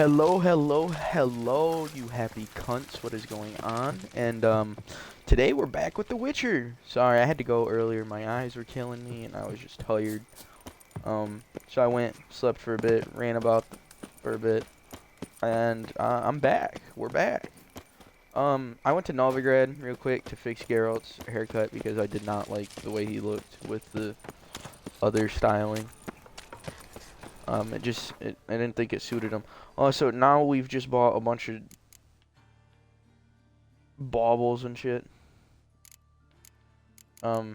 Hello, you happy cunts. What is going on? And today we're back with The Witcher. Sorry, I had to go earlier. My eyes were killing me, and I was just tired. So I went, slept for a bit, ran about for a bit, and I'm back. We're back. I went to Novigrad real quick to fix Geralt's haircut because I did not like the way he looked with the other styling. I didn't think it suited him. Also, now we've just bought a bunch of baubles and shit. Yeah,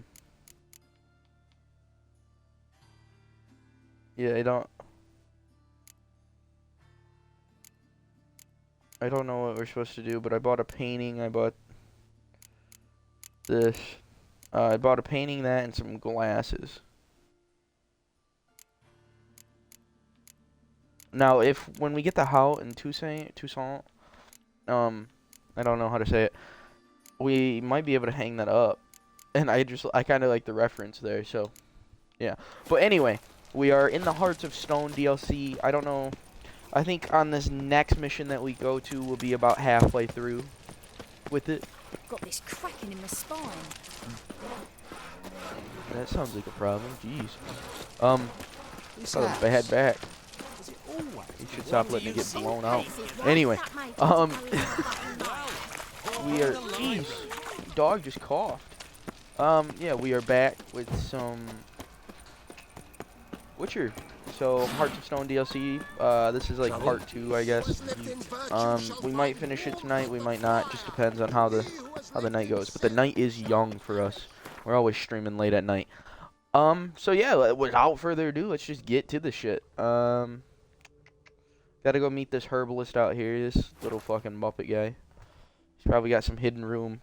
I don't know what we're supposed to do, but I bought a painting, I bought this. I bought a painting, that, and some glasses. Now, when we get the house in Toussaint, I don't know how to say it. We might be able to hang that up, and I kind of like the reference there. So, yeah. But anyway, we are in the Hearts of Stone DLC. I don't know. I think on this next mission that we go to, we'll be about halfway through with it. Got this cracking in my spine. That sounds like a problem. Jeez. Got a bad back. You should stop letting it get blown out. Anyway, we are. Jeez, dog just coughed. Yeah, we are back with some Witcher. So Hearts of Stone DLC. This is like part 2, I guess. We might finish it tonight. We might not. Just depends on how the night goes. But the night is young for us. We're always streaming late at night. So yeah, without further ado, let's just get to the shit. Gotta go meet this herbalist out here, this little fucking Muppet guy. He's probably got some hidden room.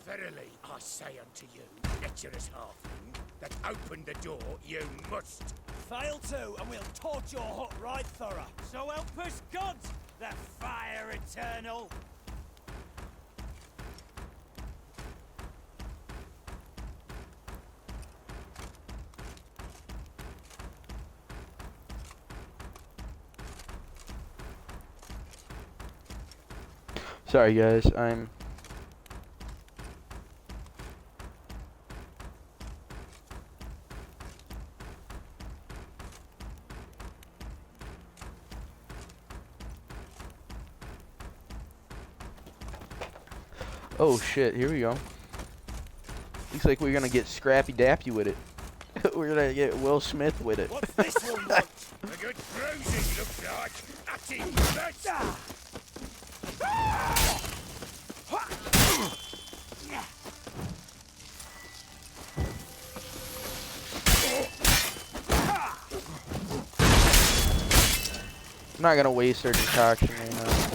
Verily, I say unto you, lecherous halfling, that open the door you must. Fail to, and we'll torch your hut right thorough. So help us God, the fire eternal. Sorry guys, I'm... Oh shit, here we go. Looks like we're gonna get Scrappy Dappy with it. We're gonna get Will Smith with it. What's this one like? A good bruising looks like. At him, I'm not gonna waste our decoction right now,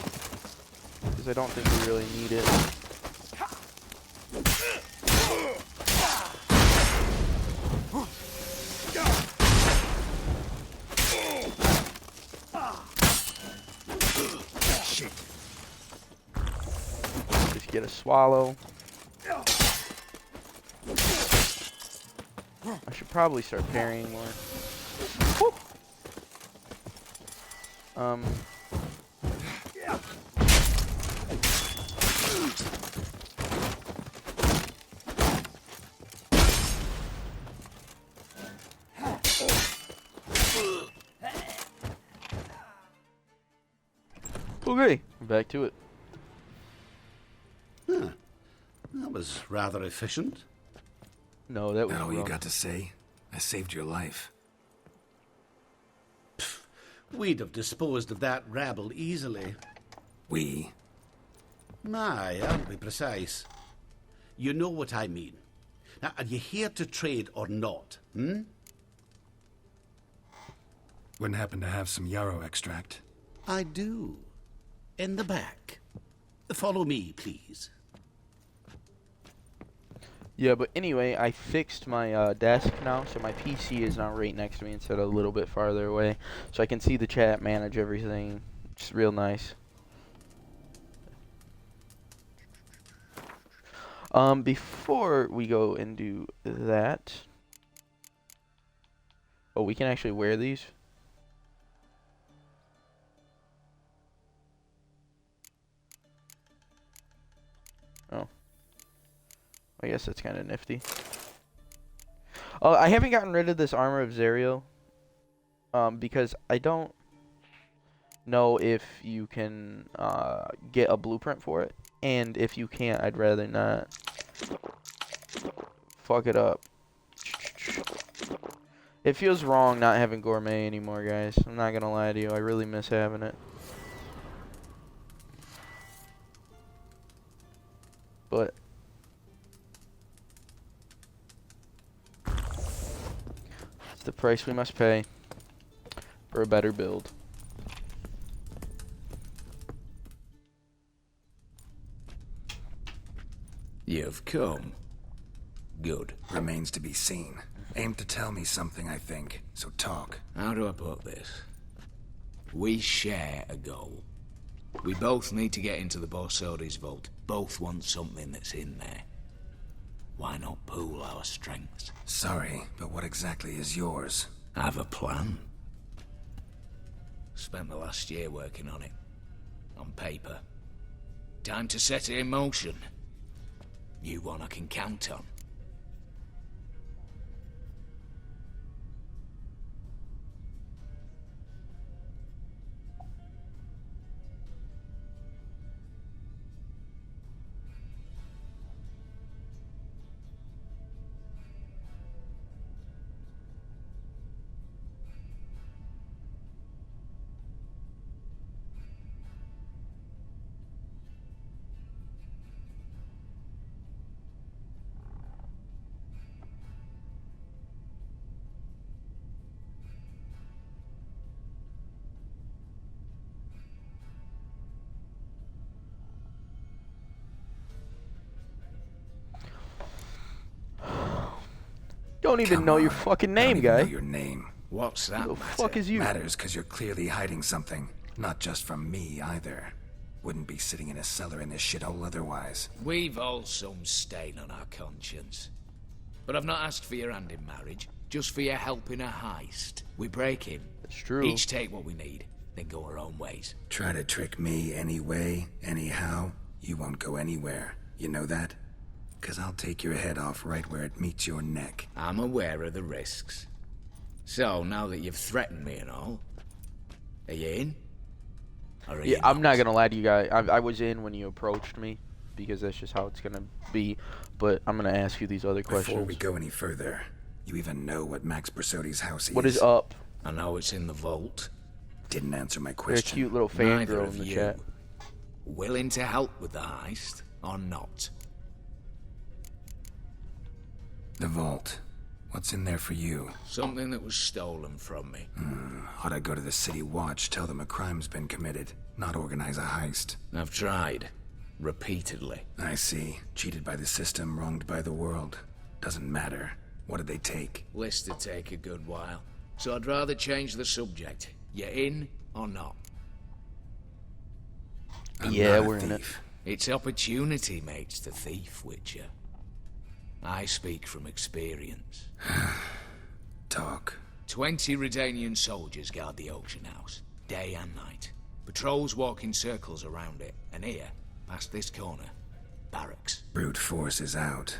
because I don't think we really need it. Just get a swallow. I should probably start parrying more. Woo! Okay, back to it. Huh. That was rather efficient. No, that was All you wrong. got to say? I saved your life. We'd have disposed of that rabble easily. We? My, I'll be precise. You know what I mean. Now, are you here to trade or not? Wouldn't happen to have some yarrow extract. I do. In the back. Follow me, please. Yeah, but anyway, I fixed my desk now, so my PC is now right next to me instead of a little bit farther away. So I can see the chat, manage everything. It's real nice. Before we go and do that, oh, we can actually wear these. Oh, I guess that's kind of nifty. I haven't gotten rid of this armor of Zerial, because I don't know if you can get a blueprint for it, and if you can't, I'd rather not fuck it up. It feels wrong not having gourmet anymore, guys. I'm not gonna lie to you. I really miss having it. But it's the price we must pay for a better build. You've come. Good. Remains to be seen. Aim to tell me something, I think. So talk. How do I put this? We share a goal. We both need to get into the Borsodi's vault. Both want something that's in there. Why not pool our strengths? Sorry, but what exactly is yours? I have a plan. Spent the last year working on it. On paper. Time to set it in motion. You one I can count on. Don't even Come know your on. fucking I don't name, even know guy. your name. What's that Who the matter? fuck is you? Matters because you're clearly hiding something. Not just from me, either. Wouldn't be sitting in a cellar in this shithole otherwise. We've all some stain on our conscience. But I've not asked for your hand in marriage, just for your help in a heist. We break in. That's true. Each take what we need, then go our own ways. Try to trick me anyway, anyhow, you won't go anywhere. You know that? 'Cause I'll take your head off right where it meets your neck. I'm aware of the risks. So, now that you've threatened me and all, are you in? Or are Yeah, you I'm not gonna lie to you guys. I was in when you approached me, because that's just how it's gonna be. But I'm gonna ask you these other questions. Before we go any further, you even know what Max Brasodi's house is? What is up? I know it's in the vault. Didn't answer my There's a question. cute little Neither fangirl of in the you. chat. Willing to help with the heist, or not? The vault. What's in there for you? Something that was stolen from me. Ought I go to the city watch, tell them a crime's been committed, not organize a heist? I've tried. Repeatedly. I see. Cheated by the system, wronged by the world. Doesn't matter. What did they take? List to take a good while. So I'd rather change the subject. You in or not? I'm Yeah, not a we're in it. thief. It's opportunity makes the thief, Witcher. I speak from experience. Talk. 20 Redanian soldiers guard the auction house, day and night. Patrols walk in circles around it, and here, past this corner, barracks. Brute force is out.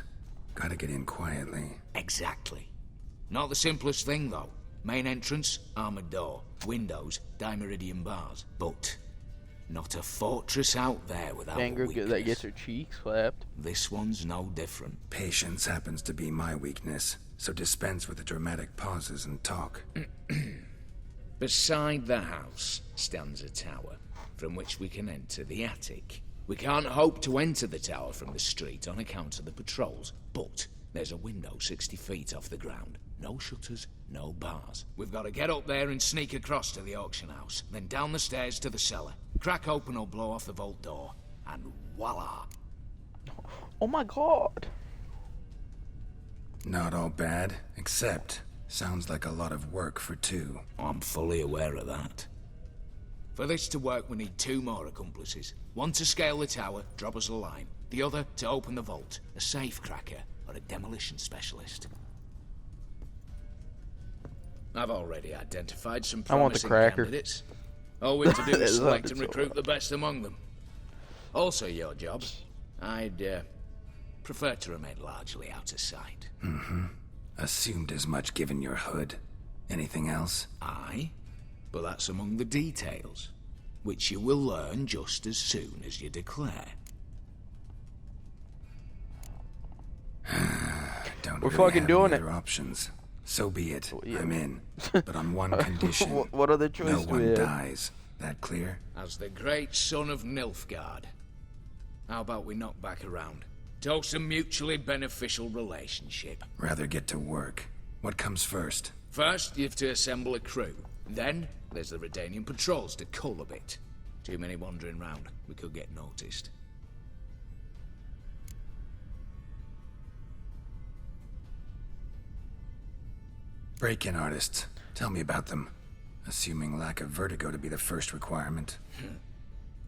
Gotta get in quietly. Exactly. Not the simplest thing, though. Main entrance, armored door. Windows, dimeridian bars. But not a fortress out there without a Banger weakness. that gets her cheeks slapped. This one's no different. Patience happens to be my weakness, so dispense with the dramatic pauses and talk. Beside the house stands a tower, from which we can enter the attic. We can't hope to enter the tower from the street on account of the patrols, but there's a window 60 feet off the ground. No shutters, no bars. We've got to get up there and sneak across to the auction house, then down the stairs to the cellar. Crack open or blow off the vault door, and voila! Oh my god. Not all bad, except sounds like a lot of work for two. I'm fully aware of that. For this to work, we need 2 more accomplices. One to scale the tower, drop us a line. The other to open the vault, a safe cracker or a demolition specialist. I've already identified some I want the promising cracker. candidates. All we have to do is select and So recruit the best among them. Also your job. I'd prefer to remain largely out of sight. Assumed as much given your hood. Anything else? Aye, but that's among the details, which you will learn just as soon as you declare. Don't We're really fucking have doing any it. other options. So be it. yeah. I'm in. But on one condition. What other No choice do we one have? dies. That clear? As the great son of Nilfgaard. How about we knock back around? Toast a mutually beneficial relationship. Rather get to work. What comes first? First, you have to assemble a crew. Then, there's the Redanian patrols to cull a bit. Too many wandering round. We could get noticed. Break-in artists. Tell me about them. Assuming lack of vertigo to be the first requirement.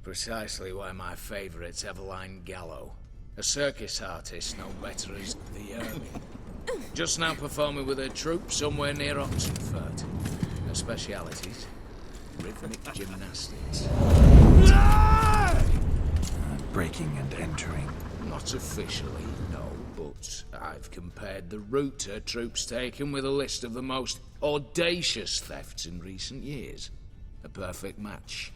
Precisely why my favourite's Eveline Gallo. A circus artist known better as the Ermine. Just now performing with her troupe somewhere near Oxenfurt. Her specialities? Rhythmic gymnastics. Breaking and entering. Not officially, no, but I've compared the route her troops taken with a list of the most audacious thefts in recent years. A perfect match.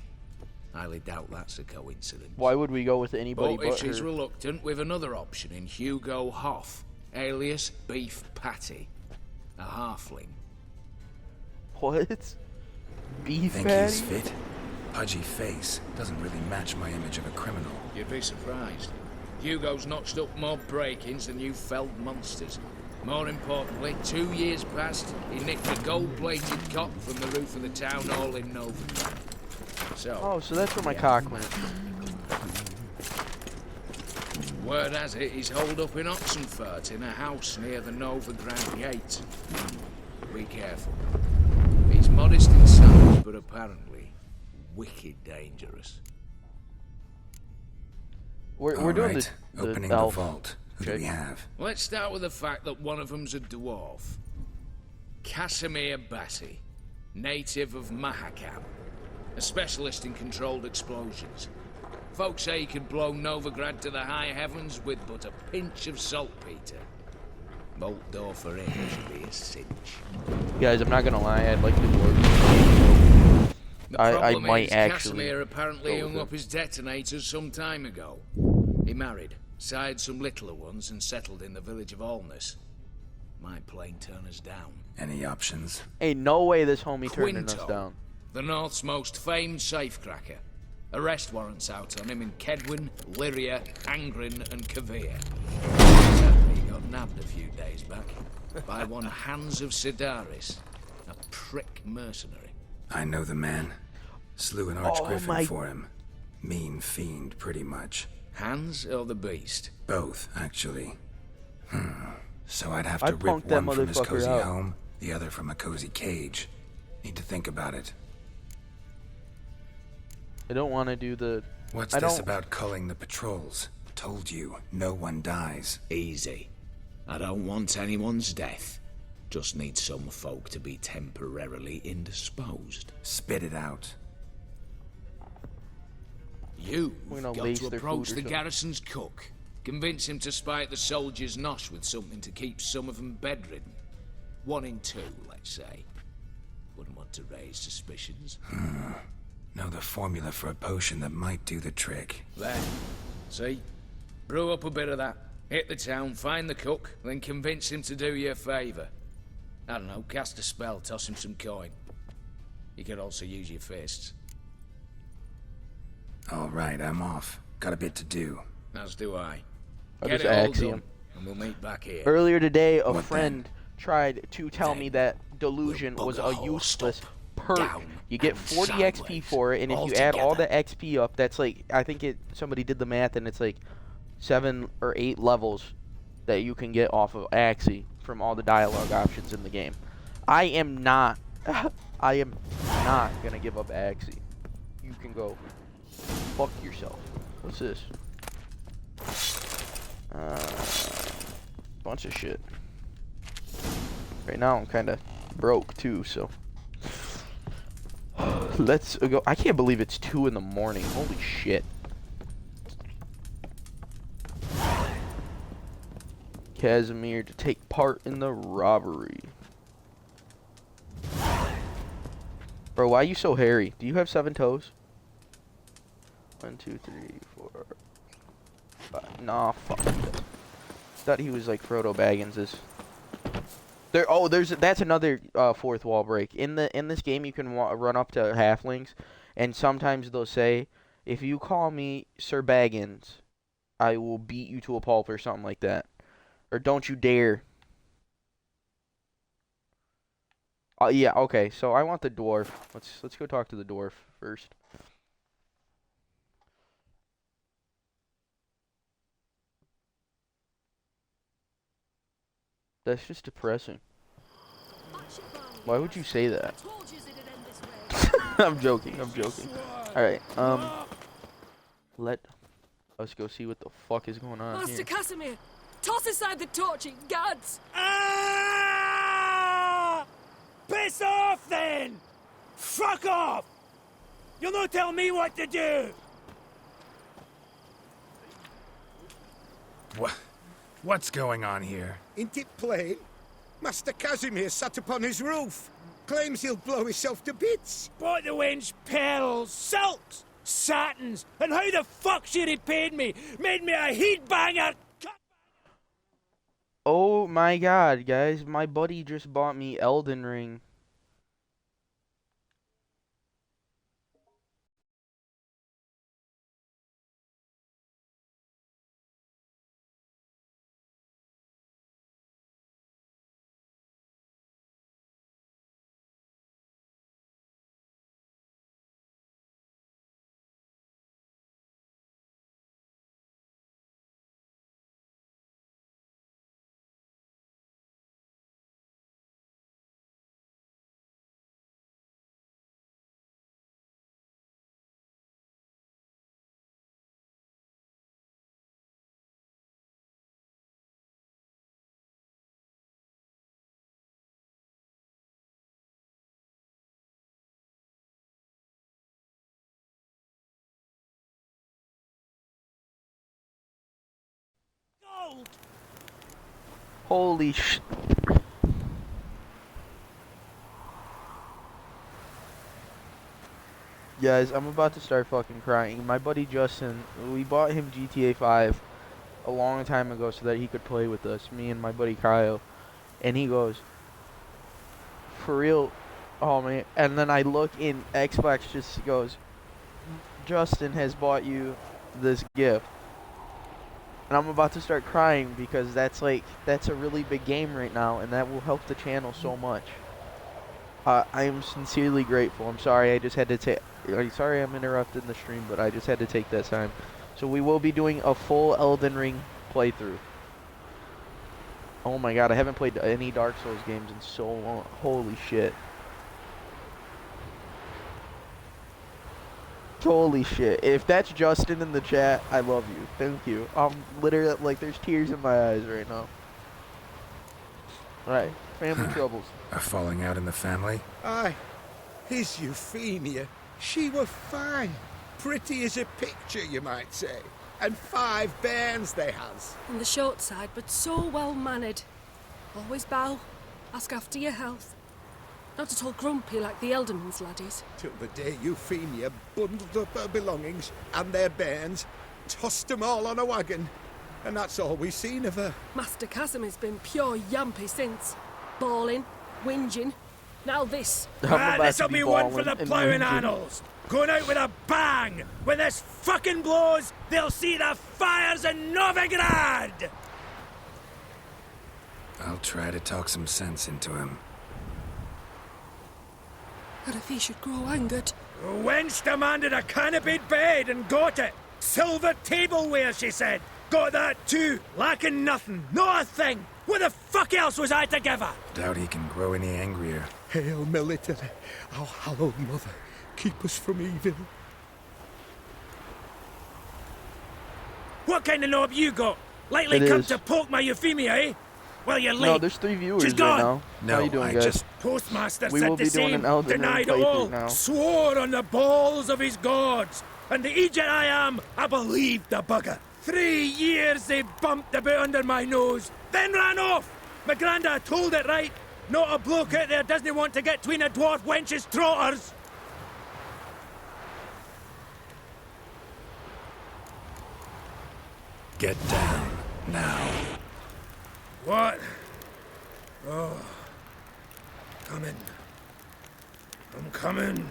Highly doubt that's a coincidence. Why would we go with anybody But if but she's her? reluctant, we've another option in Hugo Hoff, alias Beef Patty. A halfling. What? Beef Think patty? he's fit? Pudgy face. Doesn't really match my image of a criminal. You'd be surprised. Hugo's notched up more break-ins than you felled monsters. More importantly, 2 years past, he nicked a gold-plated cop from the roof of the town hall in Novigrad. So, Oh, so that's where my cock went. word has it he's holed up in Oxenfurt in a house near the Novigrad gate. Be careful. He's modest in size, but apparently wicked dangerous. We're All doing right. the Opening elf. the vault. Who do Okay. we have? Let's start with the fact that one of them's a dwarf. Casimir Bassi, native of Mahakam, a specialist in controlled explosions. Folks say he could blow Novigrad to the high heavens with but a pinch of saltpeter. Bolt door for him should be a cinch. Guys, I'm not gonna lie, I'd like the dwarves. The I problem might is actually Casimir apparently go with hung it. up his detonators some time ago. He married, sired some littler ones, and settled in the village of Alness. Might plain turn us down. Any options? Ain't no way this homie turning us Quinto, down. the North's most famed safecracker. Arrest warrants out on him in Kedwin, Lyria, Angrin, and Kavir. Sadly, he got nabbed a few days back by one Hans of Sidaris, a prick mercenary. I know the man. Slew an Oh archgriffin my- for him. Mean fiend, pretty much. Hans or the Beast? Both, actually. So I'd have to I'd rip punk that one from his motherfucker cozy out. home, the other from a cozy cage. Need to think about it. I don't want to do the. What's I this don't- about culling the patrols? Told you, no one dies. Easy. I don't want anyone's death. Just need some folk to be temporarily indisposed. Spit it out. You've We're gonna got lace to their approach food or the something. garrison's cook. Convince him to spike the soldiers' nosh with something to keep some of them bedridden. 1 in 2, let's say. Wouldn't want to raise suspicions. Know the formula for a potion that might do the trick. There. See? Brew up a bit of that. Hit the town, find the cook, then convince him to do you a favour. I don't know, cast a spell, toss him some coin. You could also use your fists. All right, I'm off. Got a bit to do. As do I. I'll Get just it all axe him. done, and we'll meet back here. Earlier today, a What friend tried to tell me that delusion we'll was bug a a hole useless stop perk. down You get and 40 XP sideways, for it, and if all you add all the together. XP up, that's like somebody did the math, and it's like 7 or 8 levels that you can get off of Axie from all the dialogue options in the game. I am not gonna give up Axie. you can go fuck yourself. What's this? Bunch of shit. Right now I'm kind of broke too, so let's go. I can't believe it's 2 in the morning. Holy shit. Casimir to take part in the robbery. Bro, why are you so hairy? Do you have 7 toes? 1, 2, 3, 4, 5. Nah, fuck. Thought he was like Frodo Baggins's. That's another fourth wall break. In this game, you can run up to halflings, and sometimes they'll say, "If you call me Sir Baggins, I will beat you to a pulp," or something like that. Or don't you dare. Yeah, okay. So I want the dwarf. Let's go talk to the dwarf first. That's just depressing. Why would you say that? I'm joking. Alright, let us go see what the fuck is going on Master here. Casimir, toss aside the torching guards. Ah! Piss off then! Fuck off! You'll not tell me what to do! What's going on here? Ain't it plain? Master Casimir sat upon his roof. Claims he'll blow himself to bits. Bought the wench pearls, silks, satins, and how the fuck she repaid me? Made me a heat banger! Oh my god, guys. My buddy just bought me Elden Ring. Gold! Holy sh... Guys, I'm about to start fucking crying. My buddy Justin, we bought him GTA 5 a long time ago so that he could play with us, me and my buddy Kyle. And he goes, "For real? Oh man." And then I look in, Xbox just goes, "Justin has bought you this gift." And I'm about to start crying because that's a really big game right now, and that will help the channel so much. I am sincerely grateful. I'm sorry I just had to take... Sorry I'm interrupting the stream, but I just had to take that time. So we will be doing a full Elden Ring playthrough. Oh my god, I haven't played any Dark Souls games in so long. Holy shit. Holy shit. If that's Justin in the chat, I love you. Thank you. I'm literally, like, there's tears in my eyes right now. Alright, family troubles. A falling out in the family? Aye, his Euphemia. She were fine. Pretty as a picture, you might say. And 5 bairns they has. On the short side, but so well mannered. Always bow, ask after your health. Not at all grumpy like the Elderman's laddies. Till the day Euphemia bundled up her belongings and their bairns, tossed 'em all on a wagon. And that's all we've seen of her. Master Casimir's been pure yampy since. Bawling, whinging, now this. This'll be one for the ploughing annals. Going out with a bang. When this fucking blows, they'll see the fires in Novigrad. I'll try to talk some sense into him. And if he should grow angered, The wench demanded a canopied bed and got it. Silver tableware, she said. Got that too. Lacking nothing. Not a thing. What the fuck else was I to give her? Doubt he can grow any angrier. Hail military, our hallowed mother, keep us from evil. What kind of knob you got? Likely It come is. to poke my Euphemia, eh? Well, you're late. No, there's 3 viewers She's right gone. now. No, How you doing, I guys? just... Postmaster We said will the be doing same. an Elden Ring Denied it playthrough all. now. Swore on the balls of his gods. And the Egypt I am, I believed the bugger. 3 years they bumped a bit under my nose, then ran off. My granda told it right. Not a bloke out there doesn't want to get between a dwarf wench's trotters. Get down, now. What? Oh. Coming. I'm coming.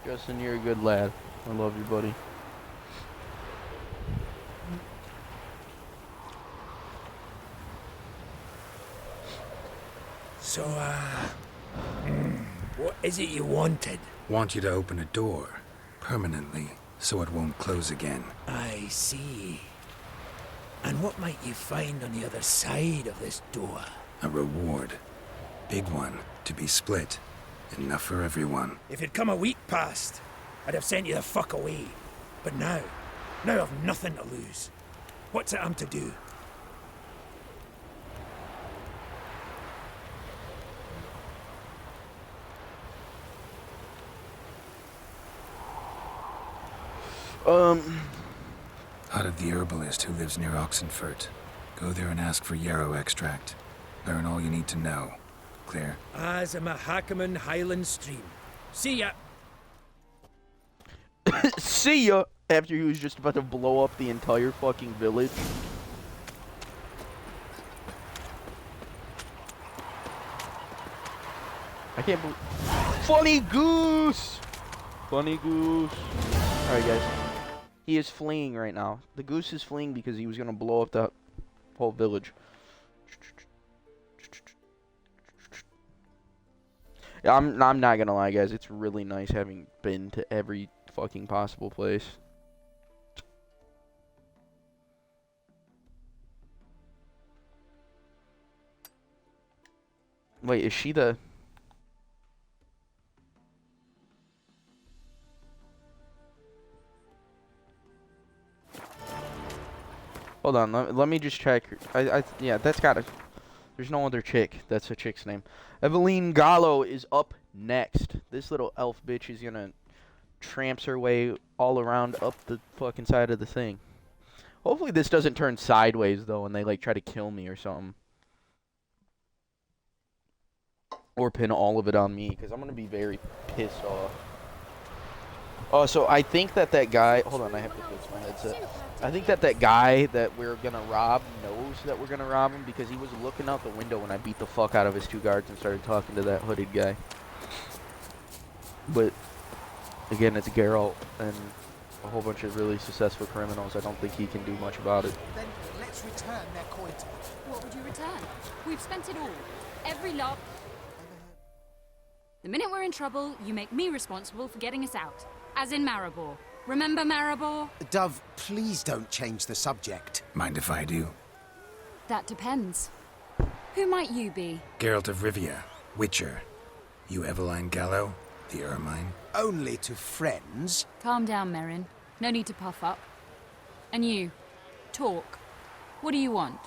Justin, you're a good lad. I love you, buddy. So, what is it you wanted? Want you to open a door, permanently, so it won't close again. I see. And what might you find on the other side of this door? A reward. Big one, to be split. Enough for everyone. If it'd come a week past, I'd have sent you the fuck away. But now I've nothing to lose. What's it I'm to do? Out of the herbalist who lives near Oxenfurt. Go there and ask for yarrow extract. Learn all you need to know. Clear? As a Mahakaman Highland Stream. See ya. See ya! After he was just about to blow up the entire fucking village. I can't believe... Funny goose! Funny goose. Alright, guys. He is fleeing right now. The goose is fleeing because he was gonna blow up the whole village. Yeah, I'm not gonna lie, guys. It's really nice having been to every fucking possible place. Wait, is she the... Hold on, let me just check. Yeah, that's gotta... There's no other chick. That's a chick's name. Eveline Gallo is up next. This little elf bitch is gonna tramps her way all around up the fucking side of the thing. Hopefully this doesn't turn sideways, though, and they, like, try to kill me or something. Or pin all of it on me, because I'm gonna be very pissed off. Oh, so I think that guy... Hold on, I have to fix my headset. I think that guy that we're gonna rob knows that we're gonna rob him, because he was looking out the window when I beat the fuck out of his 2 guards and started talking to that hooded guy. But, again, it's Geralt and a whole bunch of really successful criminals. I don't think he can do much about it. Then let's return their coin to us. What would you return? We've spent it all. Every lot. The minute we're in trouble, you make me responsible for getting us out. As in Maribor. Remember Maribor? Dove, please don't change the subject. Mind if I do? That depends. Who might you be? Geralt of Rivia, Witcher. You Eveline Gallo, the Ermine? Only to friends. Calm down, Merrin. No need to puff up. And you, talk. What do you want?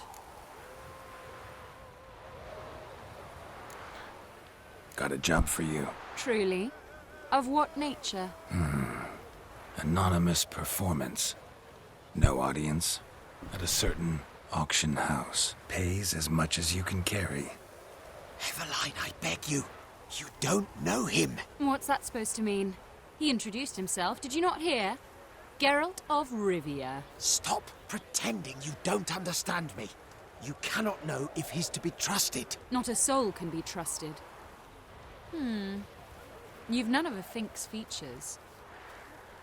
Got a job for you. Truly? Of what nature? Anonymous performance. No audience. At a certain auction house. Pays as much as you can carry. Eveline, I beg you. You don't know him. What's that supposed to mean? He introduced himself, did you not hear? Geralt of Rivia. Stop pretending you don't understand me. You cannot know if he's to be trusted. Not a soul can be trusted. You've none of a Fink's features.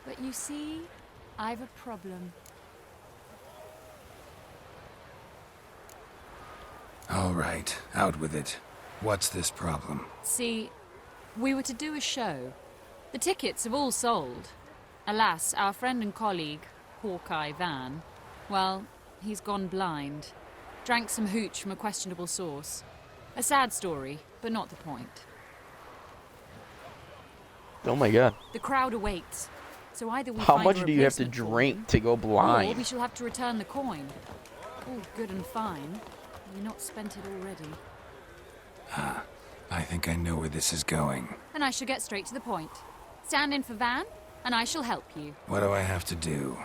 But you see, I've a problem. All right, out with it. What's this problem? See, we were to do a show. The tickets have all sold. Alas, our friend and colleague, Hawkeye Van, well, he's gone blind. Drank some hooch from a questionable source. A sad story, but not the point. Oh my god. The crowd awaits. So either we How find much a do you have to replacement for drink him, to go or we blind? shall have to return the coin. All good and fine. We've not spent it already. I think I know where this is going. And I shall get straight to the point. Stand in for Van, and I shall help you. What do I have to do?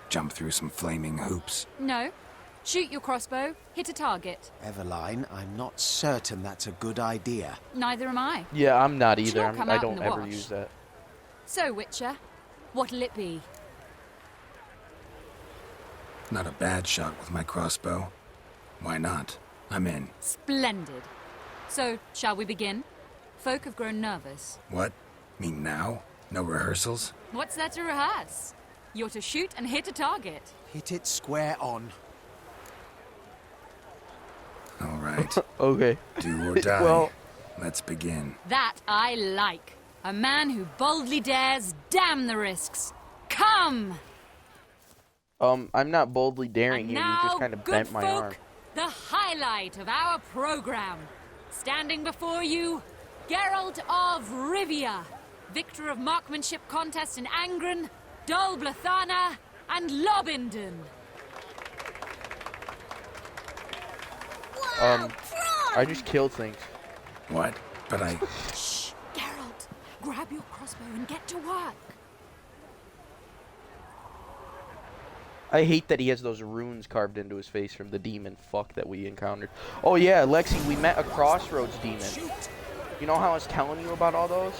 Jump through some flaming hoops? No. Shoot your crossbow, hit a target. Eveline, I'm not certain that's a good idea. Neither am I. Yeah, I'm not Should either. not come I out in don't the ever wash. use that. So, Witcher, what'll it be? Not a bad shot with my crossbow. Why not? I'm in. Splendid. So, shall we begin? Folk have grown nervous. What? Mean now? No rehearsals? What's there to rehearse? You're to shoot and hit a target. Hit it square on. All right. Okay. Do or die. Well, Let's begin. That I like. A man who boldly dares, damn the risks. Come! I'm not boldly daring And you. You now, just kind of good bent my folk, arm. the highlight of our program. Standing before you, Geralt of Rivia, victor of marksmanship contests in Angren, Dol Blathana, and Lobindon. I just killed things. What? But I... Shh, Geralt, grab your crossbow and get to work. I hate that he has those runes carved into his face from the demon fuck that we encountered. Oh yeah, Lexi, we met a crossroads demon. You know how I was telling you about all those?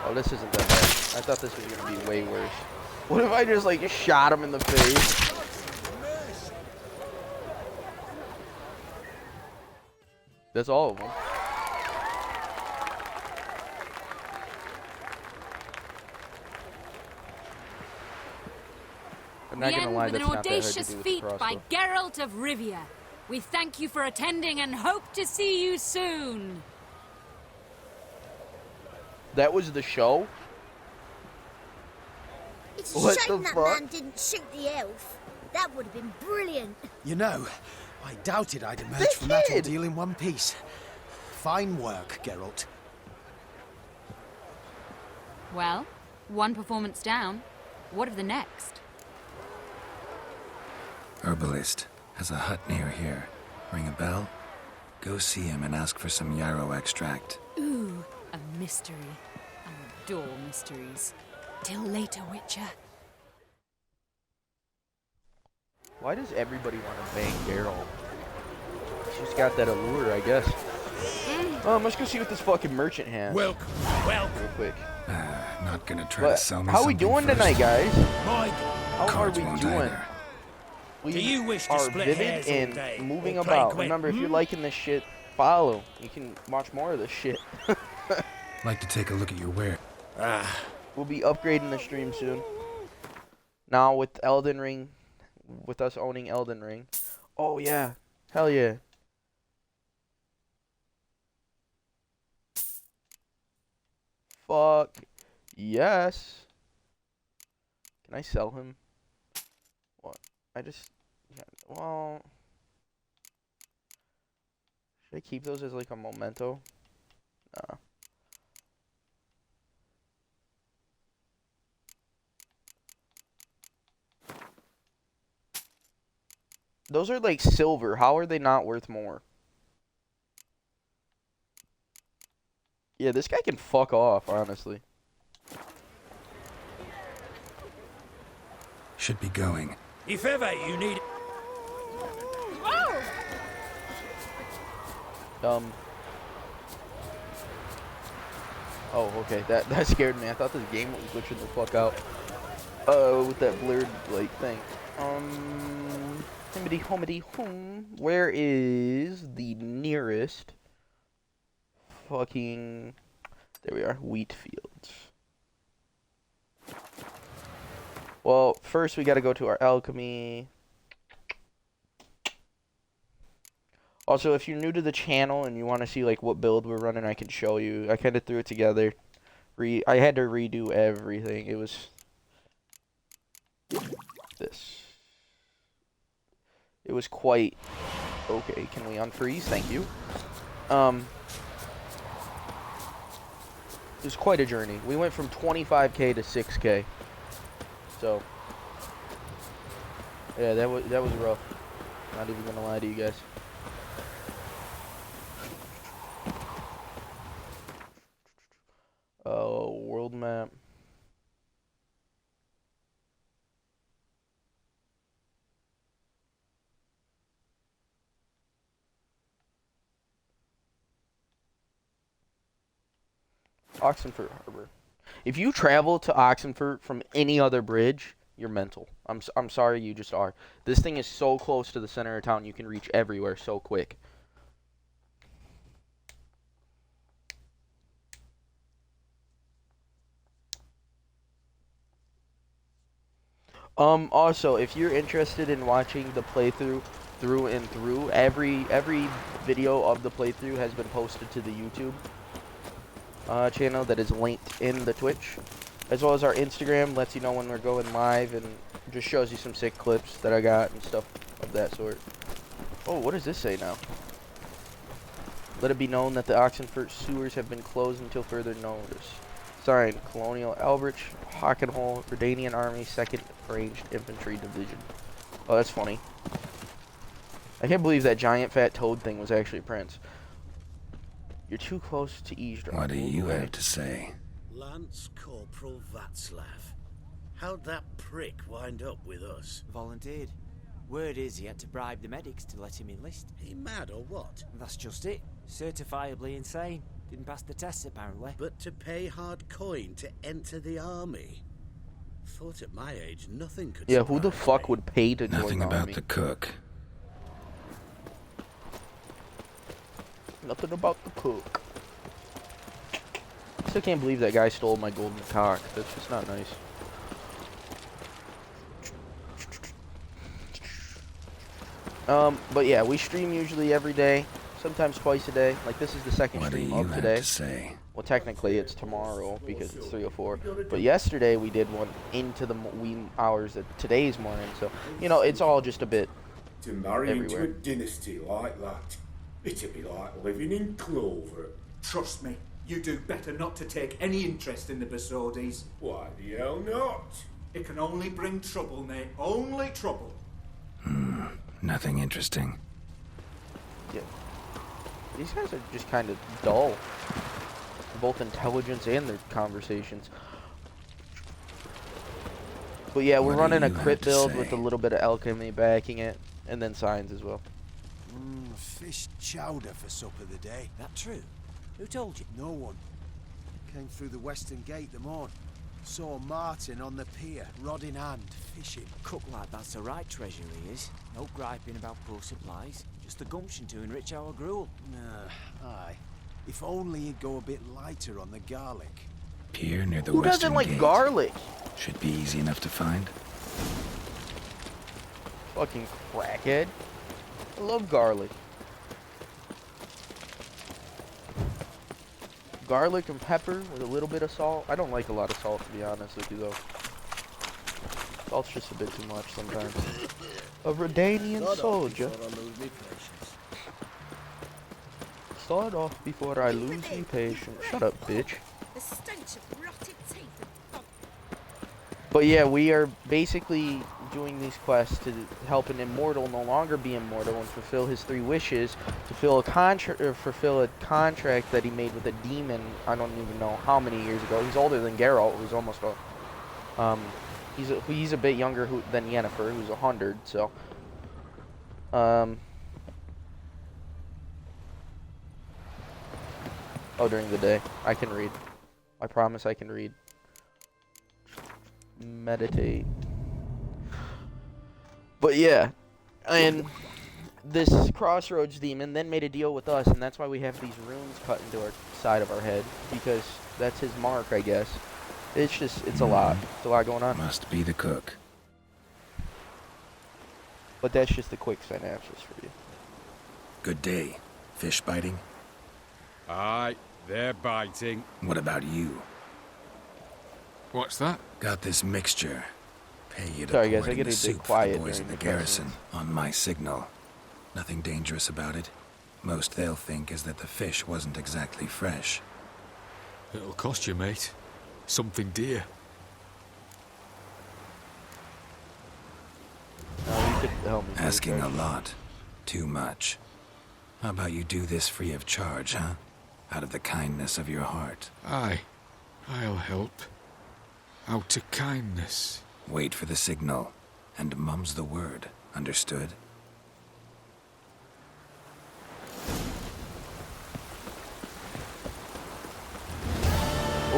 Oh, this isn't that bad. I thought this was gonna be way worse. What if I just like shot him in the face? That's all of them. I'm not We gonna end lie, with an that's not that hard to audacious do with feat the by crossbow. Geralt of Rivia. We thank you for attending and hope to see you soon. That was the show? It's a What shame the that fuck? man didn't shoot the elf. That would have been brilliant. You know, I doubted I'd emerge The from that kid! ordeal in one piece. Fine work, Geralt. Well, one performance down. What of the next? Herbalist has a hut near here. Ring a bell? Go see him and ask for some yarrow extract. Ooh, a mystery. I adore mysteries. Till later, Witcher. Why does everybody want to bang Daryl? She's got that allure, I guess. Let's go see what this fucking merchant has. Welcome, welcome. Real quick. Not gonna try to But sell me how we something doing first? tonight, guys? My How are Cards we won't doing? either. We Do you wish to are split vivid hairs all and day, moving or play about. quick, Remember, if you're liking this shit, follow. You can watch more of this shit. Like to take a look at your wear. We'll be upgrading the stream soon. Now with Elden Ring, with us owning Elden Ring. Oh yeah, hell yeah. Fuck yes. Can I sell him? What? I just, yeah, well, should I keep those as like a memento? Nah. Those are like silver. How are they not worth more? Yeah, this guy can fuck off, honestly. Should be going. If ever you need... Oh, okay. That scared me. I thought this game was glitching the fuck out. With that blurred like thing. Himmity homity home. Where is the nearest fucking... There we are. Wheat fields. Well, first we gotta go to our alchemy. Also, if you're new to the channel and you want to see like what build we're running, I can show you. I kind of threw it together. I had to redo everything. It was this. It was quite Okay, can we unfreeze? Thank you. It was quite a journey. We went from 25k to 6k. So, yeah, that was rough. Not even gonna lie to you guys. Oh, world map. Oxenford Harbor. If you travel to Oxenford from any other bridge, you're mental. I'm sorry, you just are. This thing is so close to the center of town, you can reach everywhere so quick. Also, if you're interested in watching the playthrough through and through, every video of the playthrough has been posted to the YouTube channel that is linked in the Twitch, as well as our Instagram lets you know when we're going live and just shows you some sick clips that I got and stuff of that sort. Oh, what does this say now? Let it be known that the Oxenford sewers have been closed until further notice. Signed, Colonial Albrecht, Hockenhole, Redanian Army, 2nd Ranged Infantry Division. Oh, that's funny. I can't believe that giant fat toad thing was actually a prince. You're too close to eavesdrop. What do you have to say? Lance Corporal Václav. How'd that prick wind up with us? Volunteered. Word is he had to bribe the medics to let him enlist. He mad or what? That's just it. Certifiably insane. Didn't pass the tests, apparently. But to pay hard coin to enter the army? Thought at my age nothing could. Yeah, who the fuck me. would pay to join Nothing the about army? the cook. Nothing about the cook. Still can't believe that guy stole my golden cock. That's just not nice. But yeah, we stream usually every day, sometimes twice a day. Like this is the second What do stream you of have today. to say? Well, technically it's tomorrow because it's 3:04. But yesterday we did one into the wee hours of today's morning. So you know, it's all just a bit To marry everywhere. into a dynasty like that, it'd be like living in clover. Trust me, you do better not to take any interest in the Besodis. Why the hell not? It can only bring trouble, mate. Only trouble. Nothing interesting. Yeah. These guys are just kind of dull. Both intelligence and their conversations. But yeah, we're What do running a you have crit to build say? with a little bit of alchemy backing it, and then signs as well. Fish chowder for supper the day. That true? Who told you? No one. Came through the western gate the morn. Saw Martin on the pier, rod in hand, fishing. Cook like that's the right treasure he is. No griping about poor supplies. Just the gumption to enrich our gruel. Aye. If only he'd go a bit lighter on the garlic. Pier near the Who western doesn't like gate. garlic? Should be easy enough to find. Fucking crackhead. I love garlic. Garlic and pepper with a little bit of salt. I don't like a lot of salt, to be honest with you, though. Salt's just a bit too much sometimes. A Redanian soldier. Start off before I lose me patience. Shut up, bitch. The stench of rotted teeth and bunk. But yeah, we are basically doing these quests to help an immortal no longer be immortal and fulfill his 3 wishes, to fulfill a contract that he made with a demon. I don't even know how many years ago. He's older than Geralt, who's almost he's a bit younger than Yennefer, who's 100. So, oh, during the day, I can read. I promise I can read. Meditate. But yeah, and this Crossroads demon then made a deal with us, and that's why we have these runes cut into our side of our head, because that's his mark, I guess. It's just, it's a lot. It's a lot going on. Must be the cook. But that's just a quick synopsis for you. Good day. Fish biting? Aye, they're biting. What about you? What's that? Got this mixture. Pay you to Sorry, pour guys, it I in get the a bit soup for quiet the boys during in the the garrison on my signal. Nothing dangerous about it. Most they'll think is that the fish wasn't exactly fresh. It'll cost you, mate. Something dear. You could help me. Asking a lot. Too much. How about you do this free of charge, huh? Out of the kindness of your heart. Aye. I'll help. Out of kindness. Wait for the signal, and mum's the word. Understood?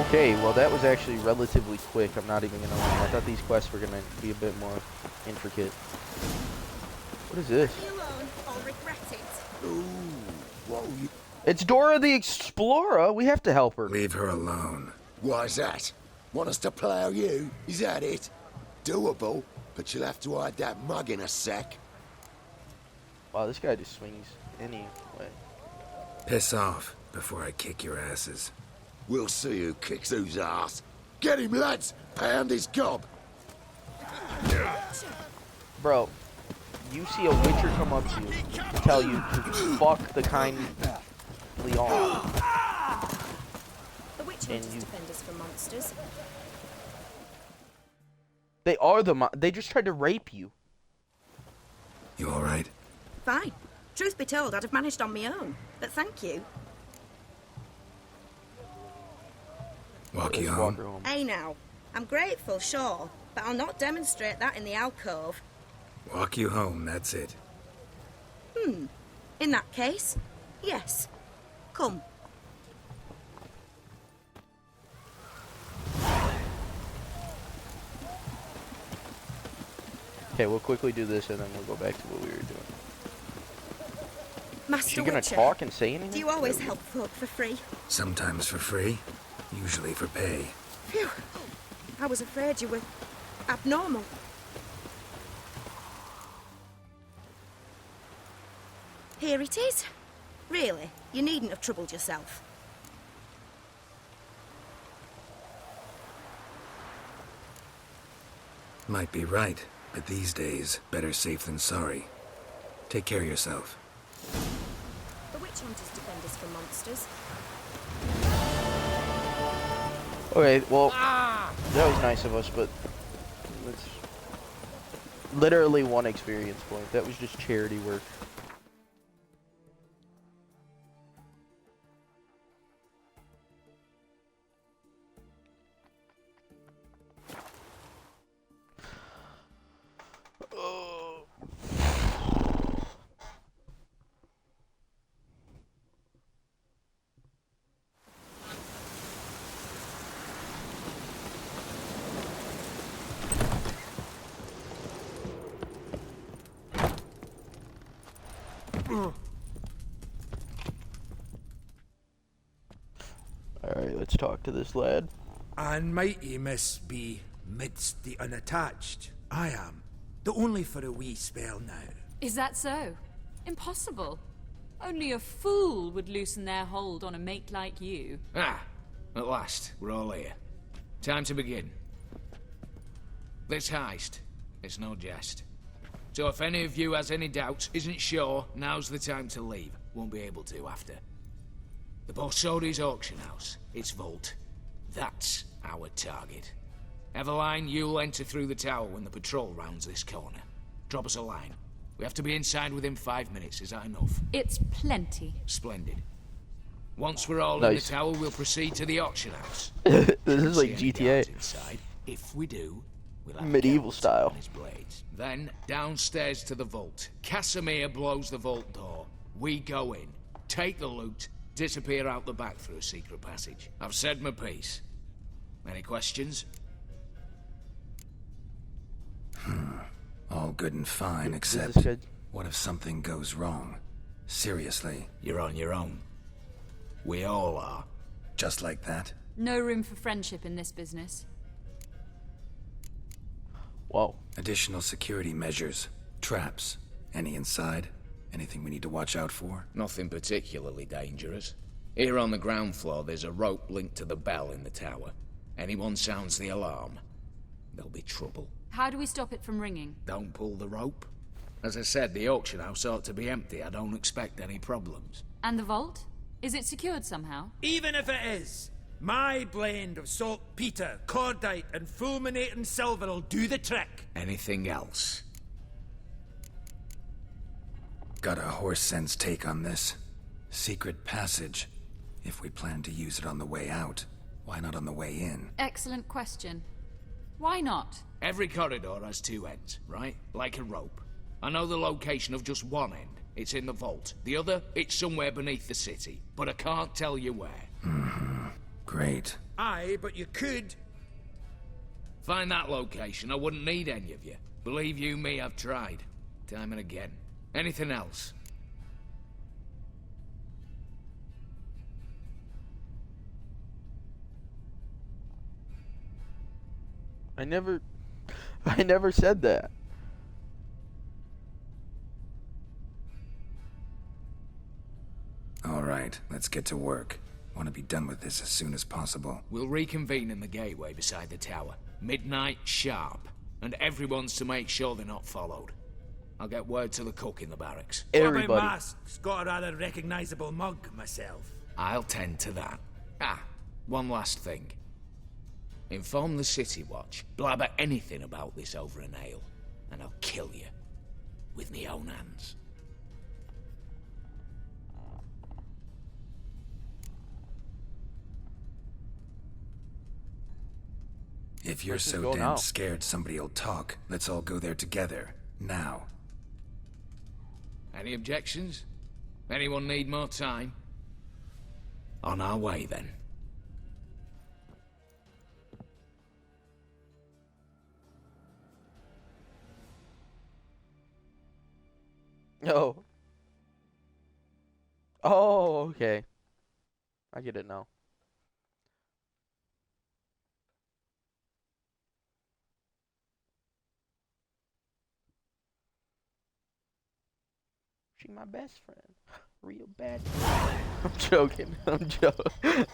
Okay, well that was actually relatively quick. I'm not even gonna lie. I thought these quests were gonna be a bit more intricate. What is this? Leave me alone, I'll regret it. Ooh, whoa, you... It's Dora the Explorer. We have to help her. Leave her alone. Why's that? Want us to plough you? Is that it? Doable, but you'll have to hide that mug in a sec. Wow, this guy just swings anyway. Piss off before I kick your asses. We'll see who kicks whose ass. Get him, lads! Pound his gob! Bro, you see a witcher come up to you and tell you to fuck the kindly on. The witch hunters defend us from monsters. They are they just tried to rape you. You alright? Fine. Truth be told, I'd have managed on my own. But thank you. Walk you home? Hey now. I'm grateful, sure. But I'll not demonstrate that in the alcove. Walk you home, that's it. In that case, yes. Come. Okay, we'll quickly do this and then we'll go back to what we were doing. Master Is she gonna Witcher, talk and say anything? do you always help folk for free? Sometimes for free, usually for pay. Phew. I was afraid you were abnormal. Here it is. Really, you needn't have troubled yourself. Might be right, but these days, better safe than sorry. Take care of yourself. The witch hunters defend us from monsters. Okay, well, that was nice of us, but it's literally one experience point. That was just charity work. Alright, let's talk to this lad. And mighty miss be midst the unattached. I am. The only for a wee spell now. Is that so? Impossible. Only a fool would loosen their hold on a mate like you. Ah, at last, we're all here. Time to begin. This heist, it's no jest. So if any of you has any doubts, isn't sure, now's the time to leave. Won't be able to after. The Borsodi's auction house, its vault. That's our target. Eveline, you'll enter through the tower when the patrol rounds this corner. Drop us a line. We have to be inside within 5 minutes, is that enough? It's plenty. Splendid. Once we're all Nice. in the tower, we'll proceed to the auction house. This is like See any GTA. guards inside. If we do, we'll have Medieval Geralt style. on his blades. Then downstairs to the vault. Casimir blows the vault door. We go in, take the loot, disappear out the back through a secret passage. I've said my piece. Any questions? All good and fine, This except is good. what if something goes wrong? Seriously, You're on your own. We all are. just like that? No room for friendship in this business. Whoa. Additional security measures, traps. Any inside? Anything we need to watch out for? Nothing particularly dangerous. Here on the ground floor, there's a rope linked to the bell in the tower. Anyone sounds the alarm, there'll be trouble. How do we stop it from ringing? Don't pull the rope. As I said, the auction house ought to be empty. I don't expect any problems. And the vault? Is it secured somehow? Even if it is, my blend of saltpeter, cordite, and fulminating silver will do the trick. Anything else? Got a horse sense take on this. Secret passage. If we plan to use it on the way out, why not on the way in? Excellent question. Why not? Every corridor has two ends, right? Like a rope. I know the location of just one end. It's in the vault. The other, it's somewhere beneath the city. But I can't tell you where. Great. Aye, but you could. Find that location, I wouldn't need any of you. Believe you me, I've tried. Time and again. Anything else? I never said that. All right, let's get to work. Want to be done with this as soon as possible. We'll reconvene in the gateway beside the tower. Midnight sharp. And everyone's to make sure they're not followed. I'll get word to the cook in the barracks. Everybody. What about masks? Got a rather recognisable mug myself. I'll tend to that. One last thing. Inform the City Watch. Blabber anything about this over an ale, and I'll kill you. With me own hands. If you're Let's just so go damn now. scared somebody'll talk, let's all go there together. Now. Any objections? Anyone need more time? On our way, then. Oh. Oh, okay. I get it now. She my best friend. Real bad. I'm joking. I'm joking.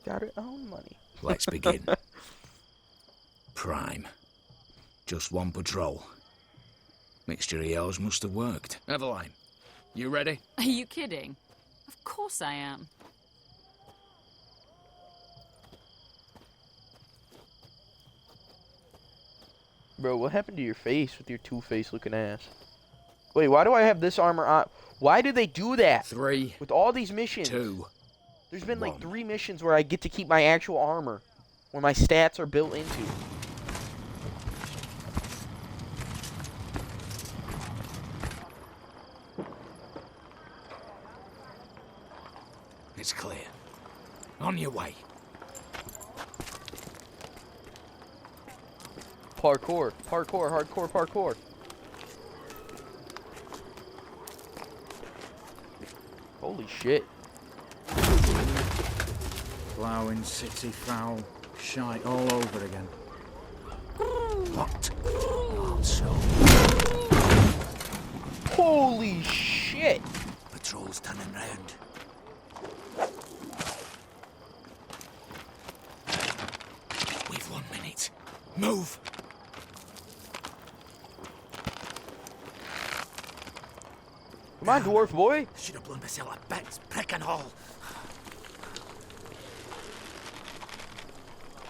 Got her own money. Let's begin. Prime. Just one patrol. Mixture of yours must have worked. Eveline, you ready? Are you kidding? Of course I am. Bro, what happened to your face with your two-faced looking ass? Wait, why do I have this armor on? Why do they do that? 3, with all these missions. 2. There's been like 3 missions where I get to keep my actual armor, where my stats are built into. It's clear. On your way. Parkour, parkour, hardcore parkour. Holy shit. Ploughing city foul. Shite all over again. What? Also. Holy shit. Patrol's turning round. We've 1 minute. Move! Come on, dwarf boy. Should have blown myself a bit, prick and all.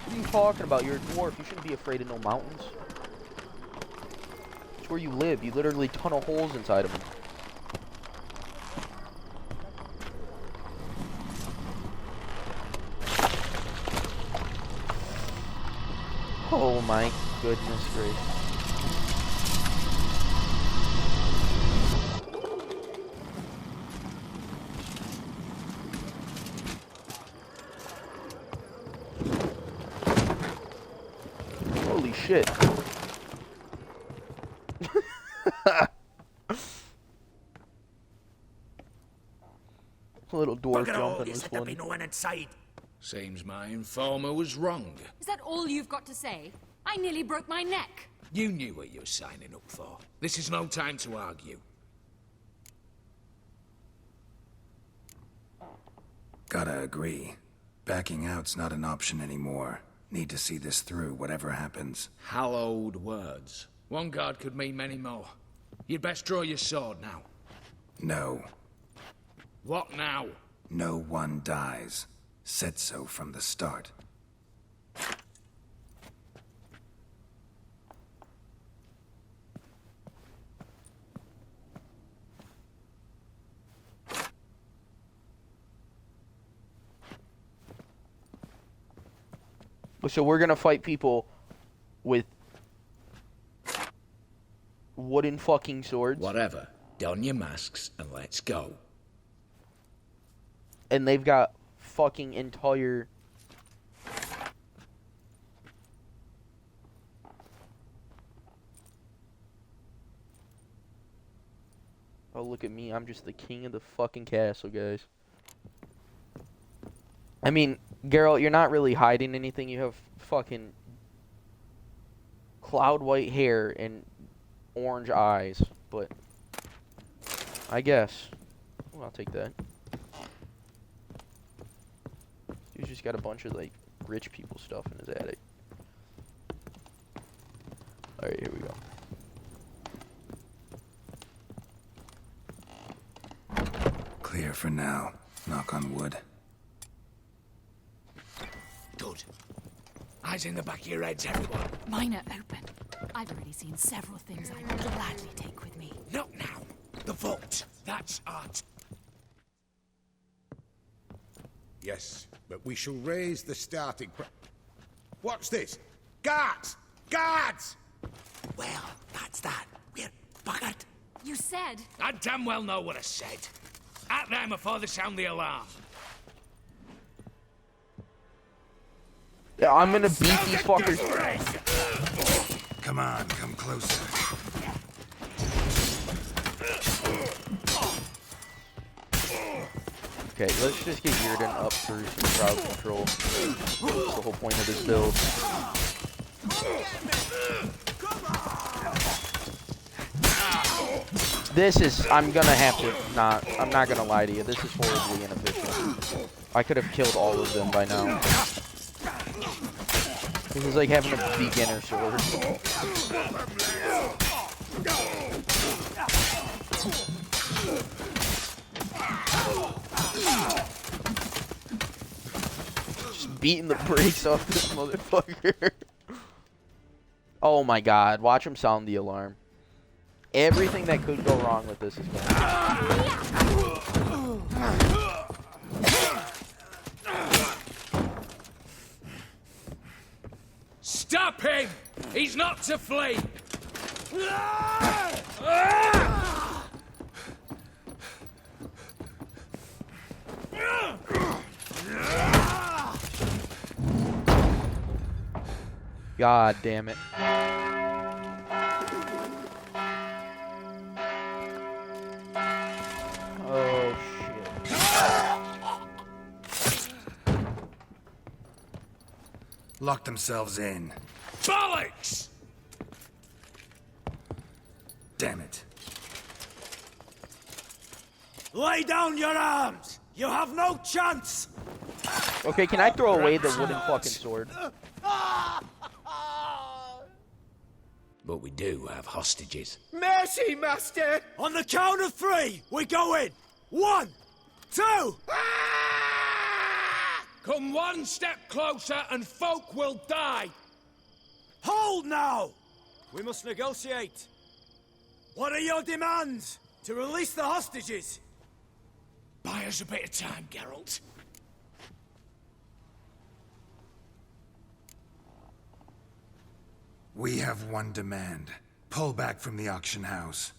What are you talking about? You're a dwarf. You shouldn't be afraid of no mountains. It's where you live. You literally tunnel holes inside of them. Oh my goodness gracious. Holy shit. Little dwarf Bugger all, jumping you was said there'd be funny. no one inside. Seems my informer was wrong. Is that all you've got to say? I nearly broke my neck. You knew what you were signing up for. This is no time to argue. Gotta agree. Backing out's not an option anymore. Need to see this through, whatever happens. Hallowed words. One guard could mean many more. You'd best draw your sword now. No. What now? No one dies. Said so from the start. So we're gonna fight people with wooden fucking swords. Whatever. Don your masks and let's go. And they've got fucking entire... Oh, look at me. I'm just the king of the fucking castle, guys. I mean, Geralt, you're not really hiding anything. You have fucking cloud white hair and orange eyes, but I guess. Well, I'll take that. He's just got a bunch of, like, rich people stuff in his attic. Alright, here we go. Clear for now. Knock on wood. Good. Eyes in the back of your heads, everyone. Mine are open. I've already seen several things I'd gladly take with me. Not now. The vault. That's art. Yes, but we shall raise the starting What's this? Guards! Guards! Well, that's that. We're buggered. You said... I damn well know what I said. At them before they sound the alarm. Yeah, I'm gonna beat these fuckers. Come on, come closer. Okay, let's just get Yurden up through some crowd control. That's the whole point of this build. This is, I'm gonna have to not, I'm not gonna lie to you, this is horribly inefficient. I could have killed all of them by now. This is like having a beginner sword. Just beating the brakes off this motherfucker. Oh my god, watch him sound the alarm. Everything that could go wrong with this is going Stop him! He's not to flee! God damn it. Oh shit. Lock themselves in. Bollocks! Damn it. Lay down your arms! You have no chance! Okay, can I throw away the wooden fucking sword? But we do have hostages. Mercy, master! On the count of 3, we go in! 1, 2... Come one step closer and folk will die! Hold now! We must negotiate. What are your demands? To release the hostages? Buy us a bit of time, Geralt. We have one demand. Pull back from the auction house.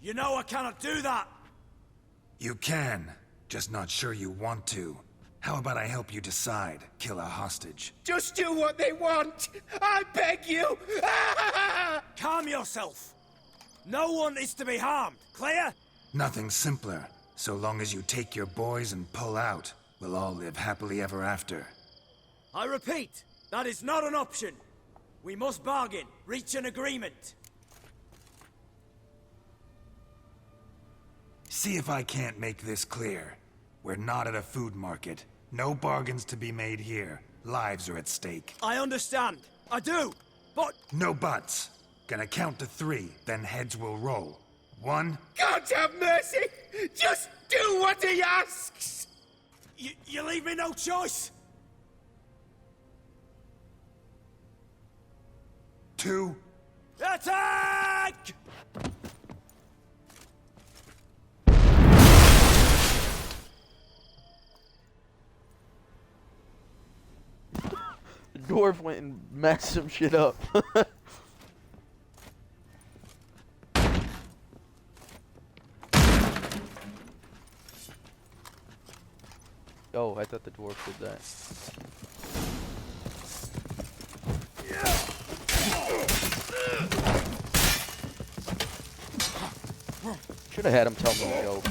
You know I cannot do that! You can, just not sure you want to. How about I help you decide? Kill a hostage. Just do what they want! I beg you! Calm yourself! No one is to be harmed, clear? Nothing simpler. So long as you take your boys and pull out, we'll all live happily ever after. I repeat, that is not an option. We must bargain, reach an agreement. See if I can't make this clear. We're not at a food market. No bargains to be made here. Lives are at stake. I understand. I do. But... No buts. Gonna count to 3, then heads will roll. 1. God have mercy! Just do what he asks! You leave me no choice? 2. Attack! The dwarf went and messed some shit up. Oh, I thought the dwarf did that. Should have had him tell me a joke.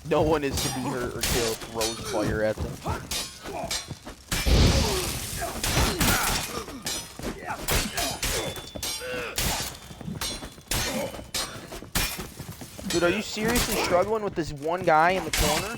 No one is to be hurt or killed. Throws fire at them. Dude, are you seriously struggling with this one guy in the corner?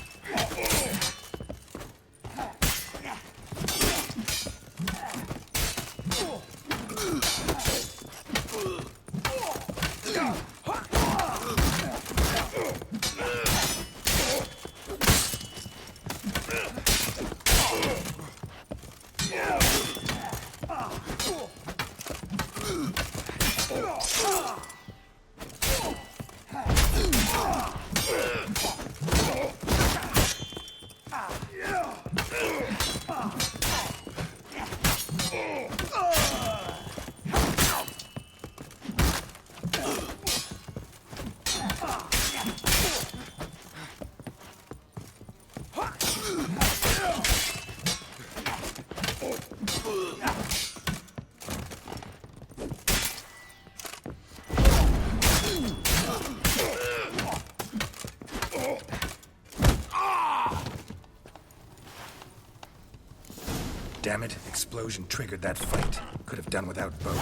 Damn it, explosion triggered that fight. Could have done without both.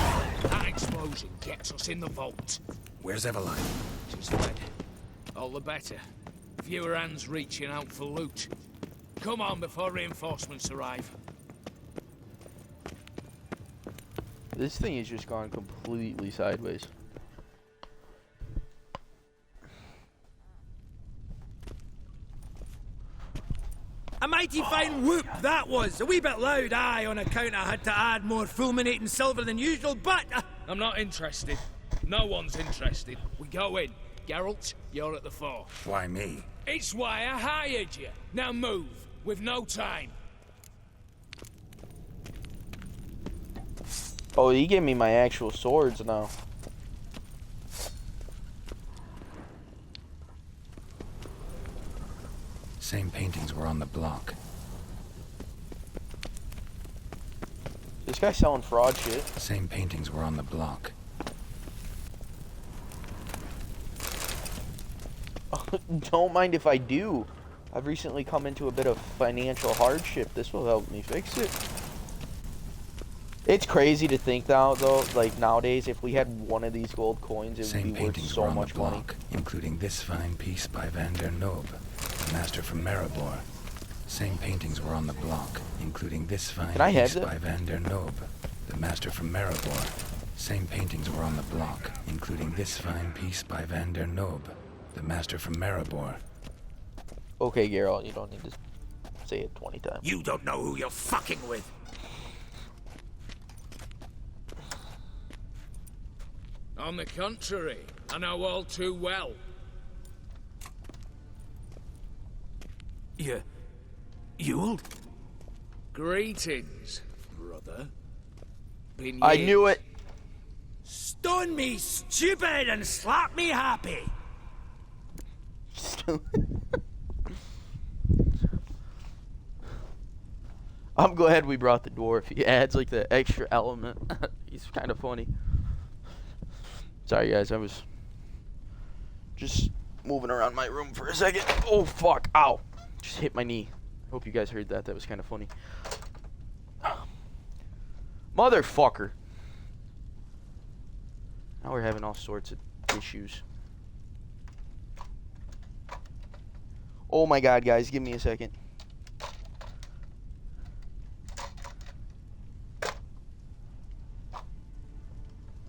That explosion gets us in the vault. Where's Eveline? She's dead. All the better. Fewer hands reaching out for loot. Come on before reinforcements arrive. This thing has just gone completely sideways. A mighty fine whoop that was. A wee bit loud, aye, on account I had to add more fulminating silver than usual, but... I'm not interested. No one's interested. We go in. Geralt, you're at the fore. Why me? It's why I hired you. Now move. We've no time. Oh, he gave me my actual swords now. Same paintings were on the block. This guy's selling fraud shit. Same paintings were on the block. Don't mind if I do. I've recently come into a bit of financial hardship. This will help me fix it. It's crazy to think now, though, like nowadays, if we had one of these gold coins, it would be worth so much money. Including this fine piece by Van der Noob, the master from Maribor. Same paintings were on the block, including this fine piece by Van der Noob, the master from Maribor. Same paintings were on the block, including this fine piece by Van der Noob, the master from Maribor. Okay, Geralt, you don't need to say it 20 times. You don't know who you're fucking with. On the contrary, I know all too well. You'll? Greetings, brother. I knew it. Stone me stupid and slap me happy. I'm glad we brought the dwarf. He adds like the extra element. He's kind of funny. Sorry guys, I was just moving around my room for a second. Oh fuck, ow. Just hit my knee. Hope you guys heard that. That was kind of funny. Motherfucker. Now we're having all sorts of issues. Oh my god, guys, give me a second.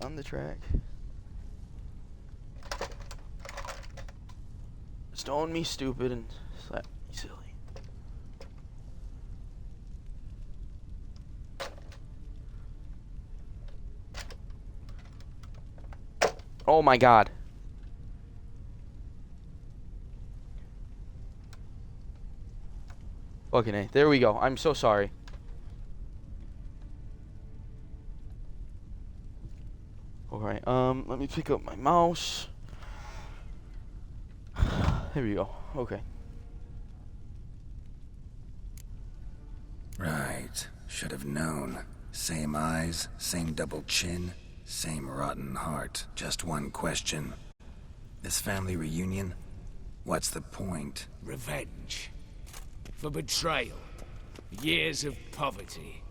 On the track. Stone me stupid and slap me silly. Oh my god. Fucking A. There we go. I'm so sorry. Alright, let me pick up my mouse. There we go. Okay. Right. Should have known. Same eyes, same double chin, same rotten heart. Just one question. This family reunion? What's the point? Revenge. For betrayal. Years of poverty.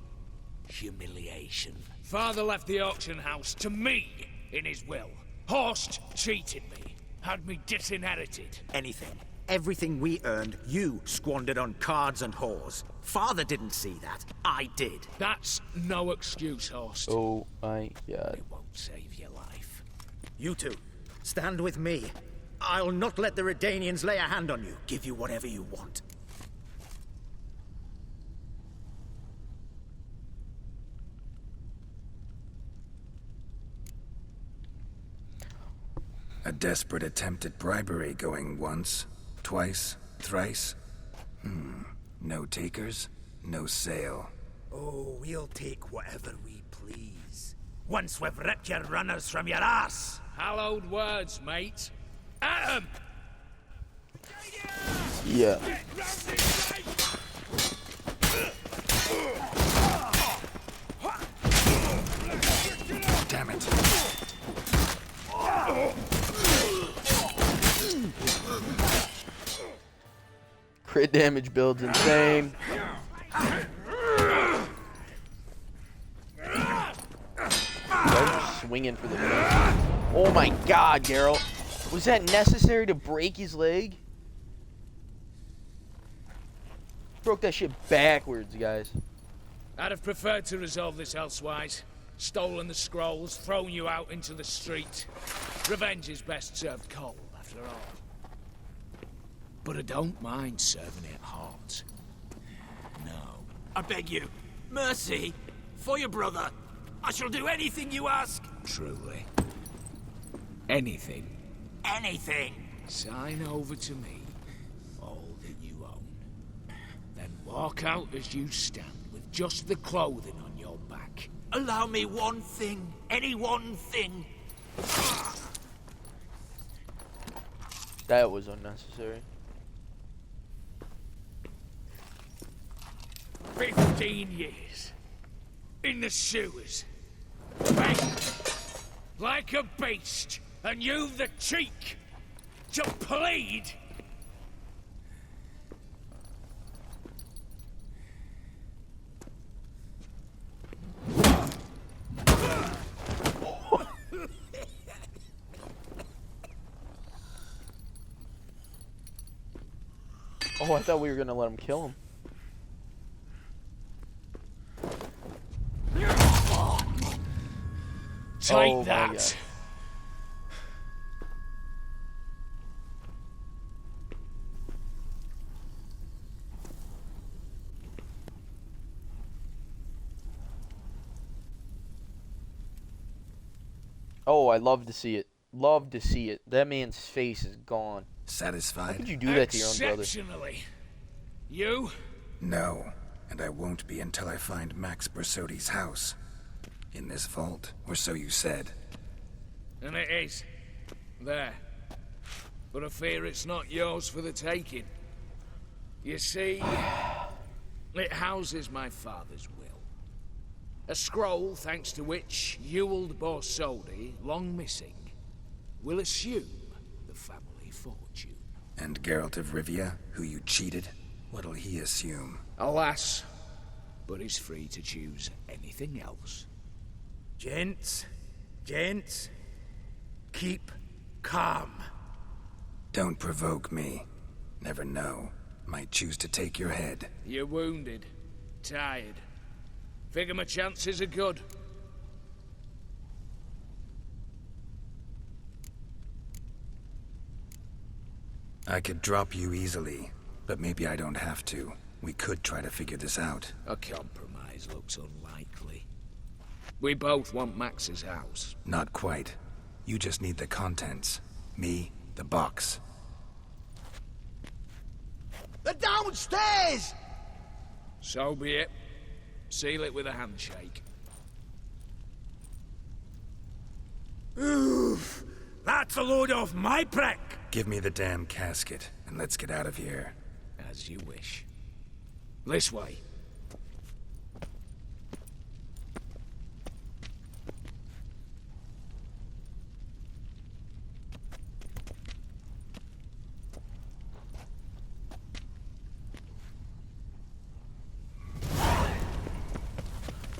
Humiliation. Father left the auction house to me in his will. Horst cheated me. Had me disinherited. Anything. Everything we earned, you squandered on cards and whores. Father didn't see that. I did. That's no excuse, Horst. Oh my god. It won't save your life. You two, stand with me. I'll not let the Redanians lay a hand on you. Give you whatever you want. A desperate attempt at bribery going once, twice, thrice. No takers, no sale. Oh, we'll take whatever we please. Once we've ripped your runners from your ass. Hallowed words, mate. At 'em! Yeah. Damn it. Crit damage builds insane. Swinging for the fence. Oh my god, Geralt. Was that necessary to break his leg? Broke that shit backwards, guys. I'd have preferred to resolve this elsewise. Stolen the scrolls, thrown you out into the street. Revenge is best served cold, after all. But I don't mind serving it hot. No. I beg you, mercy, for your brother. I shall do anything you ask. Truly. Anything. Anything. Sign over to me all that you own. Then walk out as you stand with just the clothing on your back. Allow me one thing. Any one thing. That was unnecessary. 15 years. In the sewers. Begged. Like a beast. And you've the cheek to plead. Oh, I thought we were gonna let him kill him. Take that. Oh, I love to see it. Love to see it. That man's face is gone. Satisfied? How could you do that to your own brother? Exceptionally. You? No, and I won't be until I find Max Bersodi's house. In this vault, or so you said. And it is. There. But I fear it's not yours for the taking. You see, it houses my father's will. A scroll thanks to which Ewald Borsodi, long missing, will assume the family fortune. And Geralt of Rivia, who you cheated, what'll he assume? Alas, but he's free to choose anything else. Gents, keep calm. Don't provoke me. Never know. Might choose to take your head. You're wounded. Tired. Figure my chances are good. I could drop you easily, but maybe I don't have to. We could try to figure this out. A compromise looks unlikely. We both want Max's house. Not quite. You just need the contents. Me, the box. They're downstairs! So be it. Seal it with a handshake. Oof! That's a load off my prick! Give me the damn casket, and let's get out of here. As you wish. This way.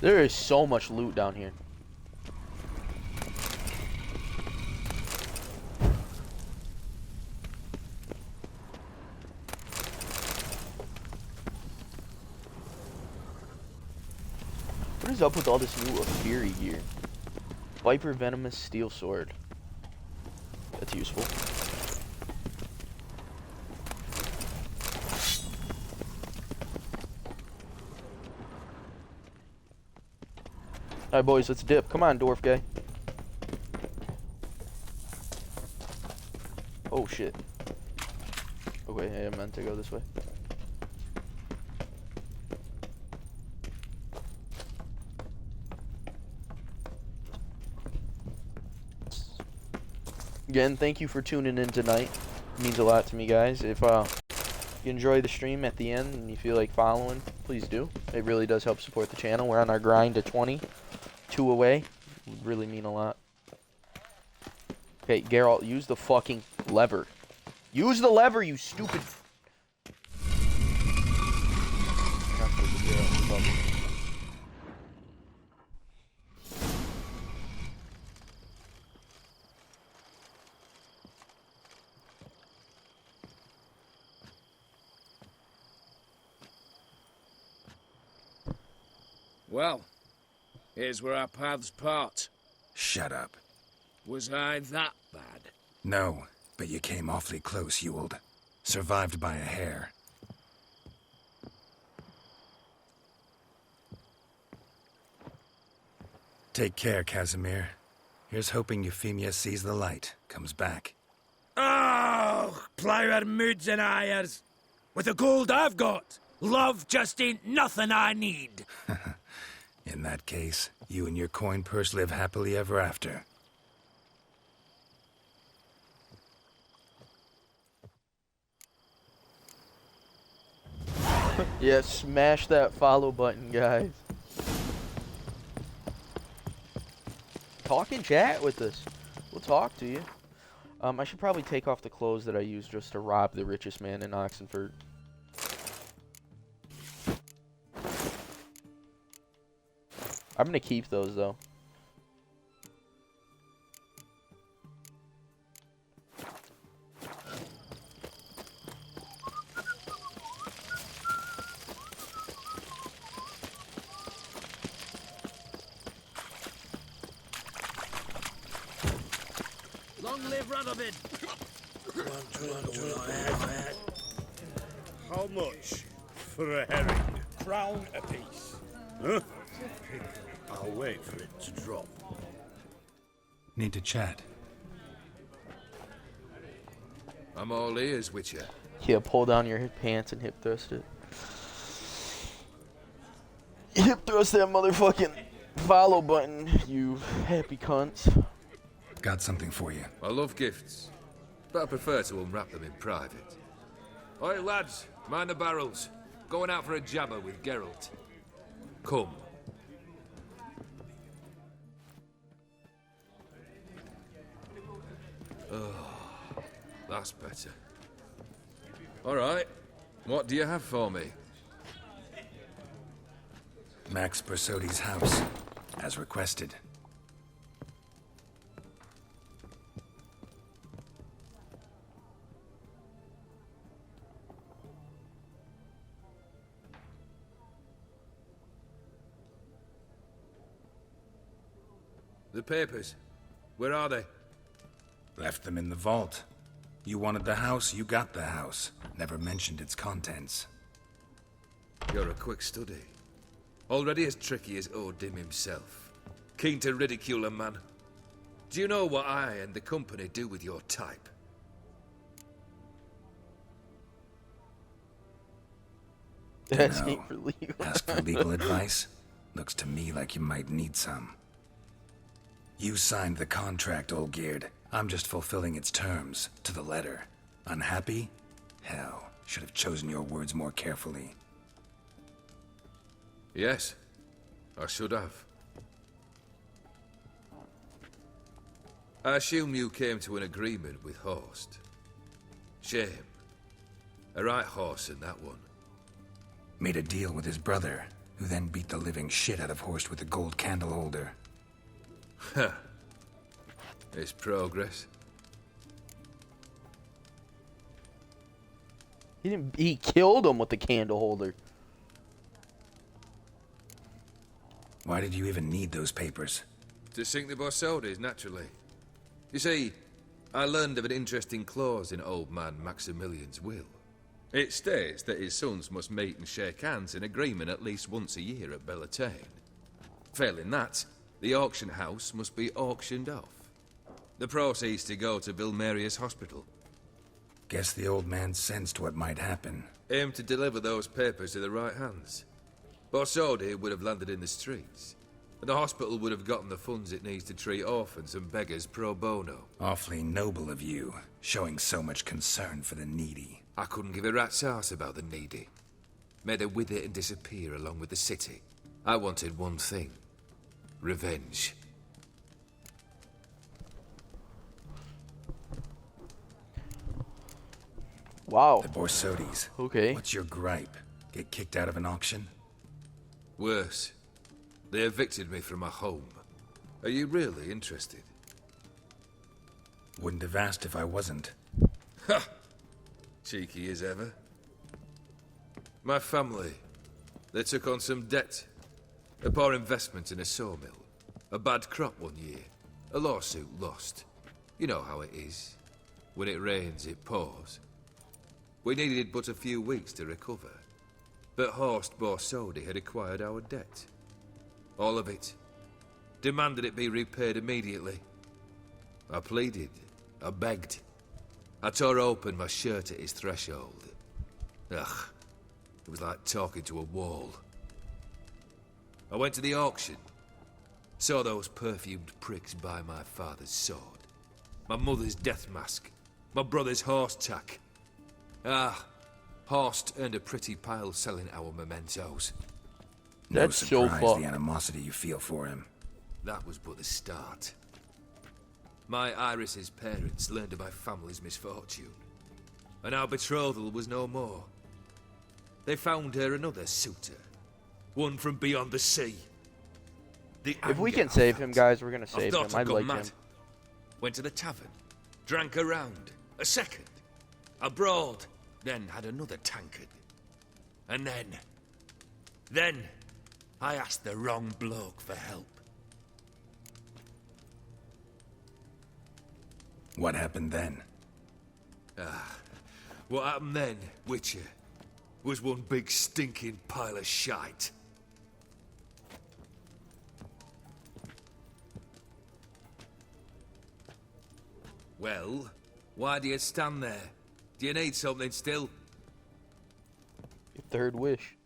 There is so much loot down here. What is up with all this new Fury gear? Viper Venomous Steel Sword. That's useful. Alright boys, let's dip. Come on, dwarf guy. Oh shit. Okay, I meant to go this way. Again, thank you for tuning in tonight. It means a lot to me, guys. If you enjoy the stream at the end and you feel like following, please do. It really does help support the channel. We're on our grind to 20. 2 away. Would really mean a lot. Okay, Geralt, use the fucking lever. Use the lever, you stupid... Well, here's where our paths part. Shut up. Was I that bad? No, but you came awfully close, Ewald. Survived by a hair. Take care, Casimir. Here's hoping Euphemia sees the light, comes back. Oh, plougher moods and ires. With the gold I've got, love just ain't nothing I need. In that case, you and your coin purse live happily ever after. Yeah, smash that follow button, guys. Talk in chat with us. We'll talk to you. I should probably take off the clothes that I used just to rob the richest man in Oxenford. I'm gonna keep those though. Long live Radovid! How much for a herring? Crown apiece. Huh? I'll wait for it to drop. Need to chat. I'm all ears, Witcher. Yeah, pull down your pants and hip thrust it. Hip thrust that motherfucking follow button, you happy cunts. Got something for you. I love gifts, but I prefer to unwrap them in private. Oi, lads, mind the barrels. Going out for a jabber with Geralt. Come. Oh, that's better. All right, what do you have for me? Max Bersodi's house, as requested. The papers. Where are they? Left them in the vault. You wanted the house, you got the house. Never mentioned its contents. You're a quick study. Already as tricky as Odin himself. Keen to ridicule a man. Do you know what I and the company do with your type? Asking for legal. Ask for legal advice? Looks to me like you might need some. You signed the contract, Olgierd. I'm just fulfilling its terms, to the letter. Unhappy? Hell, should have chosen your words more carefully. Yes, I should have. I assume you came to an agreement with Horst. Shame. A right horse in that one. Made a deal with his brother, who then beat the living shit out of Horst with a gold candle holder. Huh. It's progress. He killed him with the candle holder. Why did you even need those papers? To sink the Borsodis, naturally. You see, I learned of an interesting clause in old man Maximilian's will. It states that his sons must meet and shake hands in agreement at least once a year at Bellatane. Failing that, the auction house must be auctioned off. The proceeds to go to Vilmeria's hospital. Guess the old man sensed what might happen. Aim to deliver those papers to the right hands. Borsodi would have landed in the streets, and the hospital would have gotten the funds it needs to treat orphans and beggars pro bono. Awfully noble of you, showing so much concern for the needy. I couldn't give a rat's ass about the needy. Made her wither and disappear along with the city. I wanted one thing. Revenge. Wow. The Borsodis. Okay. What's your gripe? Get kicked out of an auction? Worse. They evicted me from my home. Are you really interested? Wouldn't have asked if I wasn't. Ha! Cheeky as ever. My family, they took on some debt. A poor investment in a sawmill. A bad crop one year. A lawsuit lost. You know how it is. When it rains, it pours. We needed but a few weeks to recover. But Horst Borsodi had acquired our debt. All of it. Demanded it be repaid immediately. I pleaded. I begged. I tore open my shirt at his threshold. Ugh. It was like talking to a wall. I went to the auction. Saw those perfumed pricks buy my father's sword. My mother's death mask. My brother's horse tack. Ah, Horst earned a pretty pile selling our mementos. No surprise the animosity you feel for him. That was but the start. My Iris's parents learned of my family's misfortune, and our betrothal was no more. They found her another suitor, one from beyond the sea. If we can save him, guys, we're gonna save him. I like him. Went to the tavern, drank a round, a second, abroad, then had another tankard. And then, I asked the wrong bloke for help. What happened then? What happened then, Witcher, was one big stinking pile of shite. Well, why do you stand there? Do you need something still? Your third wish.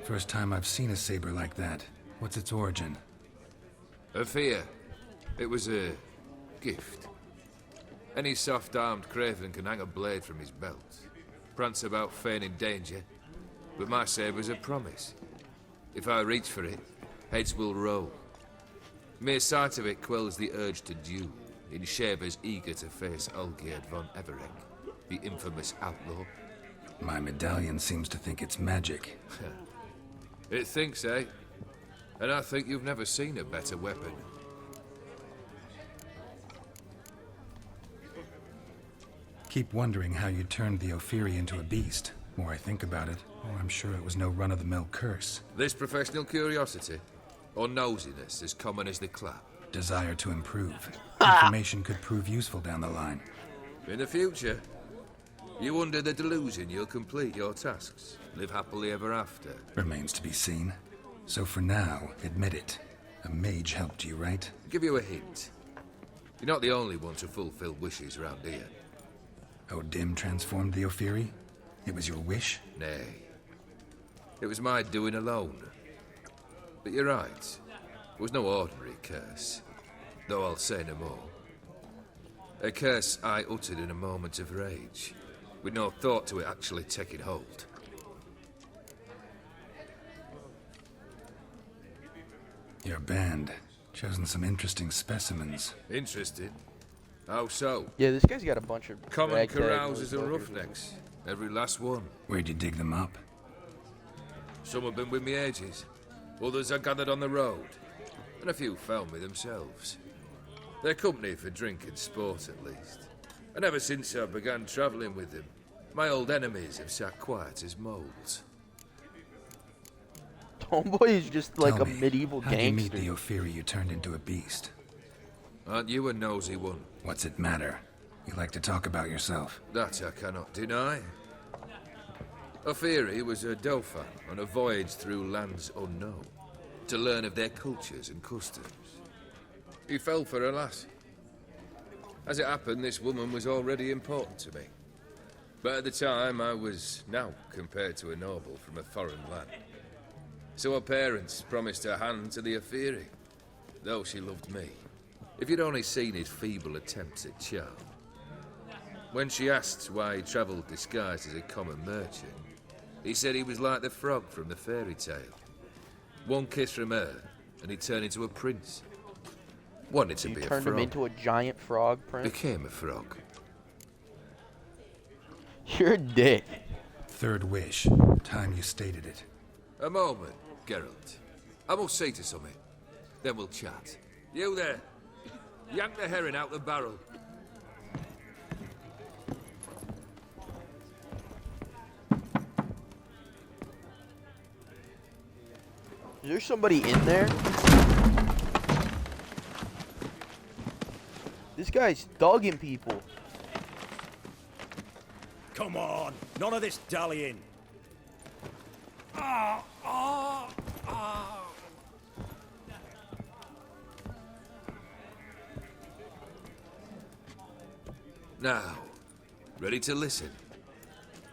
First time I've seen a saber like that. What's its origin? A fear. It was a gift. Any soft-armed craven can hang a blade from his belt. Prance about feigning danger. But my saber's a promise. If I reach for it, heads will roll. Mere sight of it quells the urge to duel, in shavers eager to face Olgierd von Everek, the infamous outlaw. My medallion seems to think it's magic. It thinks, eh? And I think you've never seen a better weapon. Keep wondering how you turned the Ophiri into a beast. The more I think about it, the more I'm sure it was no run-of-the-mill curse. This professional curiosity, or nosiness, as common as the clap. Desire to improve. Information could prove useful down the line. In the future, you under the delusion you'll complete your tasks, live happily ever after. Remains to be seen. So for now, admit it. A mage helped you, right? I'll give you a hint. You're not the only one to fulfill wishes around here. Dim transformed the Ophiri? It was your wish? Nay. It was my doing alone. But you're right. It was no ordinary curse. Though I'll say no more. A curse I uttered in a moment of rage, with no thought to it actually taking hold. Your band. Chosen some interesting specimens. Interested? How so? Yeah, this guy's got a bunch of common carousers and roughnecks. Every last one. Where'd you dig them up? Some have been with me ages. Others I gathered on the road. And a few found me themselves. They're company for drink and sport, at least. And ever since I began travelling with them, my old enemies have sat quiet as moles. Homeboy is just like a medieval How'd you meet gangster. the Ophiri you turned into a beast? Aren't you a nosy one? What's it matter? You like to talk about yourself. That I cannot deny. Ophiri was a Dauphin on a voyage through lands unknown, to learn of their cultures and customs. He fell for a lass. As it happened, this woman was already important to me. But at the time, I was now compared to a noble from a foreign land. So her parents promised her hand to the Ophiri, though she loved me. If you'd only seen his feeble attempts at charm. When she asked why he travelled disguised as a common merchant, he said he was like the frog from the fairy tale. One kiss from her, and he turned into a prince. Wanted to be a frog. Turned him into a giant frog, Prince? Became a frog. You're a dick. Third wish. Time you stated it. A moment, Geralt. I must say to something. Then we'll chat. You there. Yank the herring out the barrel. Is there somebody in there? This guy's thugging people. Come on, none of this dallying. Ah, ah, ah. Now, ready to listen?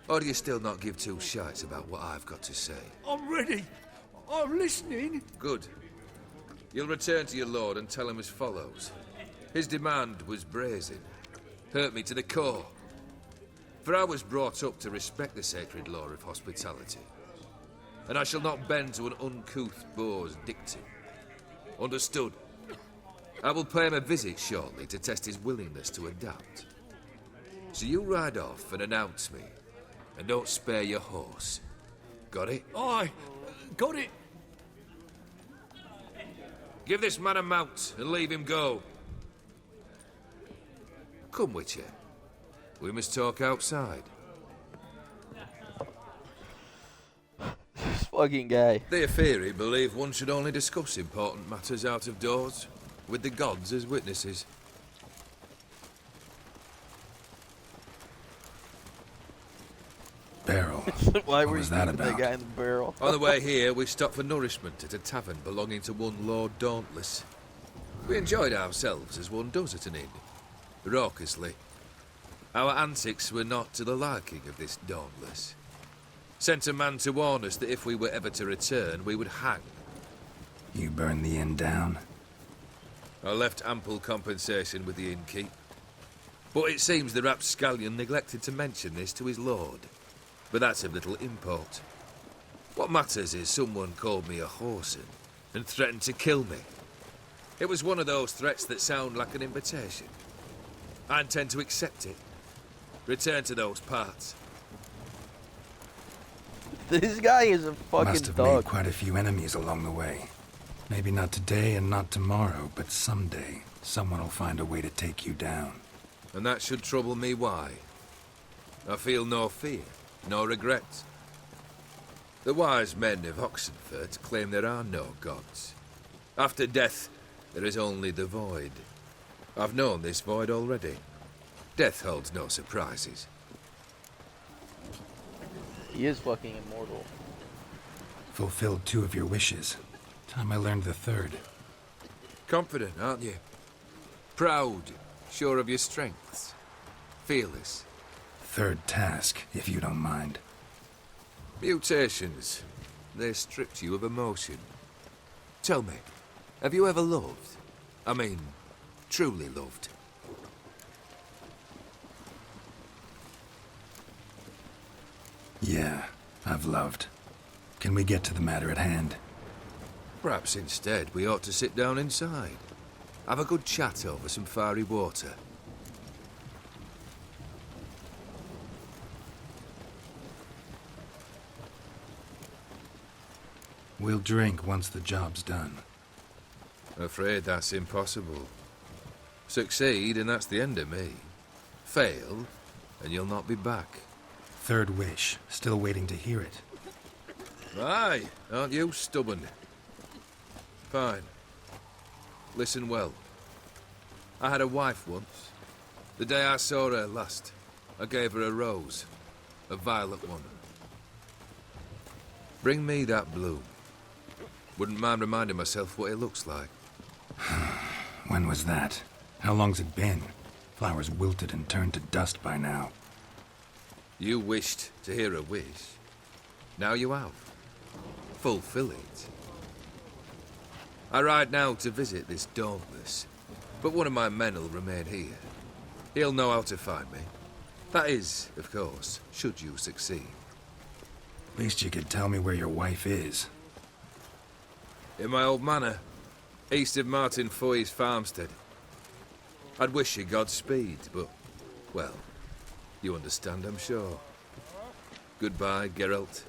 Or do you still not give two shites about what I've got to say? I'm ready. I'm listening. Good. You'll return to your lord and tell him as follows. His demand was brazen. Hurt me to the core. For I was brought up to respect the sacred law of hospitality. And I shall not bend to an uncouth boor's dictum. Understood? I will pay him a visit shortly to test his willingness to adapt. So you ride off and announce me. And don't spare your horse. Got it? Aye, got it. Give this man a mount and leave him go. Come, Witcher. We must talk outside. This fucking guy. The Ophiri believe one should only discuss important matters out of doors, with the gods as witnesses. Barrel. Why What were was you that keeping about? that guy in the barrel? On the way here, we stopped for nourishment at a tavern belonging to one Lord Dauntless. We enjoyed ourselves as one does at an inn, raucously. Our antics were not to the liking of this Dauntless. Sent a man to warn us that if we were ever to return, we would hang. You burned the inn down? I left ample compensation with the innkeep. But it seems the rapscallion neglected to mention this to his lord. But that's of little import. What matters is someone called me a whoreson and threatened to kill me. It was one of those threats that sound like an invitation. I intend to accept it. Return to those parts. This guy is a fucking Must have thug. made quite a few enemies along the way. Maybe not today and not tomorrow, but someday someone will find a way to take you down. And that should trouble me why? I feel no fear, no regrets. The wise men of Oxenfurt claim there are no gods. After death, there is only the void. I've known this void already. Death holds no surprises. He is fucking immortal. Fulfilled 2 of your wishes. Time I learned the 3rd. Confident, aren't you? Proud, sure of your strengths. Fearless. 3rd task, if you don't mind. Mutations. They stripped you of emotion. Tell me, have you ever loved? I mean, truly loved? Yeah, I've loved. Can we get to the matter at hand? Perhaps instead we ought to sit down inside. Have a good chat over some fiery water. We'll drink once the job's done. Afraid that's impossible. Succeed and that's the end of me. Fail and you'll not be back. 3rd wish. Still waiting to hear it. Aye, aren't you stubborn? Fine. Listen well. I had a wife once. The day I saw her last, I gave her a rose. A violet one. Bring me that bloom. Wouldn't mind reminding myself what it looks like. When was that? How long's it been? Flowers wilted and turned to dust by now. You wished to hear a wish. Now you have. Fulfill it. I ride now to visit this Dauntless, but one of my men will remain here. He'll know how to find me. That is, of course, should you succeed. Least you could tell me where your wife is. In my old manor, east of Martin Foy's farmstead. I'd wish you Godspeed, but, well, you understand, I'm sure. Goodbye, Geralt.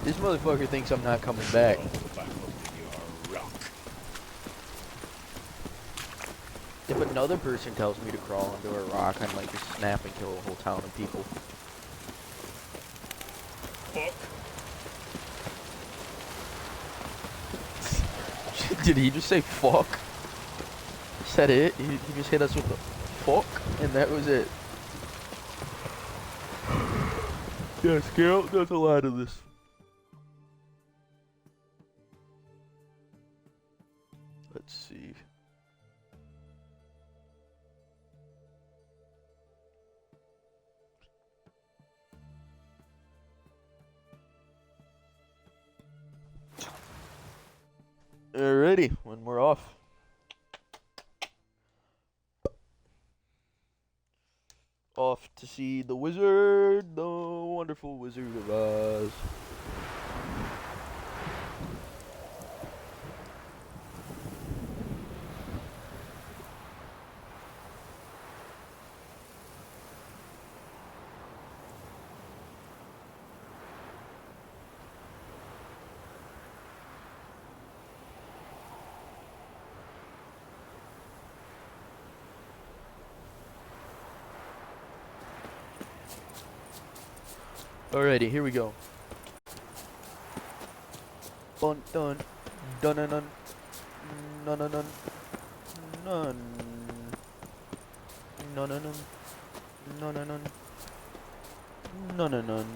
This motherfucker thinks I'm not coming back. If another person tells me to crawl into a rock, I might just snap and kill a whole town of people. Fuck. Did he just say fuck? Is that it? He just hit us with the fuck, and that was it. Yes, Geralt, there's a lot of this. Let's see. Alrighty, when we're off. Off to see the wizard, the wonderful Wizard of Oz. Alrighty, here we go. Dun dun dun dun dun dun dun dun dun dun dun dun dun dun dun dun.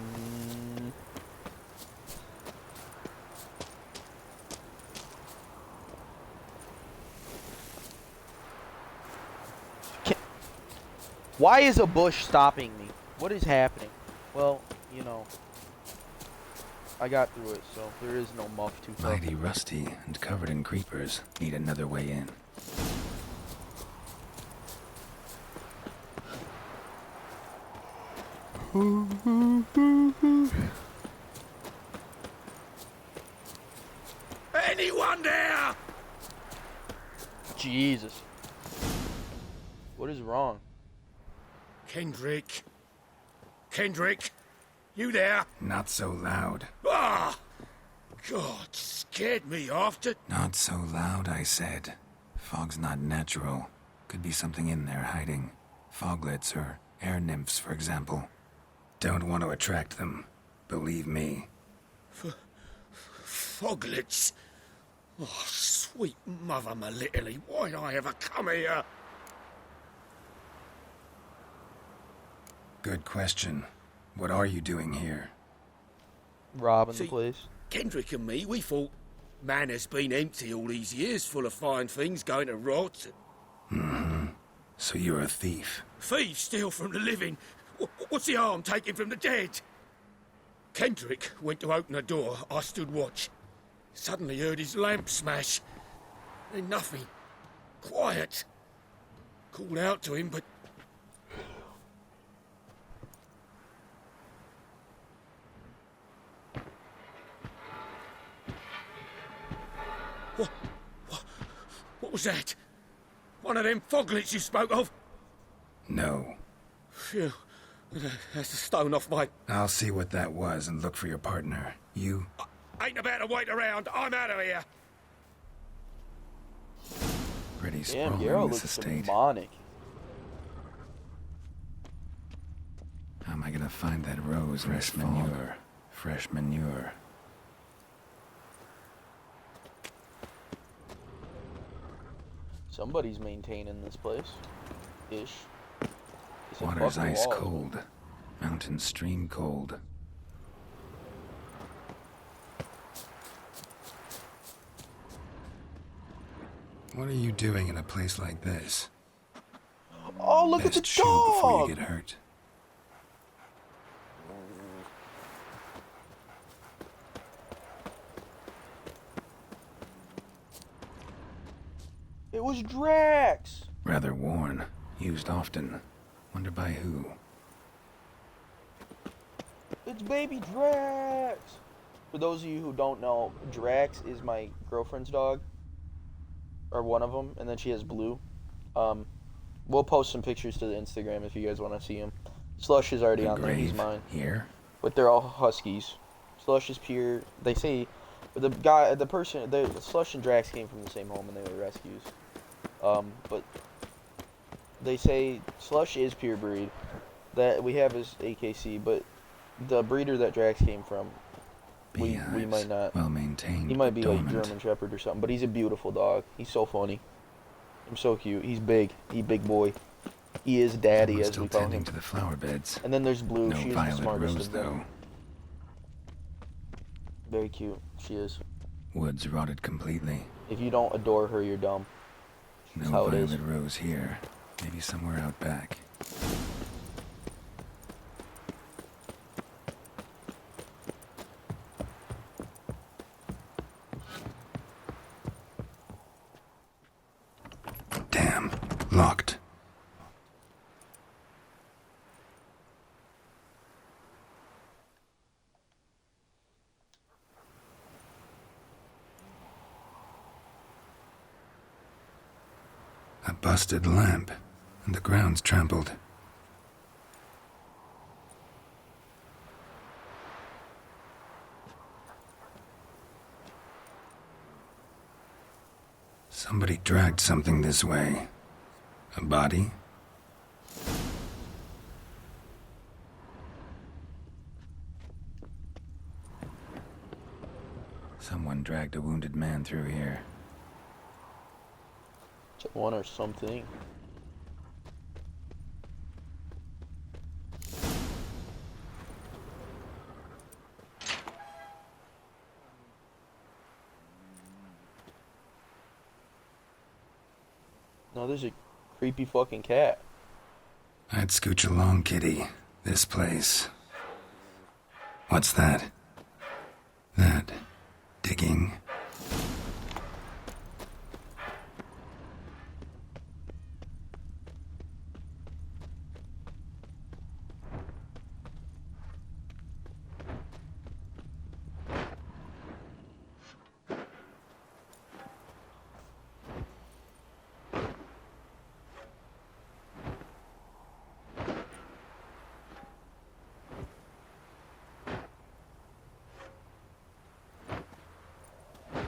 Why is a bush stopping me? What is happening? Well, you know, I got through it, so there is no muff too tough. Mighty rusty and covered in creepers. Need another way in. Anyone there? Jesus. What is wrong? Kendrick. Kendrick, you there? Not so loud. Ah! God, scared me off to... Not so loud, I said. Fog's not natural. Could be something in there hiding. Foglets or air nymphs, for example. Don't want to attract them. Believe me. Foglets? Oh, sweet mother Melitterly, why'd I ever come here? Good question. What are you doing here? Robbing the place. Kendrick and me, we thought Manor's been empty all these years, full of fine things going to rot. Mm-hmm. So you're a thief. Thieves steal from the living. What's the harm taking from the dead? Kendrick went to open the door. I stood watch. Suddenly heard his lamp smash. Then nothing. Quiet. Called out to him, but... What was that? One of them foglets you spoke of? No. Phew. That's a stone off my... I'll see what that was and look for your partner. You? Ain't about to wait around. I'm out of here. Pretty Damn, sprawling, Yarrow this looks estate. demonic. How am I gonna find that rose? Fresh manure. Fresh manure. Somebody's maintaining this place. Ish. Water's ice cold. Mountain stream cold. What are you doing in a place like this? Oh, look at the Best chew dog! before you get hurt. It was Drax! Rather worn. Used often. Wonder by who. It's baby Drax! For those of you who don't know, Drax is my girlfriend's dog. Or one of them, and then she has Blue. We'll post some pictures to the Instagram if you guys want to see them. Slush is already on there, he's mine. Here? But they're all huskies. Slush is pure. They say, the Slush and Drax came from the same home and they were rescues. But they say Slush is pure breed. That we have is AKC, but the breeder that Drax came from, we might not. Well maintained. He might be like dormant. German Shepherd or something, but he's a beautiful dog. He's so funny. I'm so cute. He's big. He's big boy. He is daddy, Someone's as still we call tending him. to the flower beds. And then there's Blue. No She's the violet smartest rose of them. though. Very cute. She is. Woods rotted completely. If you don't adore her, you're dumb. That's No how it is. violet rose here. Maybe somewhere out back. Damn. Locked. A busted lamp, and the ground's trampled. Somebody dragged something this way. A body? Someone dragged a wounded man through here. One or something. No, there's a creepy fucking cat. I'd scooch along, kitty. This place. What's that? That. Digging.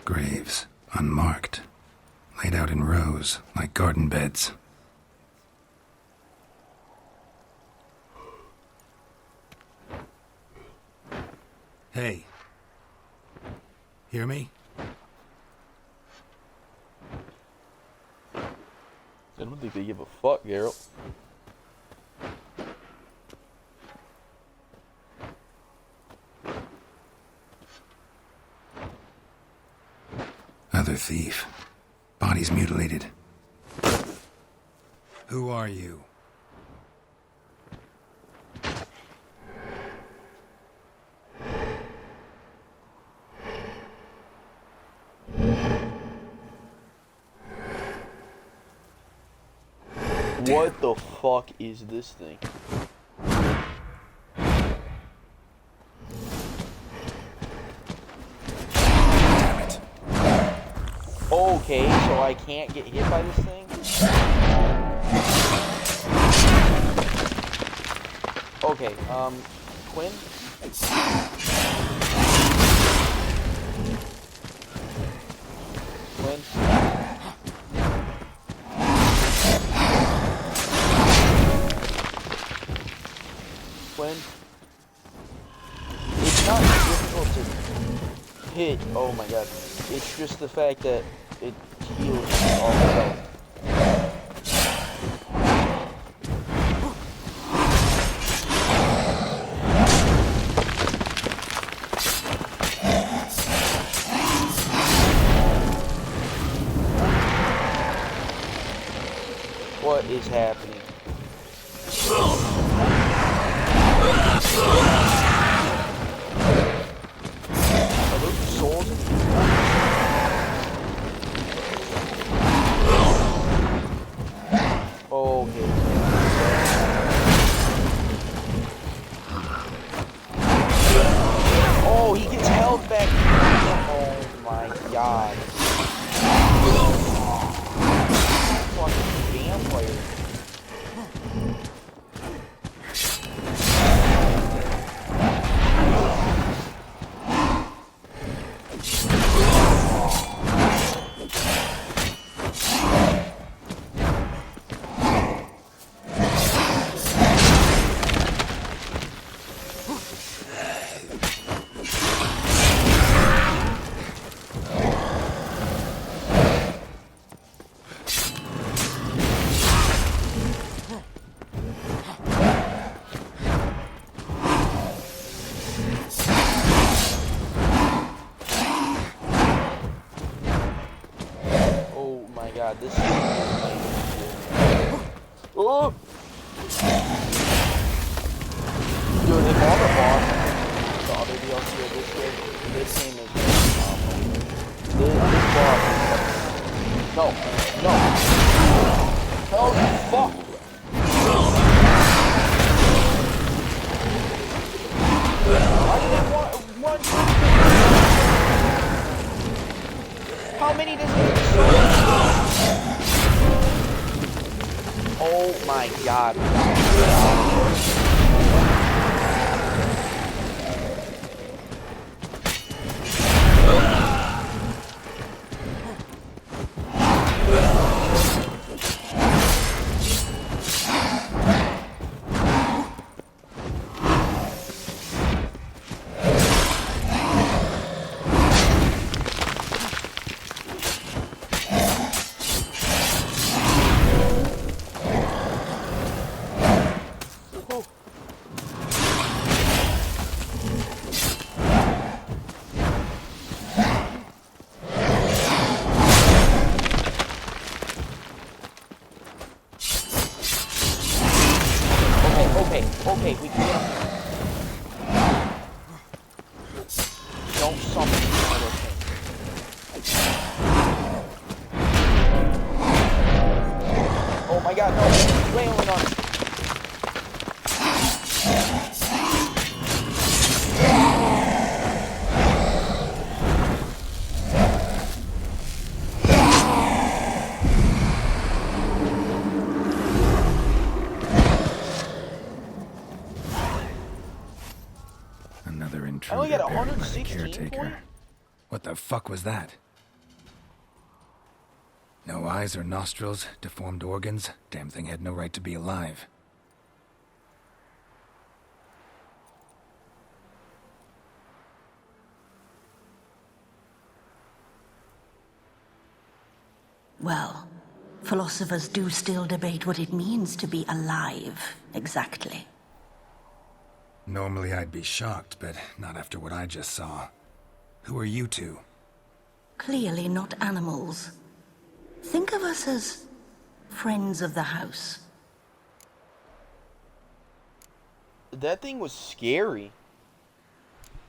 Graves, unmarked, laid out in rows like garden beds. Hey. Hear me? I don't think they give a fuck, Geralt. Other thief. Body's mutilated. Who are you? What the fuck is this thing? Okay, so I can't get hit by this thing? Okay, Quinn? Quinn? Quinn? It's not difficult to hit, oh my god. It's just the fact that it heals all the health. What is happening? Are those souls in the okay. Oh, he gets health back. Oh my god. Fucking vampire. God, this is oh! Dude, if all the bosses, the other DLC of this game is this boss is no, fuck! Why do they want one? How many does it? Oh my god. Okay, we can get him. Don't summon another thing. Oh my god, no! He's wailing on us. I only got 116 caretaker. What the fuck was that? No eyes or nostrils, deformed organs. Damn thing had no right to be alive. Well, philosophers do still debate what it means to be alive, exactly. Normally I'd be shocked, but not after what I just saw. Who are you two? Clearly not animals. Think of us as friends of the house. That thing was scary.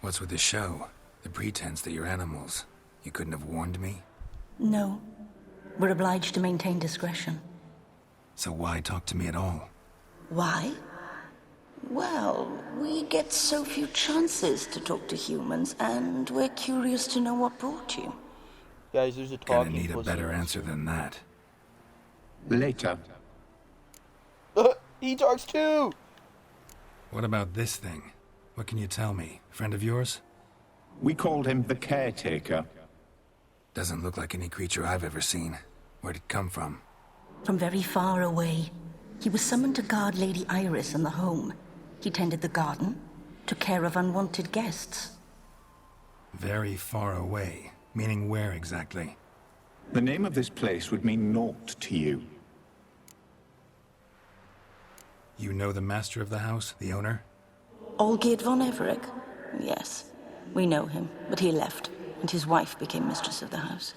What's with the show? The pretense that you're animals. You couldn't have warned me? No. We're obliged to maintain discretion. So why talk to me at all? Why? Well, we get so few chances to talk to humans, and we're curious to know what brought you. Guys, there's a Gonna talking need a better answer than that. Later. He talks too! What about this thing? What can you tell me? Friend of yours? We called him the Caretaker. Doesn't look like any creature I've ever seen. Where'd it come from? From very far away. He was summoned to guard Lady Iris and the home. He tended the garden, took care of unwanted guests. Very far away. Meaning where exactly? The name of this place would mean naught to you. You know the master of the house, the owner? Olgierd von Everec? Yes. We know him, but he left, and his wife became mistress of the house.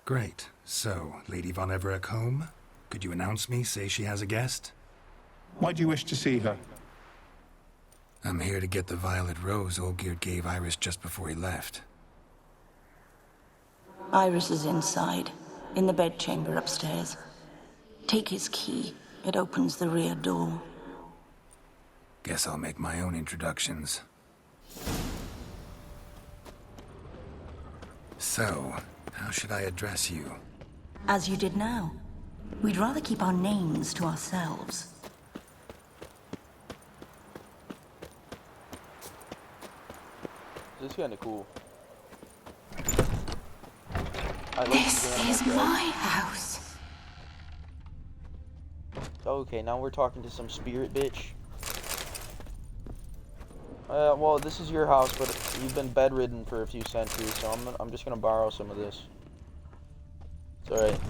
Great. So, Lady von Everec home? Could you announce me, say she has a guest? Why do you wish to see her? I'm here to get the violet rose Olgierd gave Iris just before he left. Iris is inside, in the bedchamber upstairs. Take his key. It opens the rear door. Guess I'll make my own introductions. So, how should I address you? As you did now. We'd rather keep our names to ourselves. This is kind of cool. This is my house. Okay, now we're talking to some spirit bitch. Well, this is your house, but you've been bedridden for a few centuries, so I'm just gonna borrow some of this. It's alright.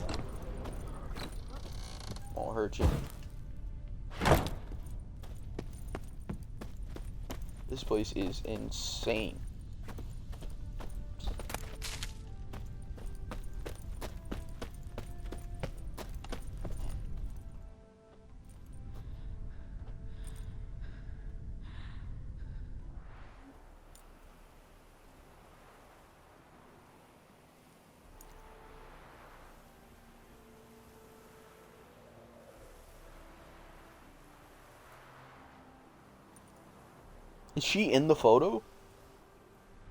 Won't hurt you. This place is insane. Is she in the photo?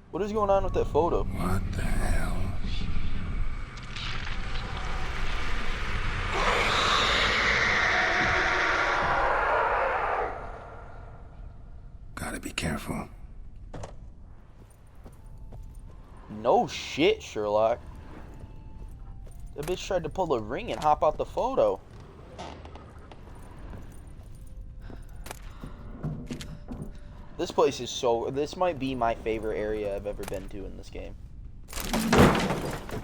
What is going on with that photo? What the hell? Gotta be careful. No shit, Sherlock. That bitch tried to pull a ring and hop out the photo. This place is this might be my favorite area I've ever been to in this game.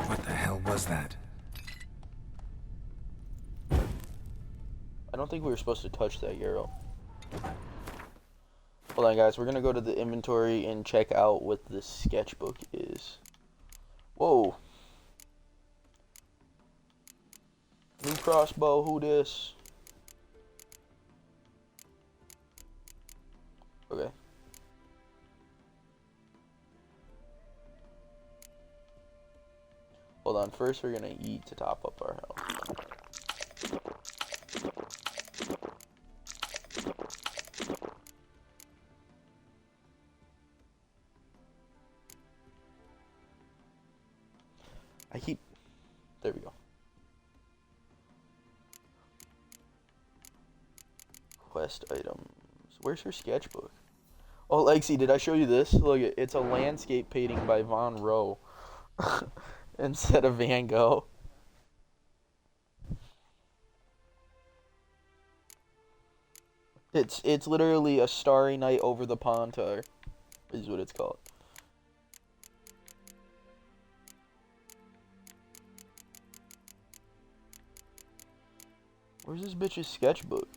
What the hell was that? I don't think we were supposed to touch that Euro. Hold on, guys. We're gonna go to the inventory and check out what this sketchbook is. Whoa. New crossbow, who this? Okay. Hold on, first we're gonna eat to top up our health. There we go. Quest items. Where's her sketchbook? Oh, Lexi, did I show you this? Look, it's a landscape painting by Von Rowe instead of Van Gogh. It's literally a starry night over the Pontar, is what it's called. Where's this bitch's sketchbook?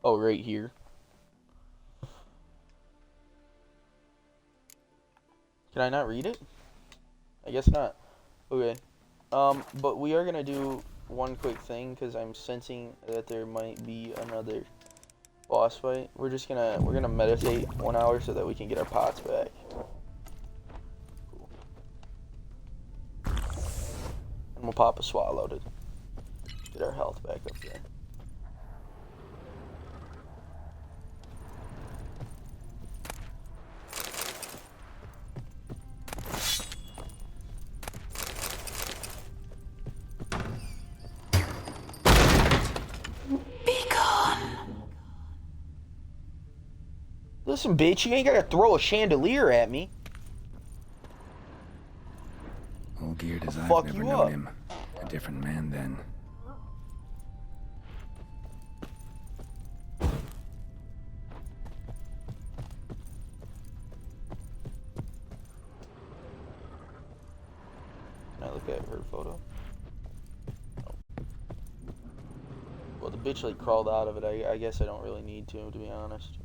Oh, right here. Can I not read it? I guess not. Okay. But we are gonna do one quick thing because I'm sensing that there might be another boss fight. We're gonna meditate 1 hour so that we can get our pots back. Cool. And we'll pop a swallow to get our health back up there. Listen, bitch, you ain't gotta throw a chandelier at me. All geared as I've Fuck never you known up. him. A different man then. Can I look at her photo? No. Well, the bitch like crawled out of it. I guess I don't really need to be honest.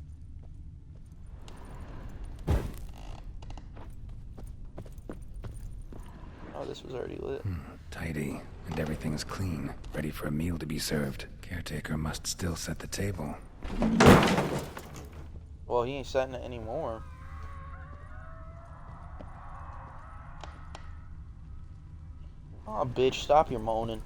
Oh, this was already lit. Tidy, and everything's clean, ready for a meal to be served. Caretaker must still set the table. Well, he ain't setting it anymore. Oh, bitch, stop your moaning.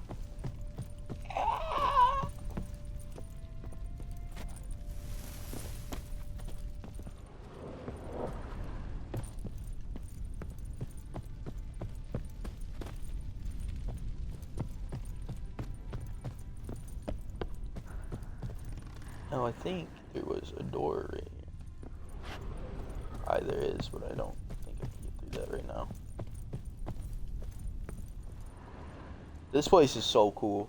No, I think there was a door right here. There is, but I don't think I can get through that right now. This place is so cool.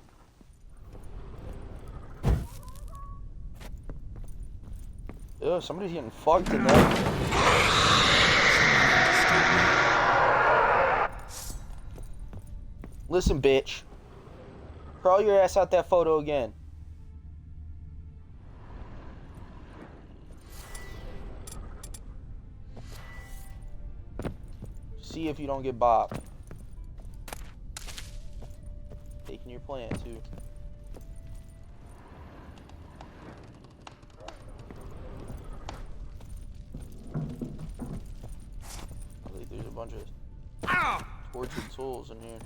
Ew, somebody's getting fucked in there. Listen, bitch. Crawl your ass out that photo again. See if you don't get bopped. Taking your plan, too. I think there's a bunch of tortured souls in here.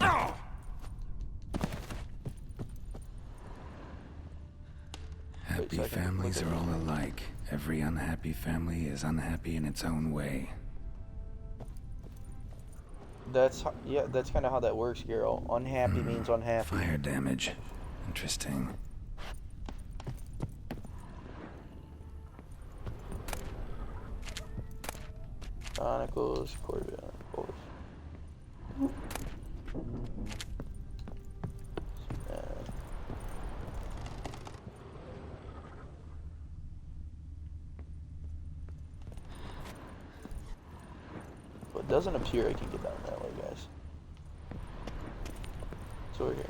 Happy families are all alike. Every unhappy family is unhappy in its own way. That's kind of how that works, Geralt. Unhappy means unhappy. Fire damage. Interesting. Chronicles, Corbin, both. But it doesn't appear I can get down that way, guys. So we're here.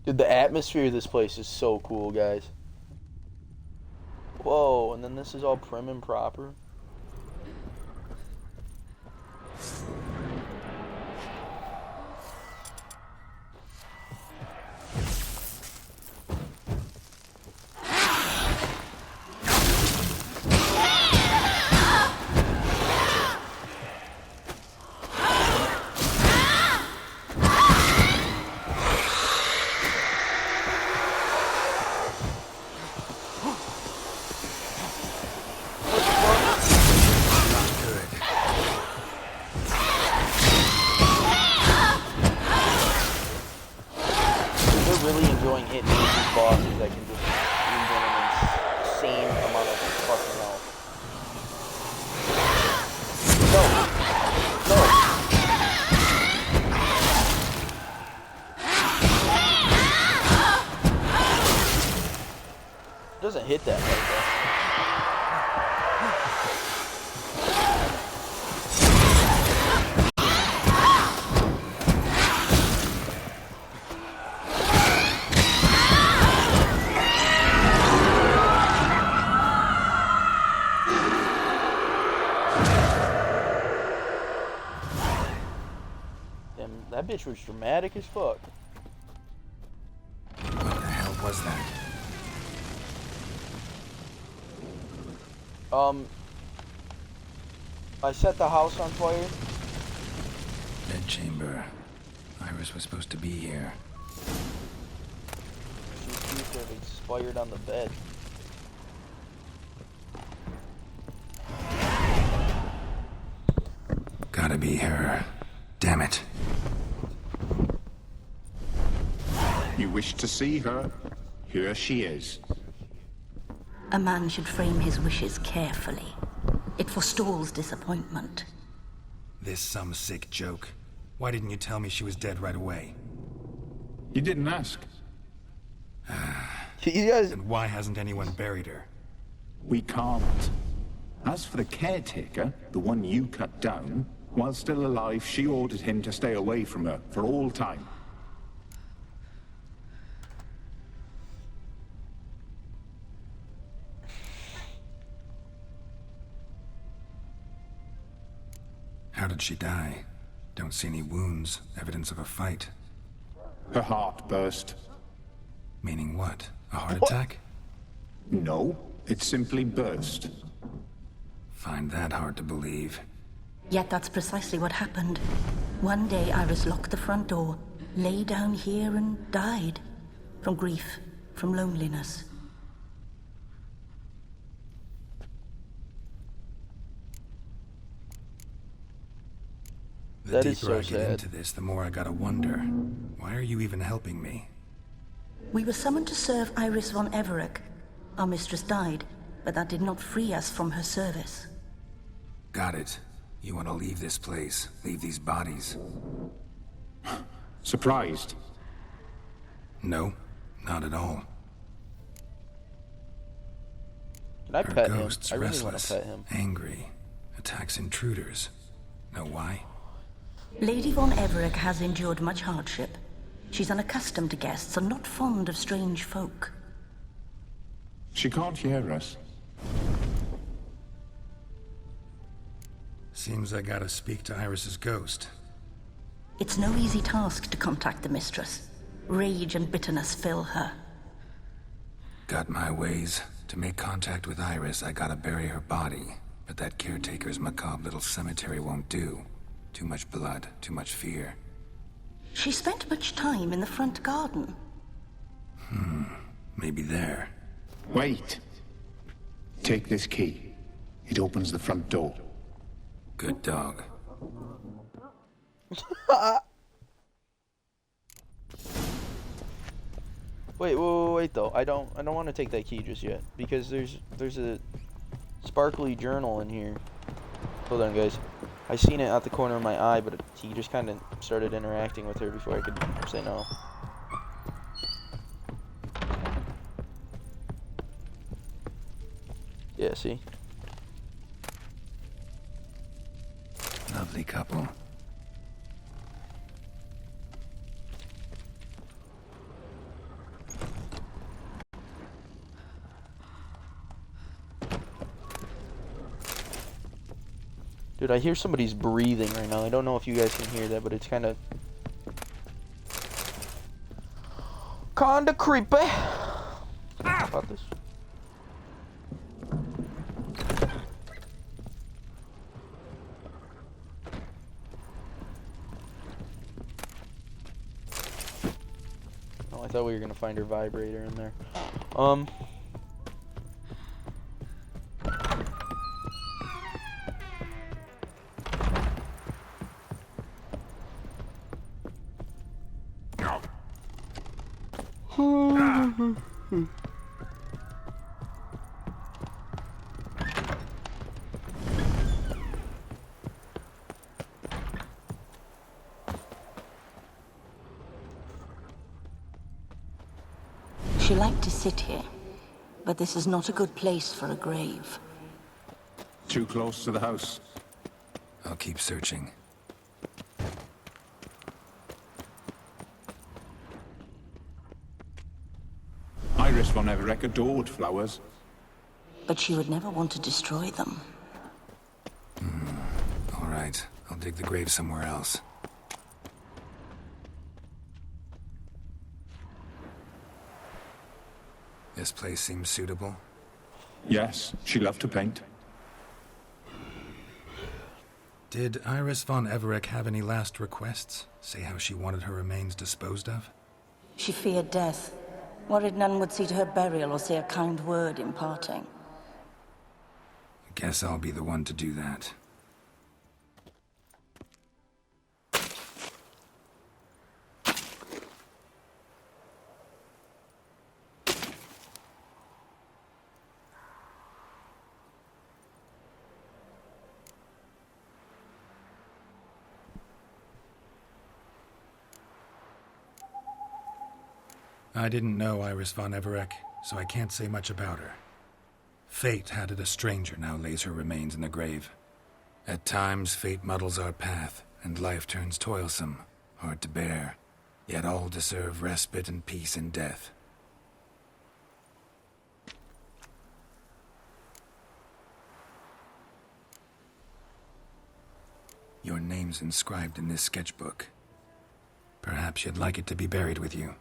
Dude, the atmosphere of this place is so cool, guys. Whoa, and then this is all prim and proper. killing it these bosses, I can just regain an insane amount of fucking health. No! Doesn't hit that hard though. That bitch was dramatic as fuck. What the hell was that? I set the house on fire. Bedchamber. Iris was supposed to be here. She accused her of expired on the bed. Gotta be her. Damn it. You wish to see her? Here she is. A man should frame his wishes carefully. It forestalls disappointment. This some sick joke. Why didn't you tell me she was dead right away? You didn't ask. And why hasn't anyone buried her? We can't. As for the caretaker, the one you cut down, while still alive, she ordered him to stay away from her for all time. How did she die? Don't see any wounds, evidence of a fight. Her heart burst. Meaning what? A heart attack? No, it simply burst. Find that hard to believe. Yet that's precisely what happened. One day Iris locked the front door, lay down here and died. From grief, from loneliness. The deeper I get into this, the more I gotta wonder. Why are you even helping me? We were summoned to serve Iris von Everec. Our mistress died, but that did not free us from her service. Got it. You want to leave this place, leave these bodies. Surprised? No, not at all. Can I pet him? Ghost's I really restless, want to pet him. angry, attacks intruders. Know why? Lady von Everec has endured much hardship. She's unaccustomed to guests and not fond of strange folk. She can't hear us. Seems I gotta speak to Iris's ghost. It's no easy task to contact the mistress. Rage and bitterness fill her. Got my ways. To make contact with Iris, I gotta bury her body. But that caretaker's macabre little cemetery won't do. Too much blood, too much fear. She spent much time in the front garden. Maybe there. Wait. Take this key. It opens the front door. Good dog. Wait though. I don't want to take that key just yet because there's a sparkly journal in here. Hold on, guys. I seen it out the corner of my eye, but he just kind of started interacting with her before I could say no. Yeah, see? Lovely couple. Dude, I hear somebody's breathing right now. I don't know if you guys can hear that, but it's kind of creepy. How about this? Oh, I thought we were gonna find her vibrator in there. She liked to sit here, but this is not a good place for a grave. Too close to the house. I'll keep searching. Iris von Everett adored flowers. But she would never want to destroy them. All right, I'll dig the grave somewhere else. This place seems suitable. Yes, she loved to paint. Did Iris von Everett have any last requests? Say how she wanted her remains disposed of? She feared death, worried none would see to her burial or say a kind word in parting. Guess I'll be the one to do that. I didn't know Iris von Everett, so I can't say much about her. Fate had it a stranger now lays her remains in the grave. At times, fate muddles our path, and life turns toilsome, hard to bear. Yet all deserve respite and peace in death. Your name's inscribed in this sketchbook. Perhaps you'd like it to be buried with you.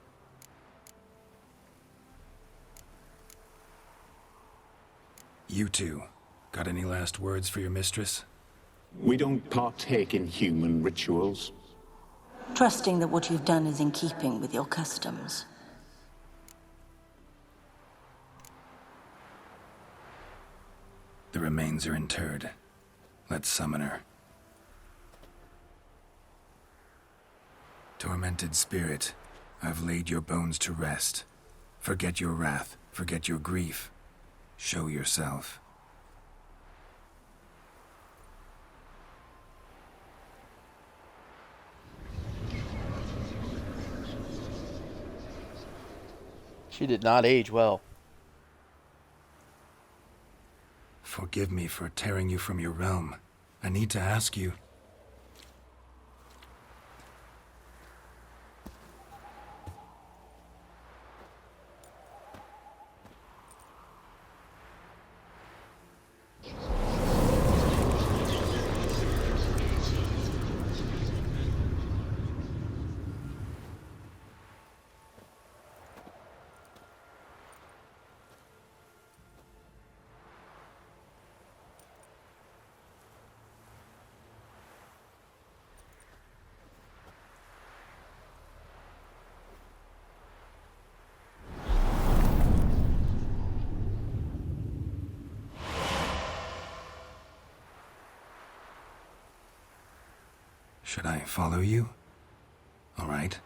You two, got any last words for your mistress? We don't partake in human rituals. Trusting that what you've done is in keeping with your customs. The remains are interred. Let's summon her. Tormented spirit, I've laid your bones to rest. Forget your wrath, forget your grief. Show yourself. She did not age well. Forgive me for tearing you from your realm. I need to ask you. Should I follow you? All right.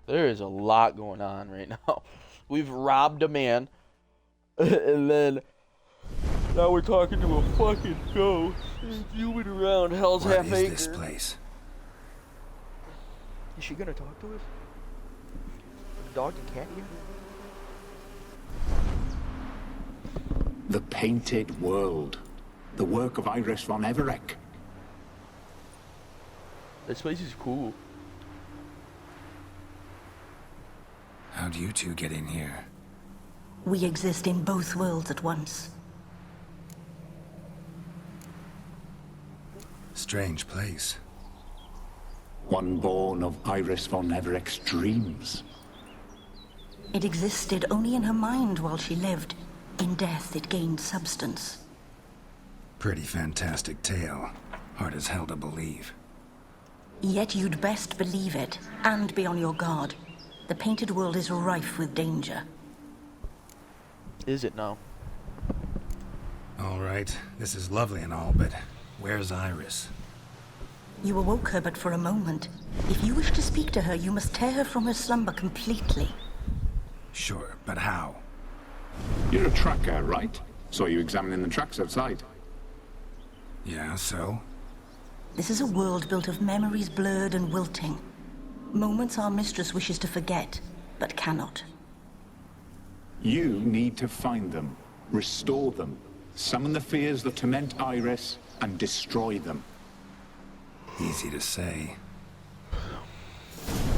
There is a lot going on right now. We've robbed a man, and then now we're talking to a fucking ghost. Zooming around Hell's What Half is Acre. this place? Is she gonna talk to us? The dog and cat here? The Painted World. The work of Iris von Everett. This place is cool. How'd you two get in here? We exist in both worlds at once. Strange place. One born of Iris von Everett's dreams. It existed only in her mind while she lived. In death, it gained substance. Pretty fantastic tale. Hard as hell to believe. Yet you'd best believe it, and be on your guard. The Painted World is rife with danger. Is it now? All right, this is lovely and all, but Where's Iris? You awoke her but for a moment. If you wish to speak to her, you must tear her from her slumber completely. Sure, but how? You're a tracker, right? Saw you examining the tracks outside. Yeah, so? This is a world built of memories blurred and wilting. Moments our mistress wishes to forget, but cannot. You need to find them, restore them, summon the fears that torment Iris, and destroy them. Easy to say.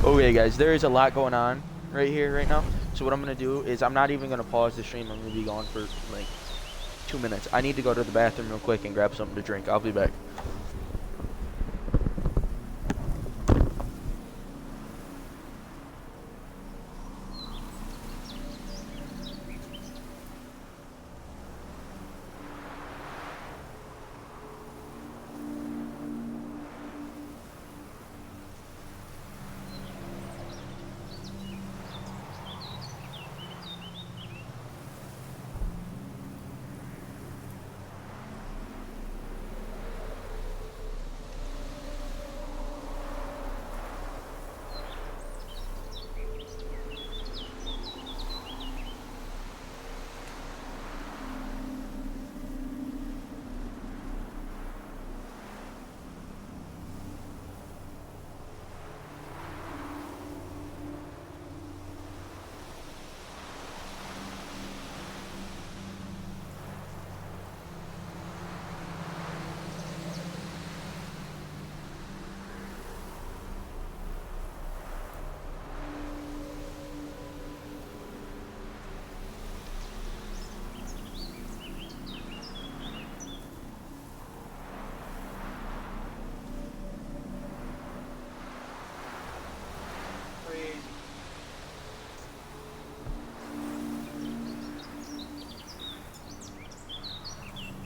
Okay, guys, there is a lot going on right here, right now. So what I'm going to do is I'm not even going to pause the stream. I'm going to be gone for, like, 2 minutes. I need to go to the bathroom real quick and grab something to drink. I'll be back.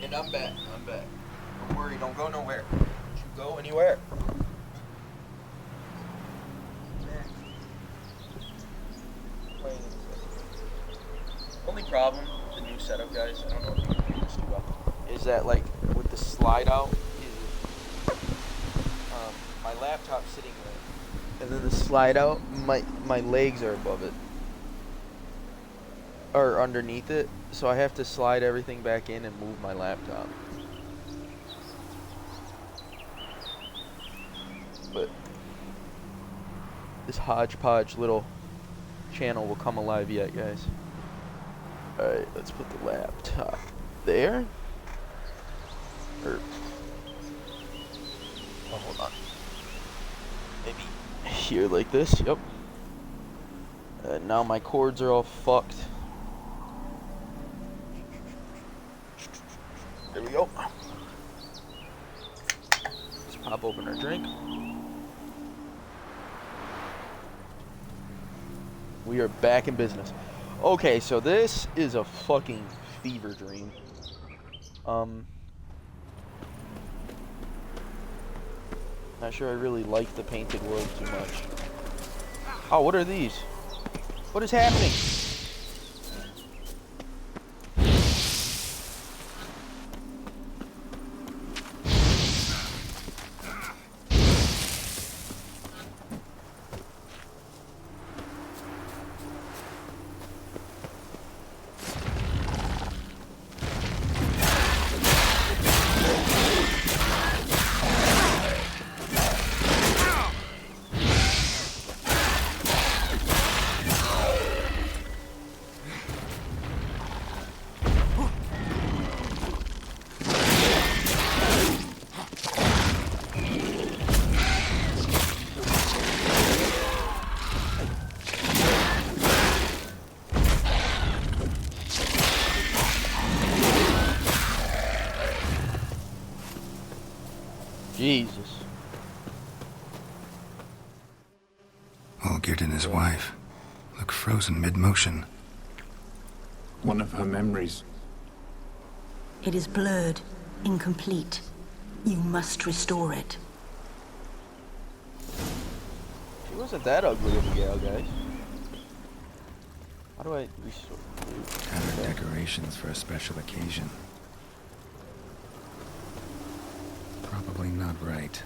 And I'm back. Don't worry, don't go nowhere. Don't you go anywhere. Only problem with the new setup, guys, I don't know if you can hear this too well, is that, like, with the slide out, my laptop's sitting there, and then the slide out, my legs are above it. Or underneath it, so I have to slide everything back in and move my laptop. But this hodgepodge little channel will come alive yet, guys. Alright, let's put the laptop there. Or, oh, hold on. Maybe here like this, yep. Now my cords are all fucked. There we go. Let's pop open our drink. We are back in business. Okay, so this is a fucking fever dream. Not sure I really like the painted world too much. Oh, what are these? What is happening? Jesus. Olgierd and his wife look frozen mid-motion. One of her memories. It is blurred, incomplete. You must restore it. She wasn't that ugly of a gal, guys. How do I restore? Kind of decorations for a special occasion. right.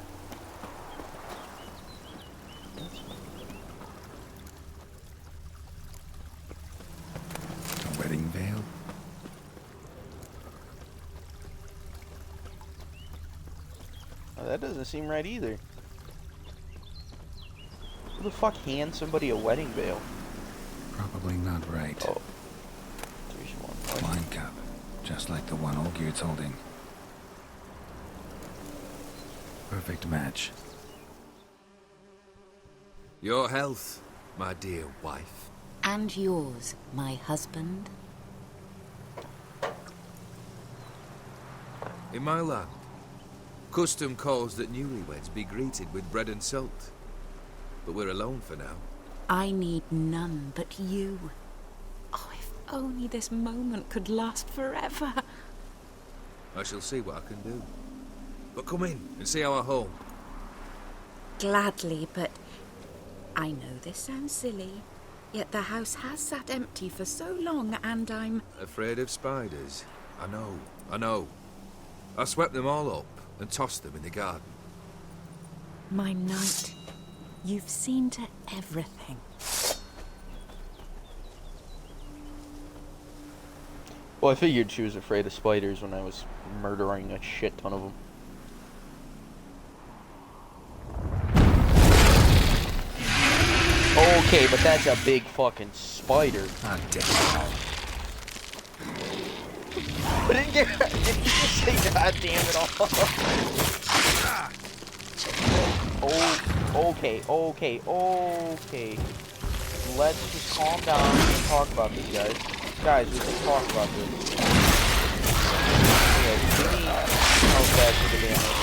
A wedding veil? Oh, that doesn't seem right either. Who the fuck hands somebody a wedding veil? Probably not right. Oh. There's one more. Wine cup, just like the one Olgierd's holding. Perfect match. Your health, my dear wife. And yours, my husband. In my land, custom calls that newlyweds be greeted with bread and salt. But we're alone for now. I need none but you. Oh, if only this moment could last forever. I shall see what I can do. But come in and see our home. Gladly, but I know this sounds silly, yet the house has sat empty for so long, and I'm... Afraid of spiders? I know. I swept them all up and tossed them in the garden. My knight, you've seen to everything. Well, I figured she was afraid of spiders when I was murdering a shit ton of them. Okay, but that's a big fucking spider. Ah, damn. Did you just say god damn it all? Oh, okay. Let's just calm down and talk about this, guys. Guys, we can talk about this. Yeah, give me health back to the damage.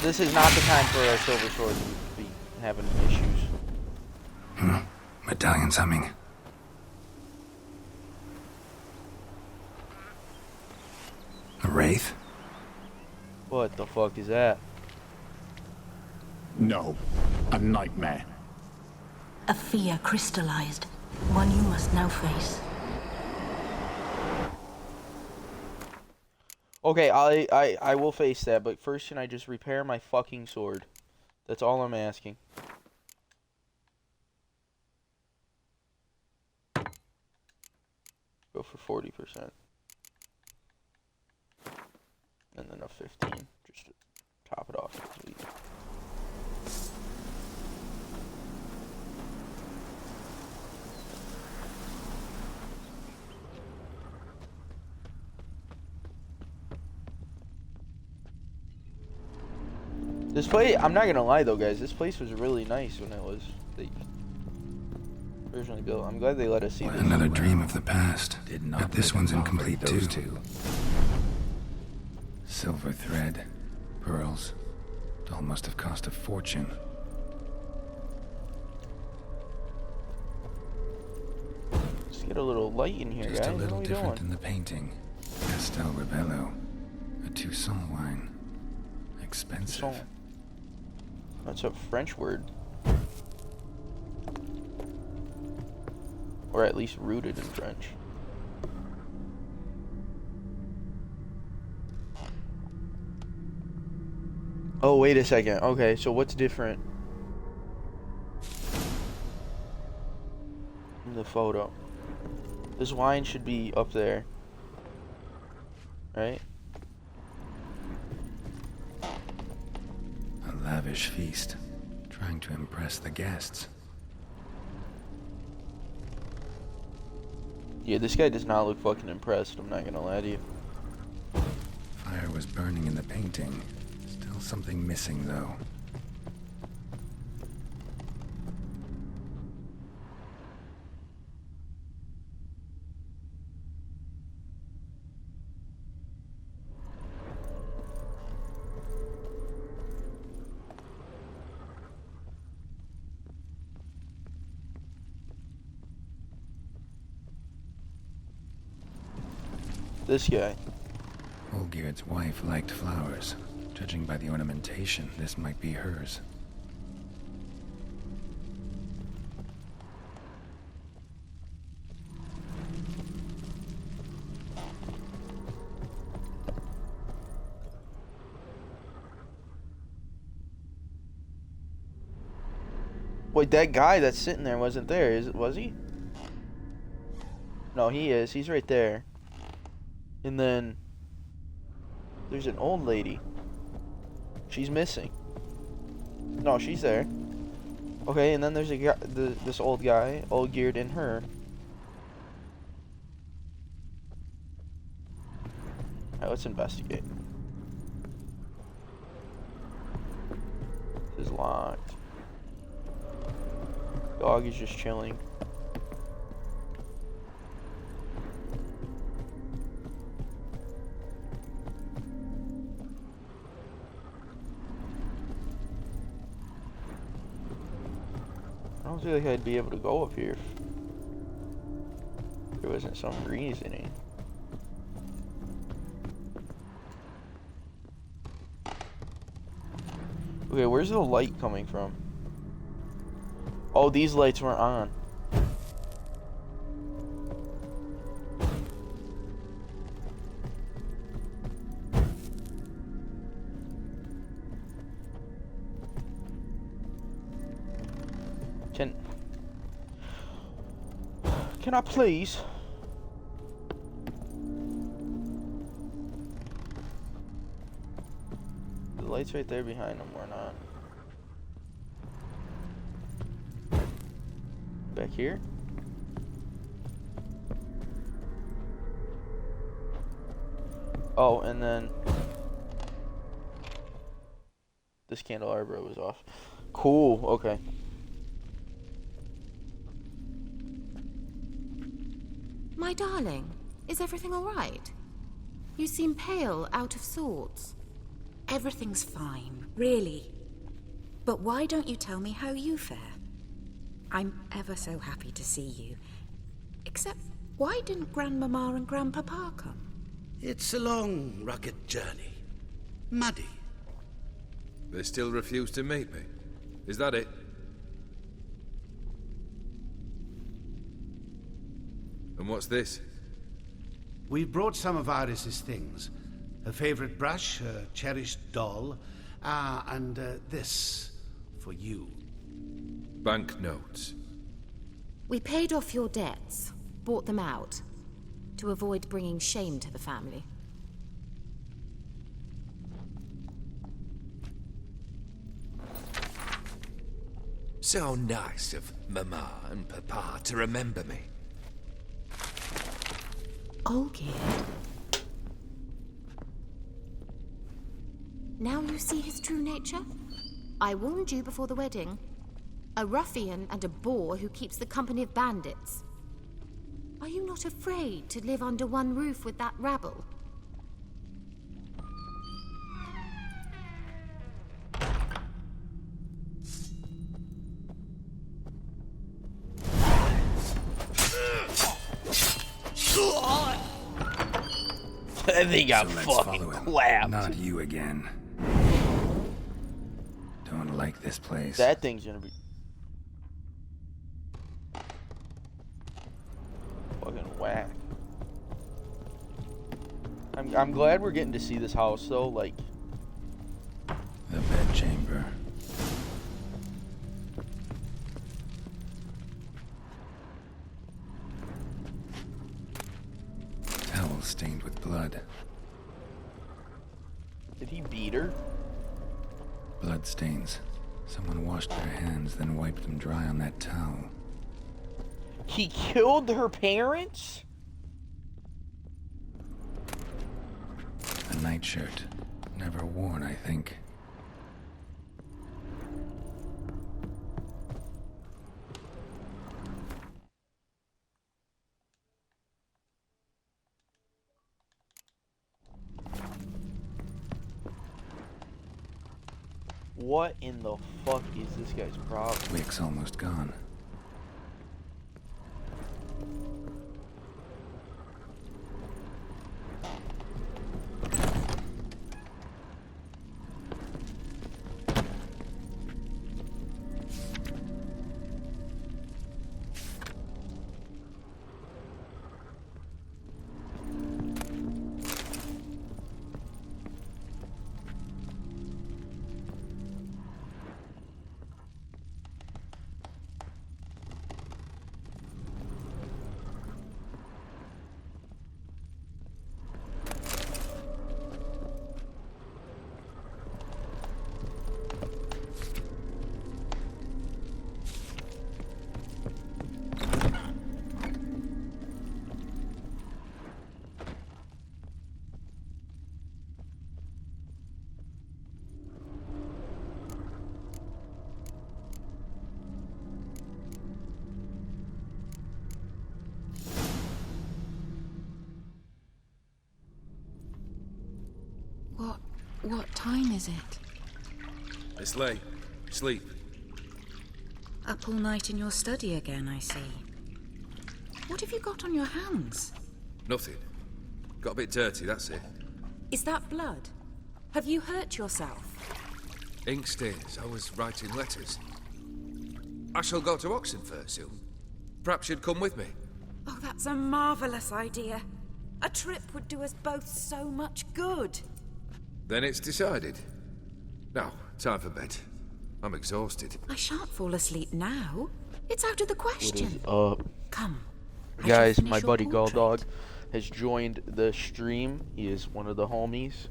This is not the time for our silver sword to be having issues. Medallion's humming. A wraith? What the fuck is that? No. A nightmare. A fear crystallized. One you must now face. Okay, I will face that, but first can I just repair my fucking sword? That's all I'm asking. Go for 40%. And then a 15, just to top it off. Sweet. This place, I'm not gonna lie though, guys. This place was really nice when it was originally built. I'm glad they let us see this. Another dream of the past. But this one's incomplete too. Silver thread, pearls. It all must have cost a fortune. Let's get a little light in here, Just guys. a little what are we different doing? than the painting. Castel Rebello, a Toussaint wine. Expensive. Toussaint. That's a French word. Or at least rooted in French. Oh, wait a second. Okay, so what's different in the photo? This wine should be up there. Right? A lavish feast, trying to impress the guests. Yeah, this guy does not look fucking impressed, I'm not gonna lie to you. Fire was burning in the painting. Still something missing, though. This guy. Olgierd's wife liked flowers. Judging by the ornamentation, this might be hers. Wait, that guy that's sitting there wasn't there, was he? No, he is. He's right there. And then there's an old lady. She's missing. No, she's there. Okay, and then there's a guy, this old guy, old geared in her. Alright, let's investigate. This is locked. Dog is just chilling. I don't feel like I'd be able to go up here if there wasn't some reasoning. Okay, where's the light coming from? Oh, these lights weren't on. Can I please? The lights right there behind them were not. Back here? Oh, and then this candelabra was off. Cool, okay. My darling, is everything all right? You seem pale, out of sorts. Everything's fine, really. But why don't you tell me how you fare? I'm ever so happy to see you. Except, why didn't Grandmama and Grandpapa come? It's a long, rugged journey. Muddy. They still refuse to meet me. Is that it? And what's this? We've brought some of Iris's things. Her favorite brush, her cherished doll, and this for you. Banknotes. We paid off your debts, bought them out, to avoid bringing shame to the family. So nice of Mama and Papa to remember me. Olgierd. Now you see his true nature? I warned you before the wedding. A ruffian and a boor who keeps the company of bandits. Are you not afraid to live under one roof with that rabble? I think I fucking clapped. Not you again. Don't like this place. That thing's gonna be fucking whack. I'm glad we're getting to see this house though, like the bedchamber. Towel stained with blood. Did he beat her? Blood stains. Someone washed their hands, then wiped them dry on that towel. He killed her parents? A nightshirt. Never worn, I think. What in the fuck is this guy's problem? Wick's almost gone. What time is it? It's late. Sleep. Up all night in your study again, I see. What have you got on your hands? Nothing. Got a bit dirty, that's it. Is that blood? Have you hurt yourself? Ink stains. I was writing letters. I shall go to Oxenfurt soon. Perhaps you'd come with me. Oh, that's a marvellous idea. A trip would do us both so much good. Then it's decided. Now, time for bed. I'm exhausted. I shan't fall asleep now. It's out of the question. What is up? Come. Guys, my buddy Goldog has joined the stream. He is one of the homies.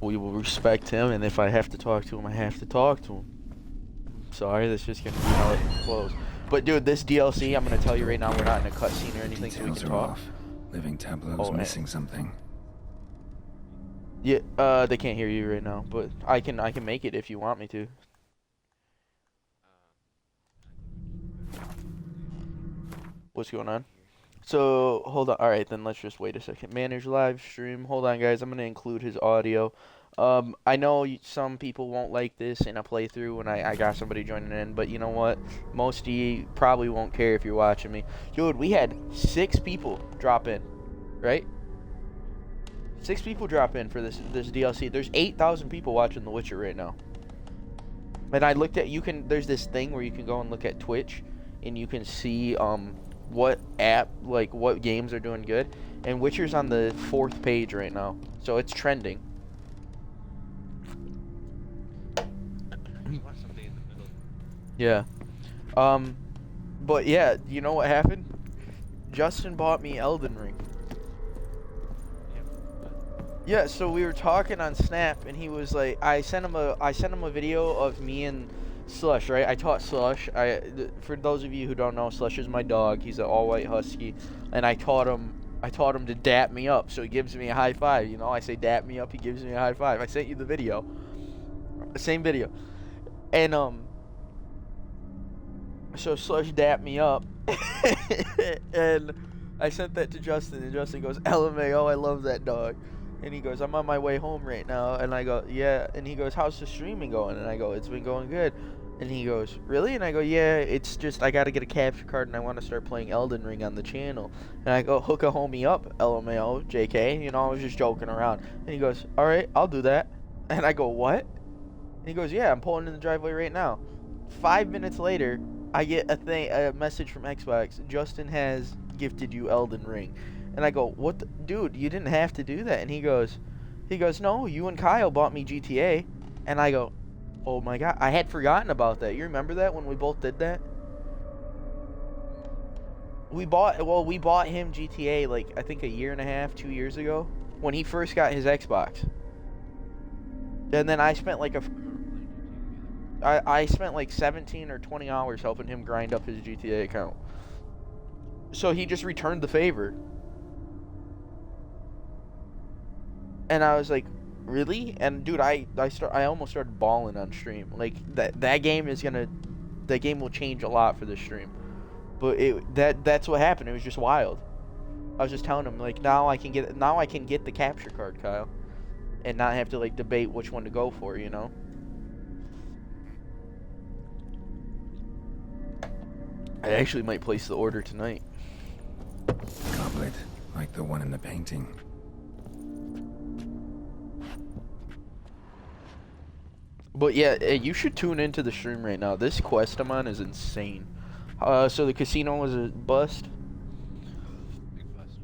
We will respect him, and if I have to talk to him, I have to talk to him. Sorry, that's just gonna be how it flows. But dude, this DLC, I'm gonna tell you right now, we're not in a cutscene or anything, so we can talk. Living Tableau's missing something. Yeah, they can't hear you right now, but I can make it if you want me to. What's going on? So, hold on. Alright, then let's just wait a second. Manage live stream. Hold on, guys. I'm going to include his audio. I know some people won't like this in a playthrough when I got somebody joining in, but you know what? Most of you probably won't care if you're watching me. Dude, we had 6 people drop in, right? 6 people drop in for this DLC. There's 8,000 people watching The Witcher right now. And I looked at, there's this thing where you can go and look at Twitch, and you can see, what what games are doing good, and Witcher's on the 4th page right now, so it's trending. Yeah. But yeah, you know what happened? Justin bought me Elden Ring. Yeah, so we were talking on Snap, and he was like, I sent him a video of me and Slush, right? I taught Slush. For those of you who don't know, Slush is my dog. He's an all-white husky, and I taught him to dap me up. So he gives me a high five. You know, I say dap me up, he gives me a high five. I sent you the video, same video, and so Slush dapped me up, and I sent that to Justin, and Justin goes, LMAO, I love that dog. And he goes, I'm on my way home right now. And I go, yeah. And he goes, how's the streaming going? And I go, it's been going good. And he goes, really? And I go, yeah, it's just I got to get a capture card and I want to start playing Elden Ring on the channel. And I go, hook a homie up, LMAO, JK. You know, I was just joking around. And he goes, all right, I'll do that. And I go, what? And he goes, yeah, I'm pulling in the driveway right now. 5 minutes later, I get a message from Xbox. Justin has gifted you Elden Ring. And I go, what dude, you didn't have to do that. And he goes, no, you and Kyle bought me GTA. And I go, oh my god, I had forgotten about that. You remember that when we both did that? We bought him GTA like, I think a year and a half, 2 years ago, when he first got his Xbox. And then I spent like I spent like 17 or 20 hours helping him grind up his GTA account. So he just returned the favor. And I was like, really? And dude, I almost started bawling on stream. Like that game will change a lot for this stream. But that's what happened. It was just wild. I was just telling him like now I can get the capture card, Kyle, and not have to like debate which one to go for, you know? I actually might place the order tonight. Goblet, like the one in the painting. But yeah, you should tune into the stream right now. This quest I'm on is insane. So the casino was a bust? Big bust.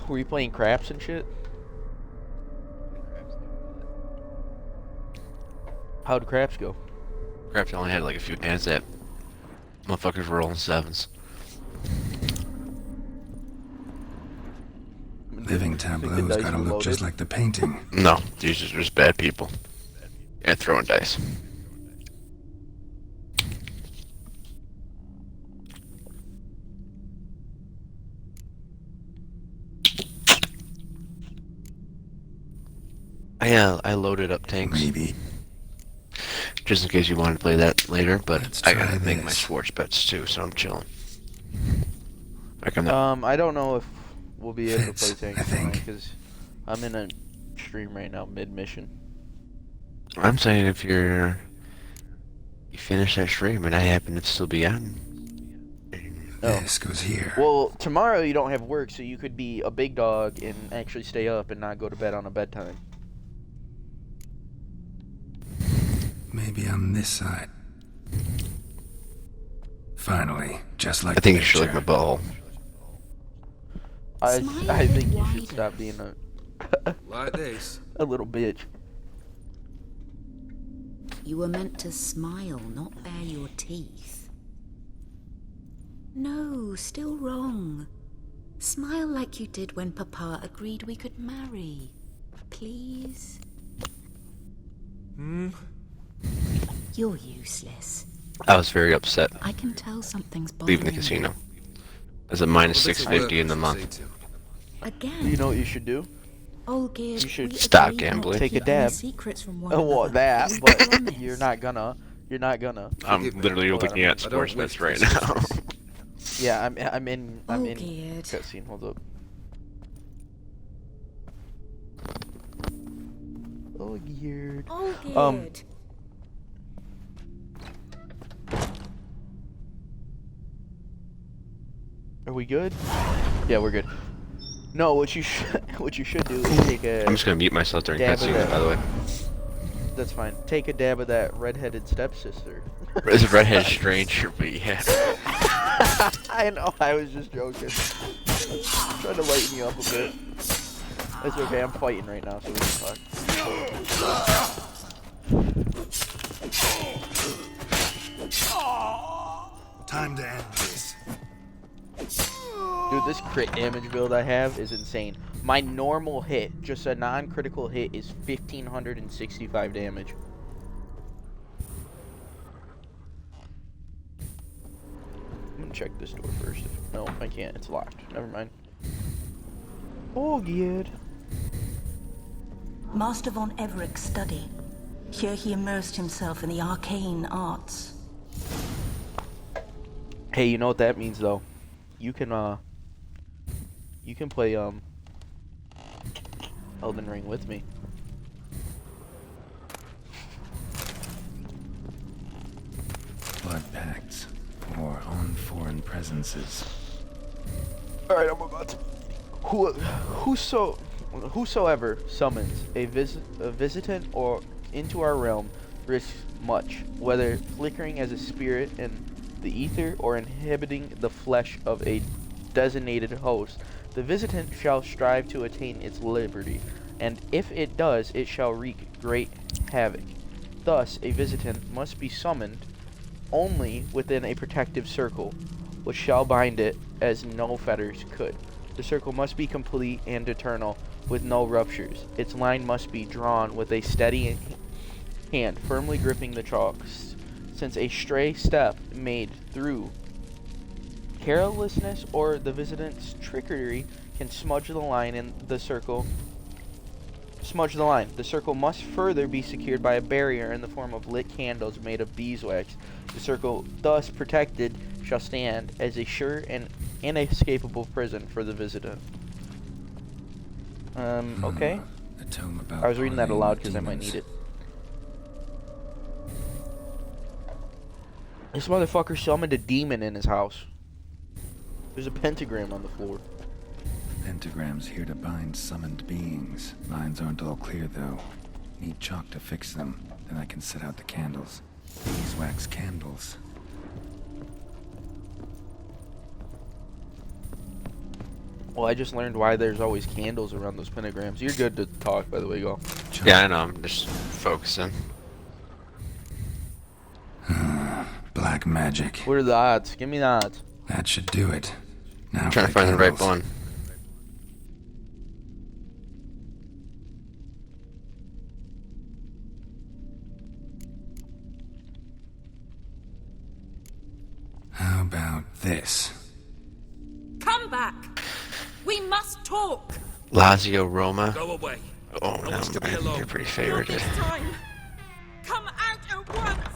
Were you playing craps and shit? How'd craps go? Craps only had like a few hands that motherfuckers were rolling 7s. Living Tableau's gotta look just like the painting. No, these are just bad people. And throwing dice. I loaded up tanks. Maybe. Just in case you wanted to play that later, but I gotta make my this. Schwartz bets too, so I'm chilling. I don't know if we'll be able to play Fits, tanks I think. because I'm in a stream right now, mid-mission. I'm saying if you finish that stream and I happen to still be on. This goes here. Well, tomorrow you don't have work, so you could be a big dog and actually stay up and not go to bed on a bedtime. Maybe on this side. Finally, just like I think the you should lick my butthole. I think you should stop being Like this. a little bitch. You were meant to smile, not bare your teeth. No, still wrong. Smile like you did when Papa agreed we could marry. Please? You're useless. I was very upset I can tell something's bothering leaving the casino. As a minus Well, 650 in the month. Again. You know what you should do? Olgerd, You should stop gambling. Take a dab. Secrets from one Well, another. that, We but promise. you're not gonna. I'm literally looking at Sportsmans right now. Yeah, I'm in Olgerd. cutscene. Hold up. Olgerd. Olgerd. Are we good? Yeah, we're good. No, what you should do is take a. I'm just gonna mute myself during dab of cutscenes, that- by the way. That's fine. Take a dab of that redheaded stepsister. It's a redhead stranger, but yeah. I know. I was just joking. Trying to lighten you up a bit. That's okay. I'm fighting right now, so we can talk. Time to end this. Dude, this crit damage build I have is insane. My normal hit, just a non-critical hit, is 1,565 damage. I'm gonna check this door first. No, I can't. It's locked. Never mind. Oh, good. Master von Everett's study. Here he immersed himself in the arcane arts. Hey, you know what that means, though? You can play, Elden Ring with me. Blood pacts or on foreign presences. Alright, I'm about to... Whosoever summons a visitant or into our realm risks much, whether flickering as a spirit in the ether or inhibiting the flesh of a designated host. The visitant shall strive to attain its liberty, and if it does, it shall wreak great havoc. Thus, a visitant must be summoned only within a protective circle, which shall bind it as no fetters could. The circle must be complete and eternal, with no ruptures. Its line must be drawn with a steady hand, firmly gripping the chalk, since a stray step made through carelessness or the visitant's trickery can smudge the line in the circle. The circle must further be secured by a barrier in the form of lit candles made of beeswax. The circle, thus protected, shall stand as a sure and inescapable prison for the visitant. Okay. A tome about I was reading that parleying aloud with because I might demons. need it. This motherfucker summoned a demon in his house. There's a pentagram on the floor. Pentagrams here to bind summoned beings. Lines aren't all clear though. Need chalk to fix them. Then I can set out the candles. Beeswax candles. Well, I just learned why there's always candles around those pentagrams. You're good to talk, by the way, go. Yeah, I know. I'm just focusing. Black magic. What are the odds? Give me the odds. That should do it. Now I'm for trying to find the right candles. one. How about this? Come back! We must talk! Lazio Roma. Go away. Oh no, you're pretty favored. This time! Come out at once!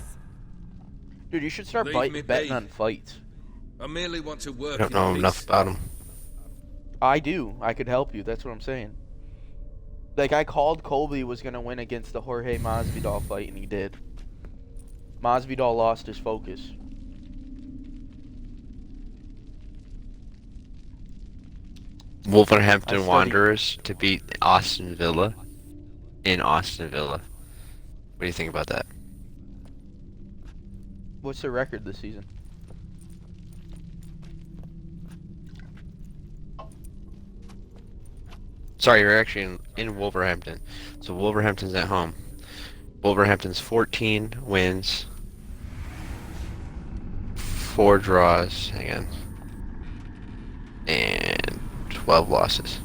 Dude, you should start Leave me betting be. on fights. I merely want to work I don't in know peace. enough about him. I do. I could help you. That's what I'm saying. Like, I called Colby was going to win against the Jorge Masvidal fight, and he did. Masvidal lost his focus. Wolverhampton Wanderers to beat Aston Villa in Aston Villa. What do you think about that? What's their record this season? Sorry, you're actually in Wolverhampton. So Wolverhampton's at home. Wolverhampton's 14 wins, 4 draws, hang on, and 12 losses.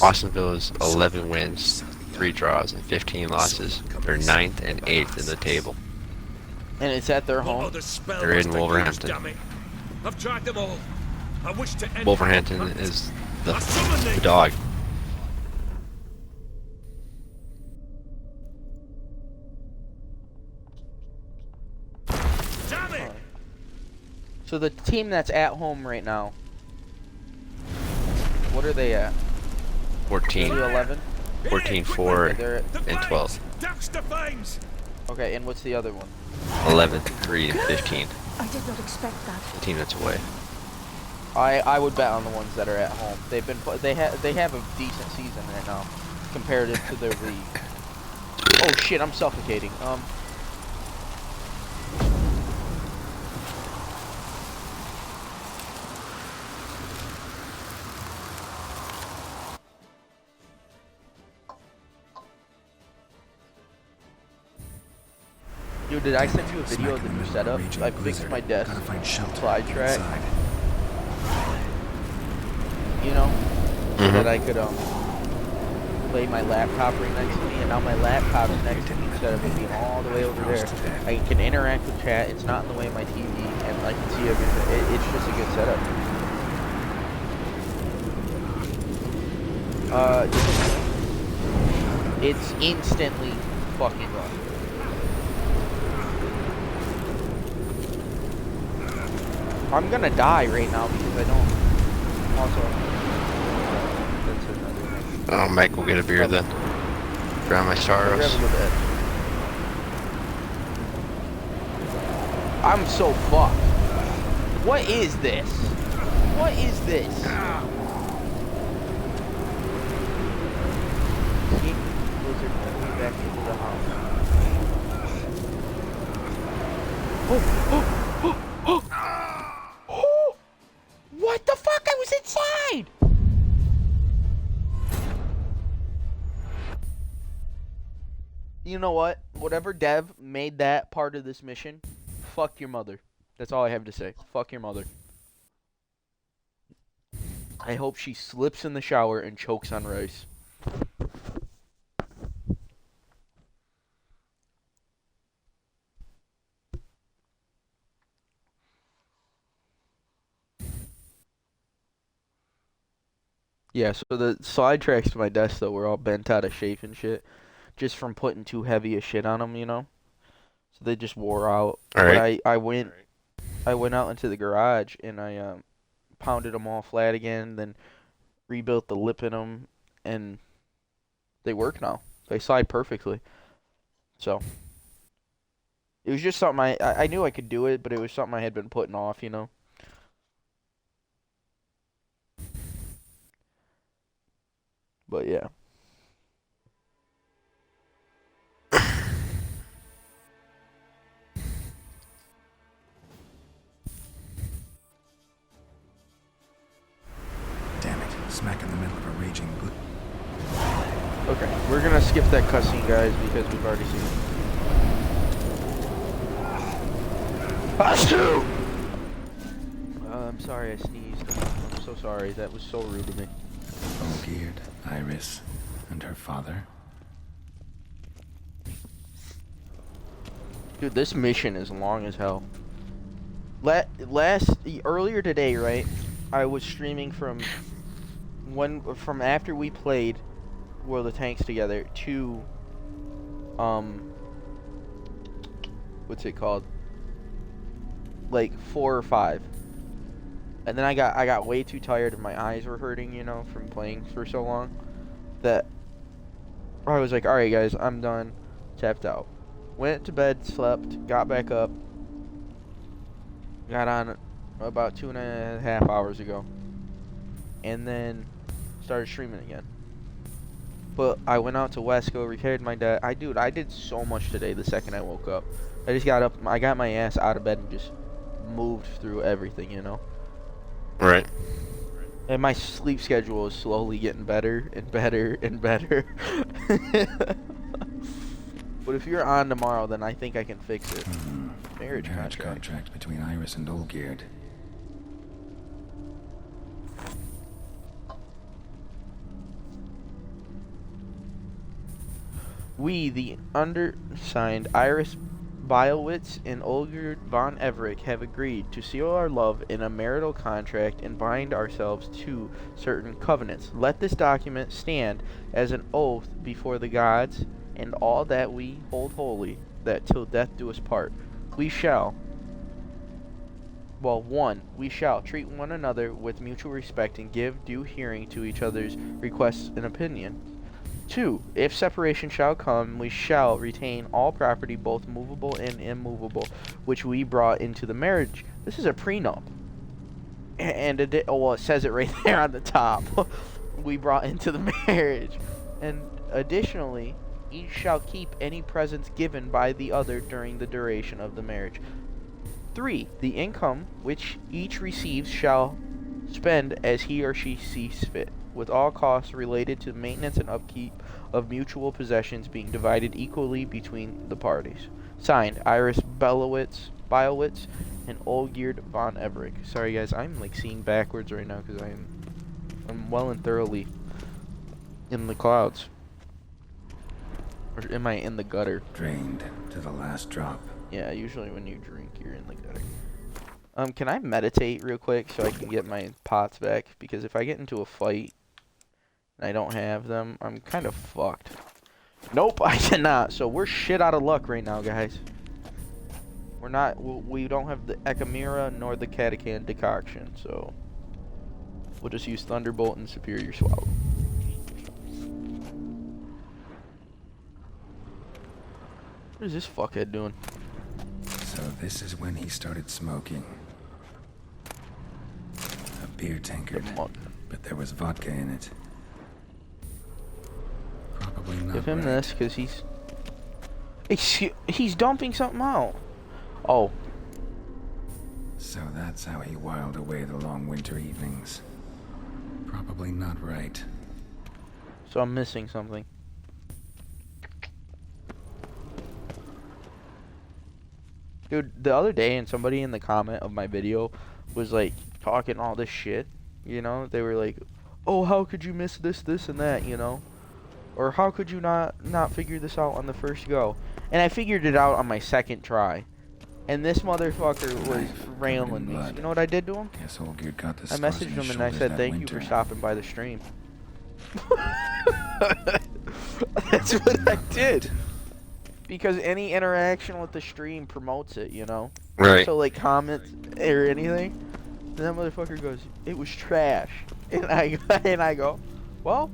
Aston Villa's 11 wins, 3 draws, and 15 losses. They're 9th and 8th in the table. And it's at their home? They're in Wolverhampton. I've tried them all. I wish to end Wolverhampton is the dog. So the team that's at home right now, what are they at? 14, 11? 14, 4, and 12. Okay, and what's the other one? 11, 3, and 15. I did not expect that. The team that's away. I would bet on the ones that are at home. They have a decent season right now, comparative to their league. Oh shit! I'm suffocating. Dude, did I send you a video of the new setup? I fixed my desk slide track. You know, so that I could lay my laptop right next to me, and now my laptop is next to me instead of it being all the way over there. I can interact with chat. It's not in the way of my TV, and I can see everything. It's just a good setup. It's instantly fucking rough. I'm gonna die right now because I don't. Also, that's another thing. Oh, Mike will get a beer then. Drown my sorrows. I'm so fucked. What is this? What is this? Escape the blizzard and back into the house. What the fuck? I was inside! You know what? Whatever dev made that part of this mission, fuck your mother. That's all I have to say. Fuck your mother. I hope she slips in the shower and chokes on rice. Yeah, so the slide tracks to my desk, though, were all bent out of shape and shit. Just from putting too heavy a shit on them, you know? So they just wore out. Alright. But I went out into the garage, and I pounded them all flat again, then rebuilt the lip in them, and they work now. They slide perfectly. So, it was just something I knew I could do it, but it was something I had been putting off, you know? But yeah. Damn it, smack in the middle of a raging blue. Okay, we're gonna skip that cutscene, guys, because we've already seen it. Achoo! I'm sorry I sneezed. I'm so sorry. That was so rude of me. Olgierd, Iris, and her father. Dude, this mission is long as hell. Earlier today, right? I was streaming from after we played World of Tanks together to what's it called? Like 4 or 5. And then I got way too tired and my eyes were hurting, you know, from playing for so long, that I was like, alright guys, I'm done. Tapped out. Went to bed, slept, got back up. Got on about 2.5 hours ago. And then started streaming again. But I went out to Wesco, repaired my desk. I did so much today the second I woke up. I just got up, I got my ass out of bed and just moved through everything, you know? Right. And my sleep schedule is slowly getting better and better and better. But if you're on tomorrow, then I think I can fix it. Marriage contract between Iris and Olgierd. We, the undersigned Iris Biowitz and Olgierd von Everett, have agreed to seal our love in a marital contract and bind ourselves to certain covenants. Let this document stand as an oath before the gods and all that we hold holy, that till death do us part. We shall, well, 1. We shall treat one another with mutual respect and give due hearing to each other's requests and opinions. 2. If separation shall come, we shall retain all property, both movable and immovable, which we brought into the marriage. This is a prenup. And it says it right there on the top. We brought into the marriage. And additionally, each shall keep any presents given by the other during the duration of the marriage. 3. The income which each receives shall spend as he or she sees fit, with all costs related to maintenance and upkeep of mutual possessions being divided equally between the parties. Signed, Iris Biowitz and Olgierd von Everett. Sorry guys, I'm like seeing backwards right now because I'm well and thoroughly in the clouds. Or am I in the gutter? Drained to the last drop. Yeah, usually when you drink, you're in the gutter. Can I meditate real quick so I can get my pots back? Because if I get into a fight and I don't have them, I'm kind of fucked. Nope, I cannot. So we're shit out of luck right now, guys. We're not. We don't have the Echimera nor the Catacan decoction, so we'll just use Thunderbolt and Superior Swallow. What is this fuckhead doing? So this is when he started smoking. A beer tankard, but there was vodka in it. Probably not. Give him right. this, because he's dumping something out. Oh. So that's how he whiled away the long winter evenings. Probably not right. So I'm missing something. Dude, the other day, and somebody in the comment of my video was like talking all this shit, you know? They were like, oh, how could you miss this, this, and that, you know? Or how could you not figure this out on the first go? And I figured it out on my second try. And this motherfucker was railing me. So you know what I did to him? Guess Olgierd got the I messaged him and I said, thank you for stopping by the stream. That's what I did. Because any interaction with the stream promotes it, you know? Right. So, like, comments or anything. And that motherfucker goes, it was trash. And I go, well,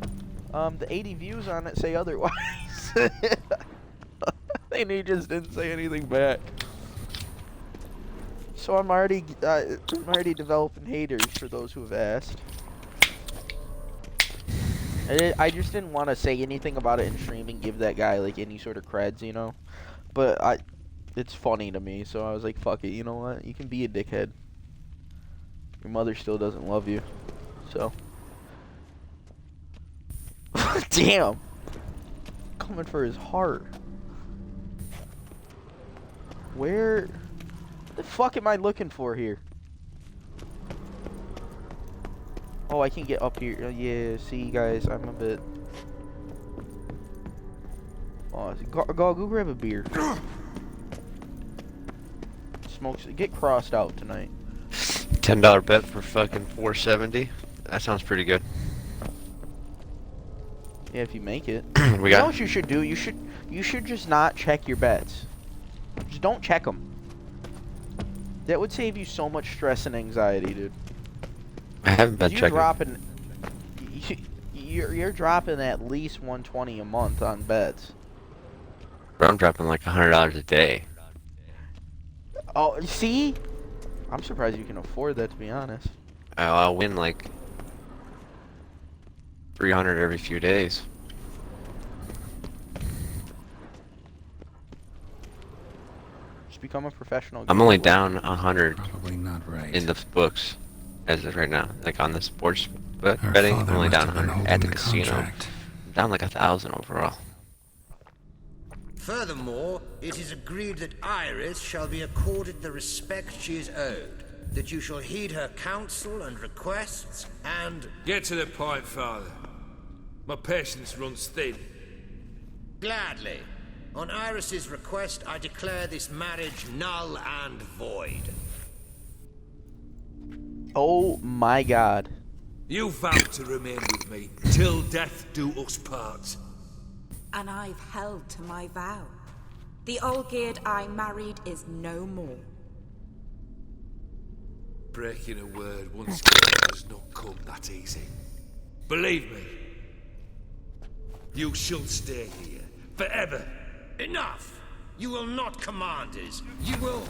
the 80 views on it say otherwise. And he just didn't say anything back. So I'm already developing haters for those who have asked. I just didn't want to say anything about it in stream and give that guy like any sort of creds, you know. But it's funny to me, so I was like, fuck it, you know what? You can be a dickhead. Your mother still doesn't love you, so. Damn. Coming for his heart. Where? What the fuck am I looking for here? Oh, I can get up here. Yeah, see, guys, I'm a bit. Oh, go grab a beer. Smokes. Get crossed out tonight. $10 bet for fucking 470. That sounds pretty good. Yeah, if you make it. We You got. know what you should do? You should just not check your bets. Just don't check them. That would save you so much stress and anxiety, dude. I haven't been You're checking. dropping. You're dropping at least 120 a month on bets. Bro, I'm dropping like $100 a day. Oh, see? I'm surprised you can afford that, to be honest. I'll win like 300 every few days. Just become a professional. I'm only down 100 Probably not right. in the books as of right now. Like on the sports Her betting, I'm father only must down have been 100 at the holding the casino. contract. I'm down like 1,000 overall. Furthermore, it is agreed that Iris shall be accorded the respect she is owed, that you shall heed her counsel and requests, and... Get to the point, Father. My patience runs thin. Gladly. On Iris's request, I declare this marriage null and void. Oh my God. You vowed to remain with me till death do us part. And I've held to my vow. The Olgierd I married is no more. Breaking a word once given does not come that easy. Believe me, you shall stay here forever. Enough! You will not command us. You will...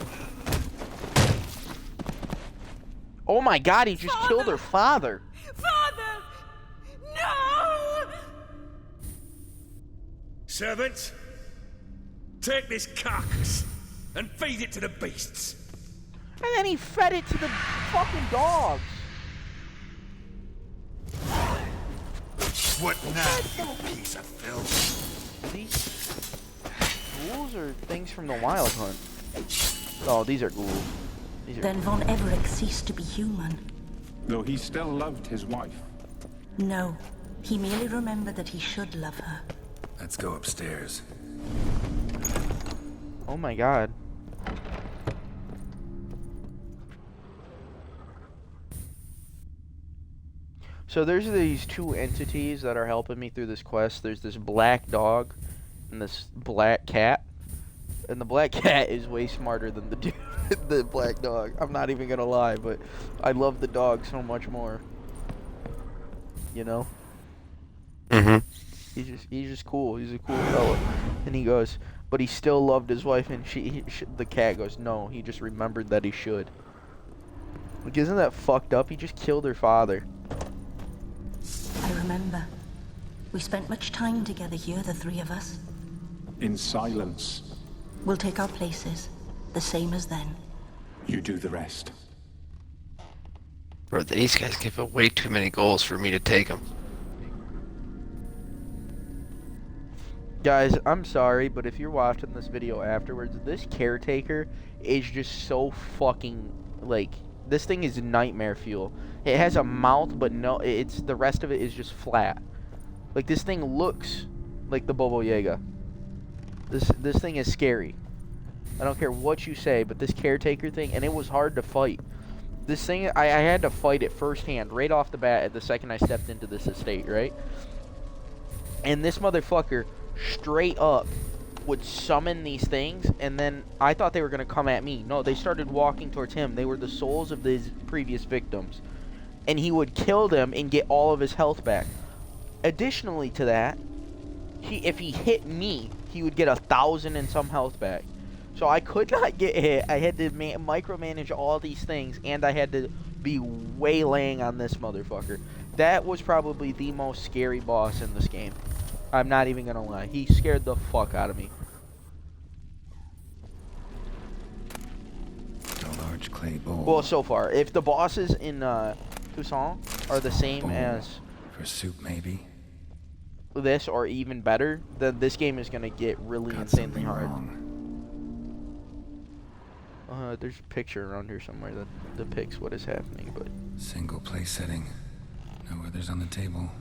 Oh my God, he just killed her father. Father! No! Servants, take this carcass and feed it to the beasts. And then he fed it to the fucking dogs. What now, you piece of filth? These ghouls are things from the Wild Hunt. Oh, these are ghouls. These are Then Von Everett ceased to be human. Though he still loved his wife. No, he merely remembered that he should love her. Let's go upstairs. Oh my God. So there's these two entities that are helping me through this quest. There's this black dog and this black cat. And the black cat is way smarter than the dude, the black dog. I'm not even gonna lie, but I love the dog so much more. You know? Mm-hmm. He's just cool. He's a cool fella. And he goes, but he still loved his wife, and the cat goes, no, he just remembered that he should. Like, isn't that fucked up? He just killed her father. I remember. We spent much time together here, the three of us. In silence. We'll take our places, the same as then. You do the rest. Bro, these guys give up way too many goals for me to take them. Guys, I'm sorry, but if you're watching this video afterwards, this caretaker is just so fucking, like, this thing is nightmare fuel. It has a mouth, but no, it's the rest of it is just flat. Like, this thing looks like the Bobo Yaga. This thing is scary. I don't care what you say, but this caretaker thing, and it was hard to fight. This thing, I had to fight it firsthand, right off the bat, at the second I stepped into this estate, right? And this motherfucker, straight up, would summon these things, and then I thought they were going to come at me. No, they started walking towards him. They were the souls of his previous victims. And he would kill them and get all of his health back. Additionally to that, if he hit me, he would get 1,000 and some health back. So I could not get hit. I had to micromanage all these things, and I had to be waylaying on this motherfucker. That was probably the most scary boss in this game. I'm not even gonna lie. He scared the fuck out of me. A large clay bowl. Well, so far. If the bosses in Toussaint are the same as... For soup, maybe? This, or even better, then this game is gonna get really insanely hard. There's a picture around here somewhere that depicts what is happening, but... Single place setting. No others on the table.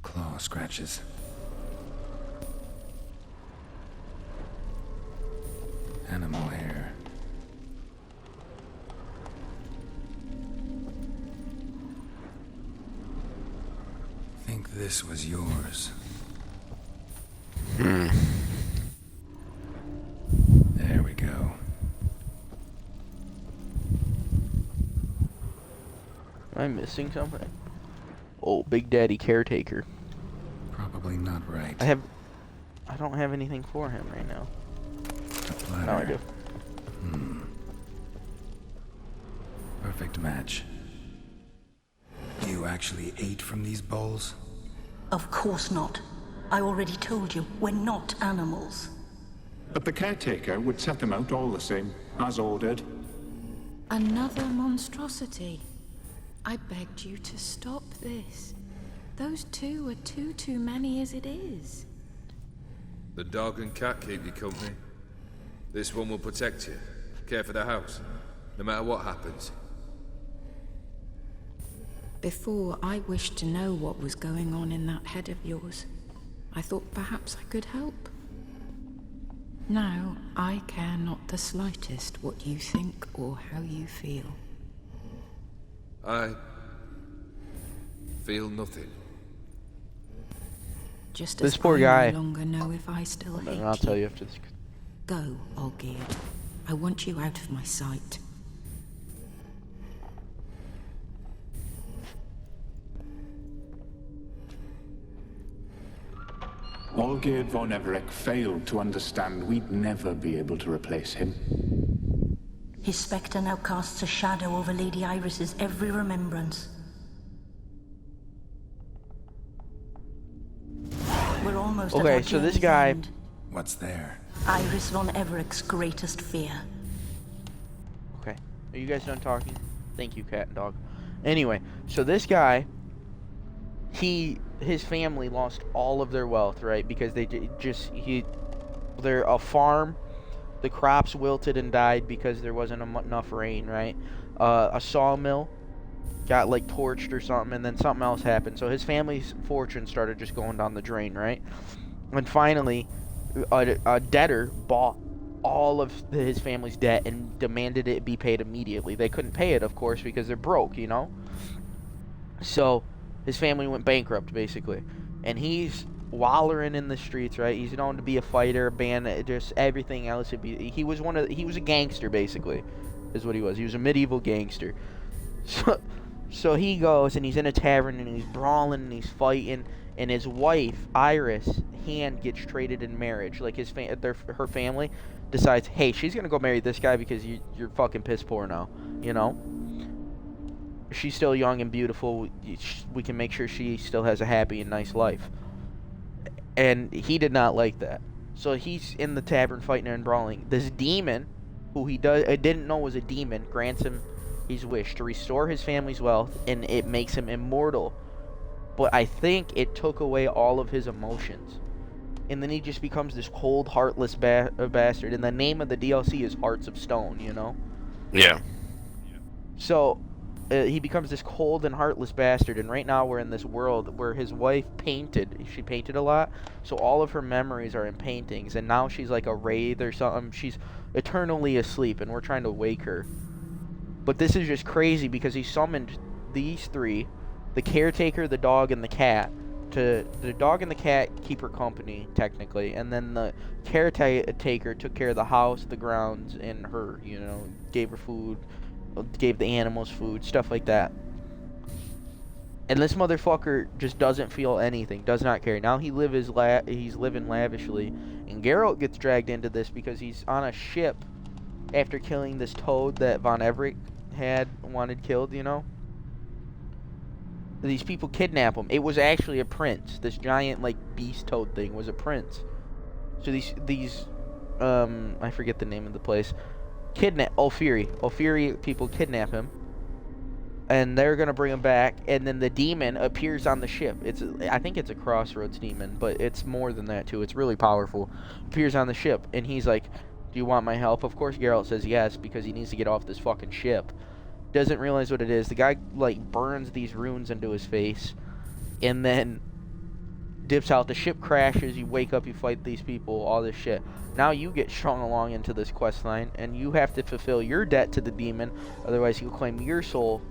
Claw scratches. Animal hair. Think this was yours. There we go. I missing something? Oh, Big Daddy Caretaker. Probably not right. I don't have anything for him right now. A Now I do. Perfect match. You actually ate from these bowls? Of course not. I already told you, we're not animals. But the caretaker would set them out all the same, as ordered. Another monstrosity. I begged you to stop this. Those two are too many as it is. The dog and cat keep you company. This one will protect you, care for the house, no matter what happens. Before, I wished to know what was going on in that head of yours. I thought perhaps I could help. Now, I care not the slightest what you think or how you feel. I feel nothing. Just This as poor I guy. no longer know if I still hate I'll tell you after this. Go, Olgierd. I want you out of my sight. Olgierd von Everec failed to understand we'd never be able to replace him. His spectre now casts a shadow over Lady Iris's every remembrance. We're almost at Okay, our so this journey's guy. end. What's there? Iris von Everec's greatest fear. Okay, are you guys done talking? Thank you, cat and dog. Anyway, so this guy, his family lost all of their wealth, right? Because they're a farm. The crops wilted and died because there wasn't enough rain, right? A sawmill got like torched or something, and then something else happened. So his family's fortune started just going down the drain, right? And finally, a debtor bought all of his family's debt and demanded it be paid immediately. They couldn't pay it, of course, because they're broke, you know? So his family went bankrupt, basically. And he's wallering in the streets, right? He's known to be a fighter, a bandit, just everything else. He was a gangster, basically, is what he was. He was a medieval gangster. So he goes and he's in a tavern and he's brawling and he's fighting, and his wife, Iris, hand gets traded in marriage. Like her family decides, hey, she's gonna go marry this guy because you're fucking piss poor now, you know? She's still young and beautiful. We can make sure she still has a happy and nice life. And he did not like that. So he's in the tavern fighting and brawling. This demon, who he didn't know was a demon, grants him his wish to restore his family's wealth, and it makes him immortal. But I think it took away all of his emotions. And then he just becomes this cold, heartless bastard. And the name of the DLC is Hearts of Stone, you know? Yeah. So he becomes this cold and heartless bastard, and right now we're in this world where his wife painted. She painted a lot, so all of her memories are in paintings, and now she's like a wraith or something. She's eternally asleep, and we're trying to wake her. But this is just crazy because he summoned these three, the caretaker, the dog, and the cat. The dog and the cat keep her company, technically, and then the caretaker took care of the house, the grounds, and her, you know, gave her food, gave the animals food, stuff like that. And this motherfucker just doesn't feel anything, does not care. Now he's living lavishly, and Geralt gets dragged into this because he's on a ship after killing this toad that Von Everett had wanted killed, you know? These people kidnap him. It was actually a prince. This giant, like, beast toad thing was a prince. So these I forget the name of the place. Ophiri people kidnap him, and they're gonna bring him back, and then the demon appears on the ship. I think it's a crossroads demon, but it's more than that too. It's really powerful. Appears on the ship, and he's like, do you want my help? Of course Geralt says yes, because he needs to get off this fucking ship. Doesn't realize what it is. The guy like burns these runes into his face, and then dips out. The ship crashes. You wake up, you fight these people, all this shit. Now you get strung along into this quest line, and you have to fulfill your debt to the demon, otherwise he'll claim your soul.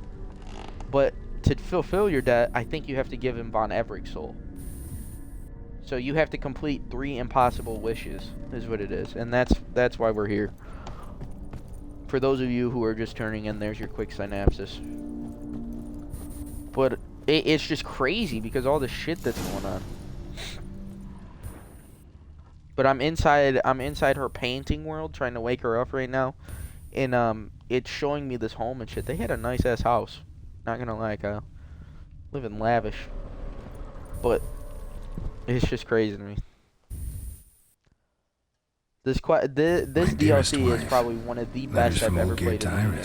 But to fulfill your debt, I think you have to give him Von Everett's soul. So you have to complete 3 impossible wishes, is what it is. And that's why we're here. For those of you who are just turning in, there's your quick synopsis. it's just crazy because all the shit that's going on. But I'm inside her painting world trying to wake her up right now. And it's showing me this home and shit. They had a nice ass house. Not gonna lie, Kyle. Living lavish. But it's just crazy to me. This DLC is probably one of the best I've ever played in a game.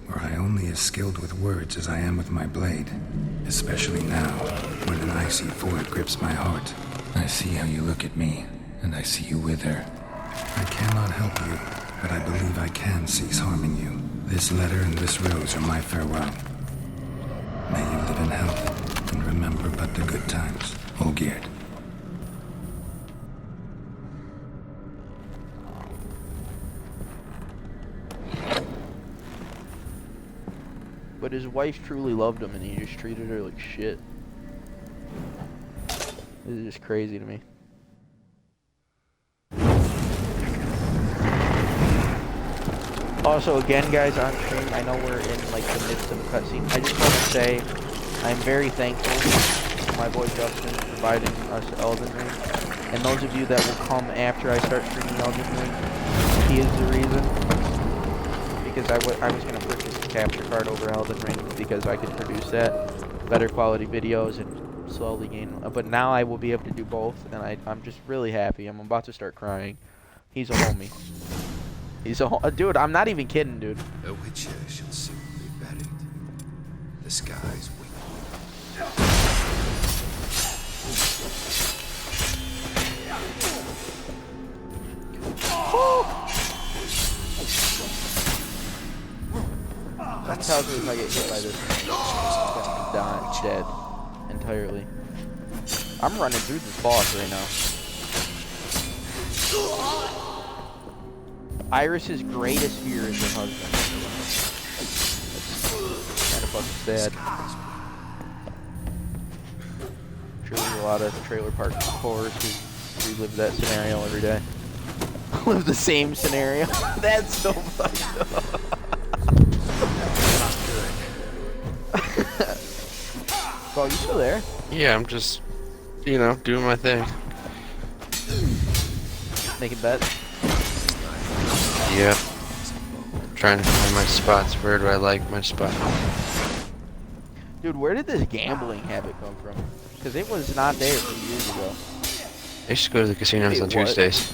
Where I only as skilled with words as I am with my blade. Especially now, when an icy void grips my heart. I see how you look at me, and I see you wither. I cannot help you, but I believe I can cease harming you. This letter and this rose are my farewell. May you live in health, and remember but the good times. Olgierd. But his wife truly loved him, and he just treated her like shit. This is just crazy to me. Also, again, guys, on stream, I know we're in like the midst of a cutscene. I just want to say I'm very thankful to my boy Justin for providing us Elden Ring. And those of you that will come after I start streaming Elden Ring, he is the reason. Because I was going to purchase the capture card over Elden Ring because I could produce that, better quality videos, and slowly gain. But now I will be able to do both, and I'm just really happy. I'm about to start crying. He's a homie. He's a dude. I'm not even kidding, dude. A witcher shall soon be buried. The skies weep. That tells me if I get hit by this, I'm gonna be dead entirely. I'm running through this boss right now. Iris's greatest fear is her husband. That's kind of fucking sad. I'm sure there's a lot of trailer park whores who relive that scenario every day. Live the same scenario. That's so fucked up. Oh, you still there? Yeah, I'm just, you know, doing my thing. Making bets? Yeah. Trying to find my spots. Where do I like my spot? Dude, where did this gambling habit come from? Because it was not there 2 years ago. I used to go to the casinos on Tuesdays.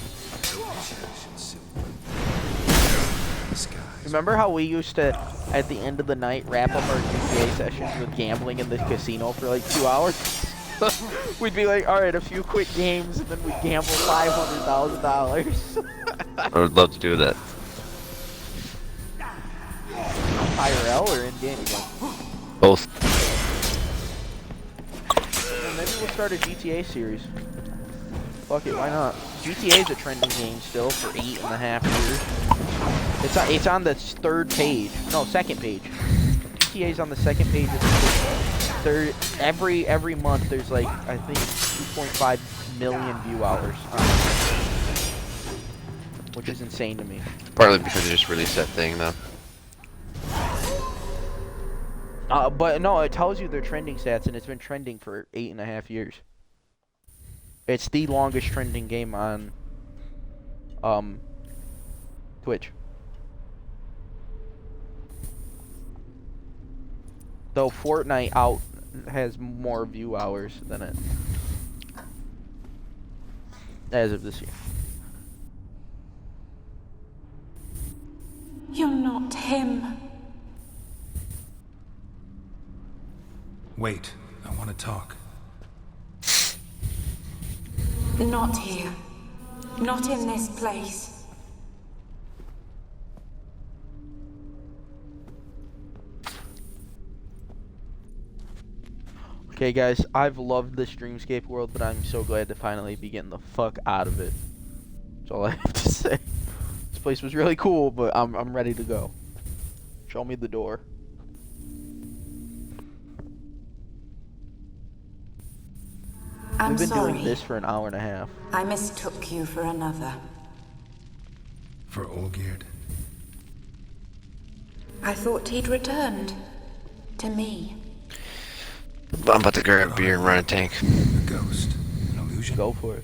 Remember how we used to, at the end of the night, wrap up our GTA sessions with gambling in the casino for like 2 hours? We'd be like, alright, a few quick games, and then we'd gamble $500,000. I would love to do that. IRL or in-game? Both. Well, maybe we'll start a GTA series. Fuck it, why not? GTA is a trending game still for 8.5 years. It's on the second page. GTA's on the second page of the third. Every month there's like I think 2.5 million view hours, which is insane to me. Partly because they just released that thing though. But no, it tells you their trending stats, and it's been trending for 8.5 years. It's the longest trending game on Twitch. Though Fortnite has more view hours than it as of this year. You're not him. Wait, I want to talk. Not here. Not in this place. Okay, guys, I've loved this Dreamscape world, but I'm so glad to finally be getting the fuck out of it. That's all I have to say. This place was really cool, but I'm ready to go. Show me the door. We've been doing this for an hour and a half. I mistook you for another. For Olgierd? I thought he'd returned. To me. I'm about to grab a beer and run a tank. A ghost. An illusion? Go for it.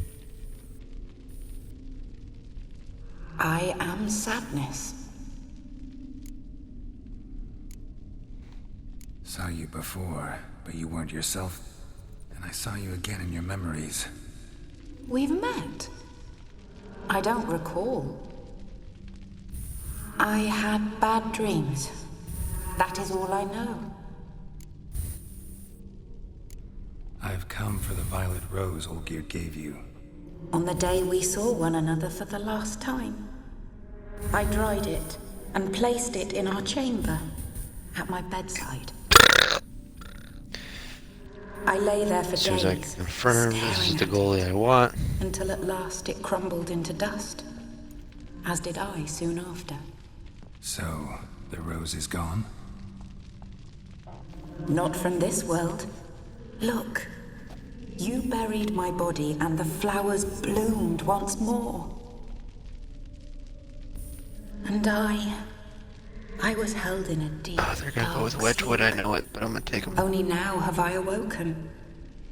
I am sadness. Saw you before, but you weren't yourself. And I saw you again in your memories. We've met. I don't recall. I had bad dreams. That is all I know. I've come for the violet rose Olgierd gave you. On the day we saw one another for the last time, I dried it and placed it in our chamber at my bedside. I lay there for As soon as I days, confirm this is the staring goalie I want. until at last it crumbled into dust, as did I soon after. So, the rose is gone? Not from this world. Look, you buried my body and the flowers bloomed once more. And I was held in a deep, Oh, they're gonna go with dark Wedgwood, I sleep. know it, but I'm gonna take them. Only now have I awoken,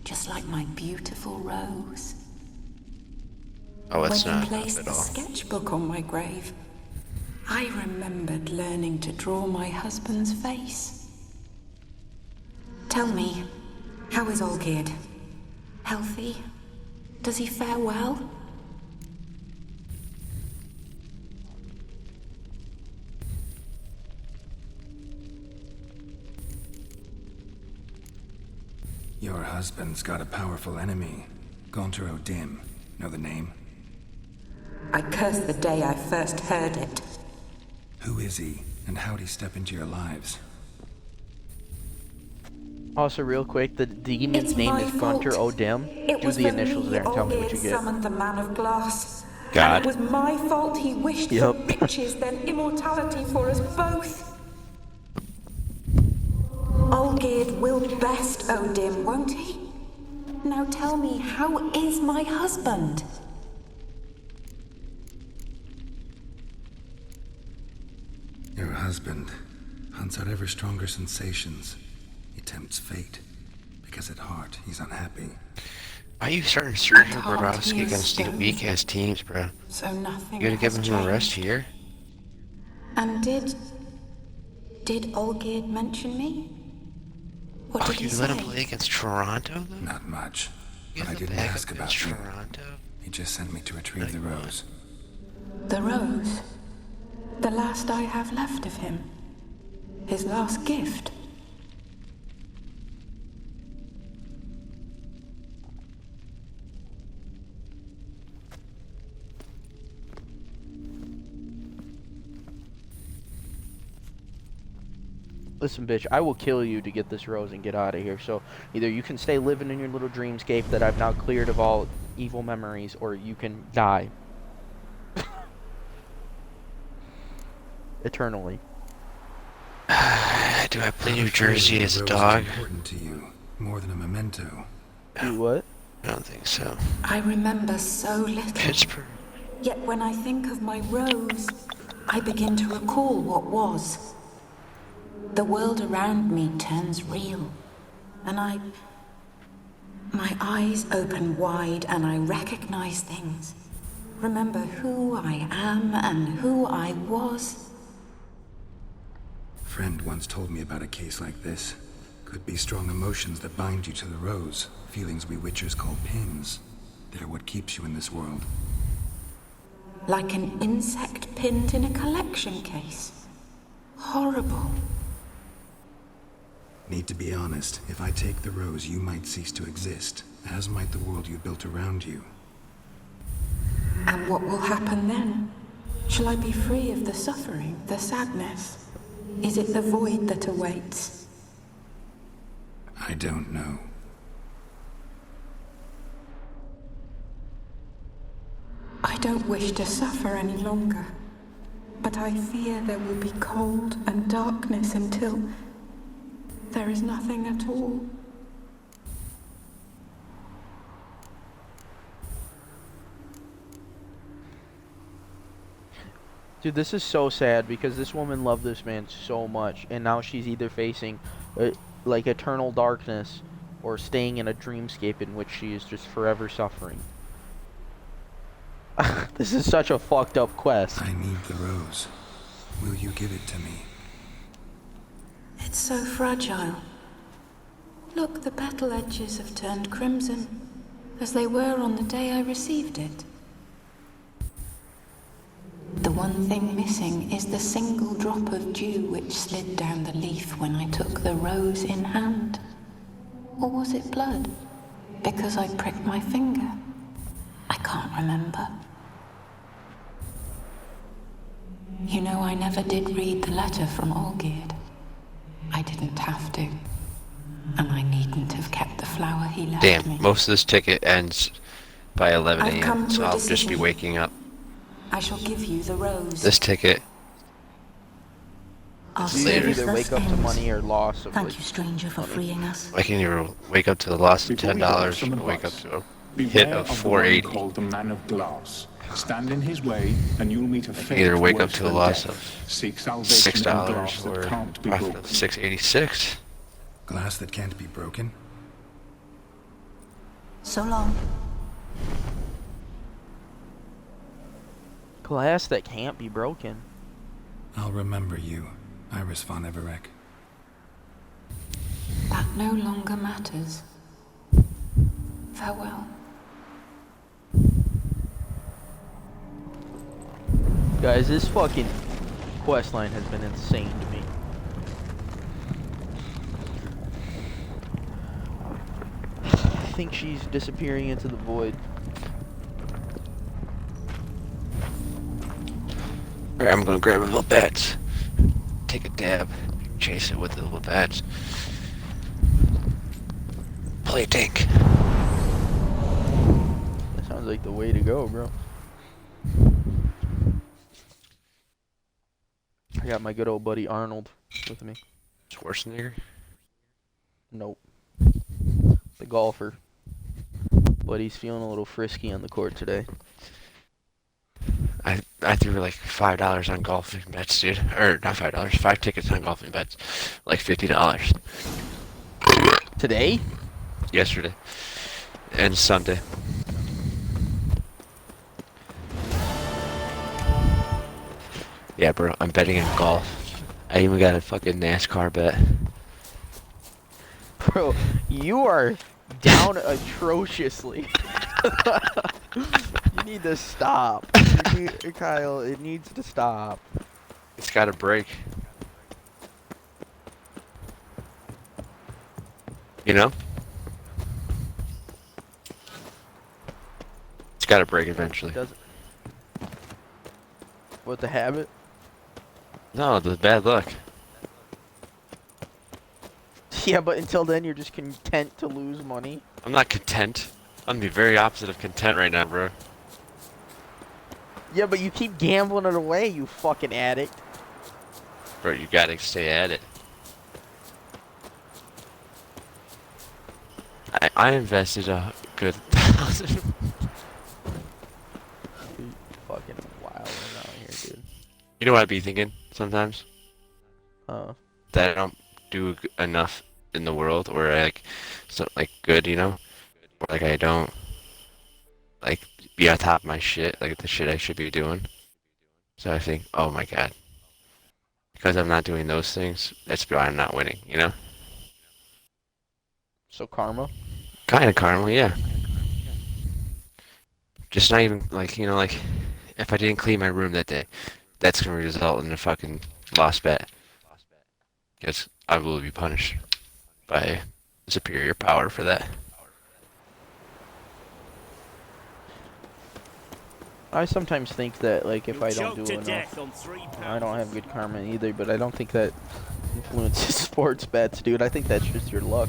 just like my beautiful rose. Oh, it's When you not placed up at the all. sketchbook on my grave, I remembered learning to draw my husband's face. Tell me, how is Olgierd? Healthy? Does he fare well? Your husband's got a powerful enemy. Gaunter O'Dim. Know the name? I curse the day I first heard it. Who is he, and how'd he step into your lives? Also, real quick, the demon's It's name my is Gunter fault. O'Dim. It Do was the for initials me there and tell me what Olgierd you get. summoned the Man of Glass. God. And it was my fault he wished Yep. for riches, then immortality for us both. Olgierd will best O'Dim, won't he? Now tell me, how is my husband? Your husband hunts out ever stronger sensations. He tempts fate, because at heart he's unhappy. Why are you starting Sergio At heart, Brodowski he is against these stoned. weak-ass teams, bro? So nothing You gotta give has him a rest changed. here? And did Olgierd mention me? What Oh, did he you say? let him play against Toronto, though? Not much, You but I have the didn't backup ask about against you. Toronto? He just sent me to retrieve the rose. The rose. The last I have left of him. His last gift. Listen, bitch, I will kill you to get this rose and get out of here. So either you can stay living in your little dreamscape that I've now cleared of all evil memories, or you can die. Eternally. Do I play New Jersey as a dog? Important to you, more than a memento. Do what? I don't think so. I remember so little. Pittsburgh. Yet when I think of my rose, I begin to recall what was. The world around me turns real, and my eyes open wide and I recognize things. Remember who I am and who I was. A friend once told me about a case like this. Could be strong emotions that bind you to the rose. Feelings we witchers call pins. They're what keeps you in this world. Like an insect pinned in a collection case. Horrible. Need to be honest, if I take the rose, you might cease to exist, as might the world you built around you. And what will happen then? Shall I be free of the suffering, the sadness? Is it the void that awaits? I don't know. I don't wish to suffer any longer, but I fear there will be cold and darkness until there is nothing at all. Dude, this is so sad because this woman loved this man so much, and now she's either facing like eternal darkness or staying in a dreamscape in which she is just forever suffering. This is such a fucked up quest. I need the rose. Will you give it to me? It's so fragile. Look, the petal edges have turned crimson, as they were on the day I received it. The one thing missing is the single drop of dew which slid down the leaf when I took the rose in hand. Or was it blood? Because I pricked my finger. I can't remember. You know, I never did read the letter from Olgierd. I didn't have to. And I needn't have kept the flower he left me. Damn, most of this ticket ends by 11 a.m., so I'll just be waking up. I shall give you the rose. This ticket. You either wake up to money or loss of Thank you, stranger, for freeing us. I can either wake up to the loss of $10 or wake up to a hit of $4.80. Called the Man of Glass. Stand in his way, and you'll meet a fate Either wake up worse to a than loss death. of Seek salvation in glass $6 that or can't be profit broken. of $6.86. Glass that can't be broken? So long. Glass that can't be broken. I'll remember you, Iris von Everec. That no longer matters. Farewell. Guys, this fucking quest line has been insane to me. I think she's disappearing into the void. Alright, I'm gonna grab a little bat, take a dab, chase it with the little bats. Play tank. That sounds like the way to go, bro. I got my good old buddy Arnold with me. Schwarzenegger? Nope. The golfer. But he's feeling a little frisky on the court today. I threw like $5 on golfing bets, dude. Or not $5, 5 tickets on golfing bets. Like $50. Today? Yesterday. And Sunday. Yeah, bro, I'm betting on golf. I even got a fucking NASCAR bet. Bro, you are down atrociously. You need to stop. Kyle, it needs to stop. It's gotta break. You know? It's gotta break eventually. Does it? What, the habit? No, the bad luck. Yeah, but until then, you're just content to lose money. I'm not content. I'm the very opposite of content right now, bro. Yeah, but you keep gambling it away, you fucking addict. Bro, you gotta stay at it. I invested a good 1,000. Fucking wild out here, dude. You know what I'd be thinking sometimes? That I don't do enough in the world, or like, so like good, you know, or like I don't like be on top of my shit, like the shit I should be doing. So I think, oh my god, because I'm not doing those things, that's why I'm not winning, you know. So karma? Kind of karma, yeah. Just not even like, you know, like if I didn't clean my room that day, that's gonna result in a fucking lost bet. Because I will be punished by superior power for that. I sometimes think that, like, if I don't do enough, I don't have good karma either, but I don't think that influences sports bets, dude. I think that's just your luck.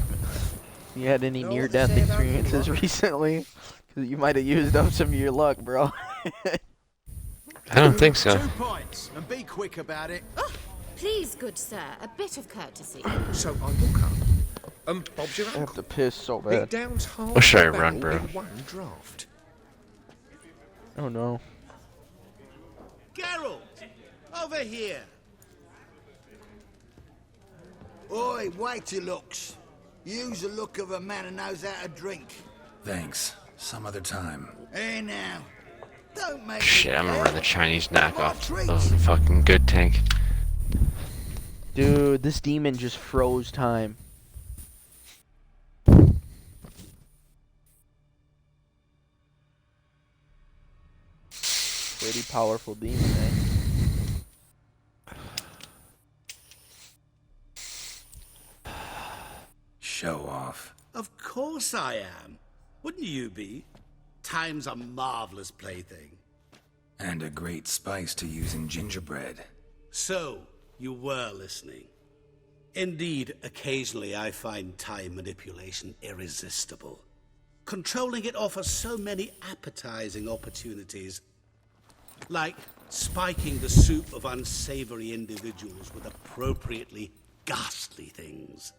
You had any near-death experiences recently? Because you might have used up some of your luck, bro. I don't think so. 2 pints, and be quick about it. Oh, please, good sir, a bit of courtesy. So I look up. Bob's your I uncle. have to piss so He bad. downs half What should I the run, barrel bro? in one draft. Oh no. Geralt, over here. Oi, whitey looks. Use the look of a man who knows how to drink. Thanks. Some other time. Hey now. Don't make Shit, I remember the Chinese knockoff. Those are fucking good tank. Dude, this demon just froze time. Pretty powerful demon, eh? Show off. Of course I am. Wouldn't you be? Time's a marvelous plaything. And a great spice to use in gingerbread. So, you were listening. Indeed, occasionally I find time manipulation irresistible. Controlling it offers so many appetizing opportunities. Like spiking the soup of unsavory individuals with appropriately ghastly things.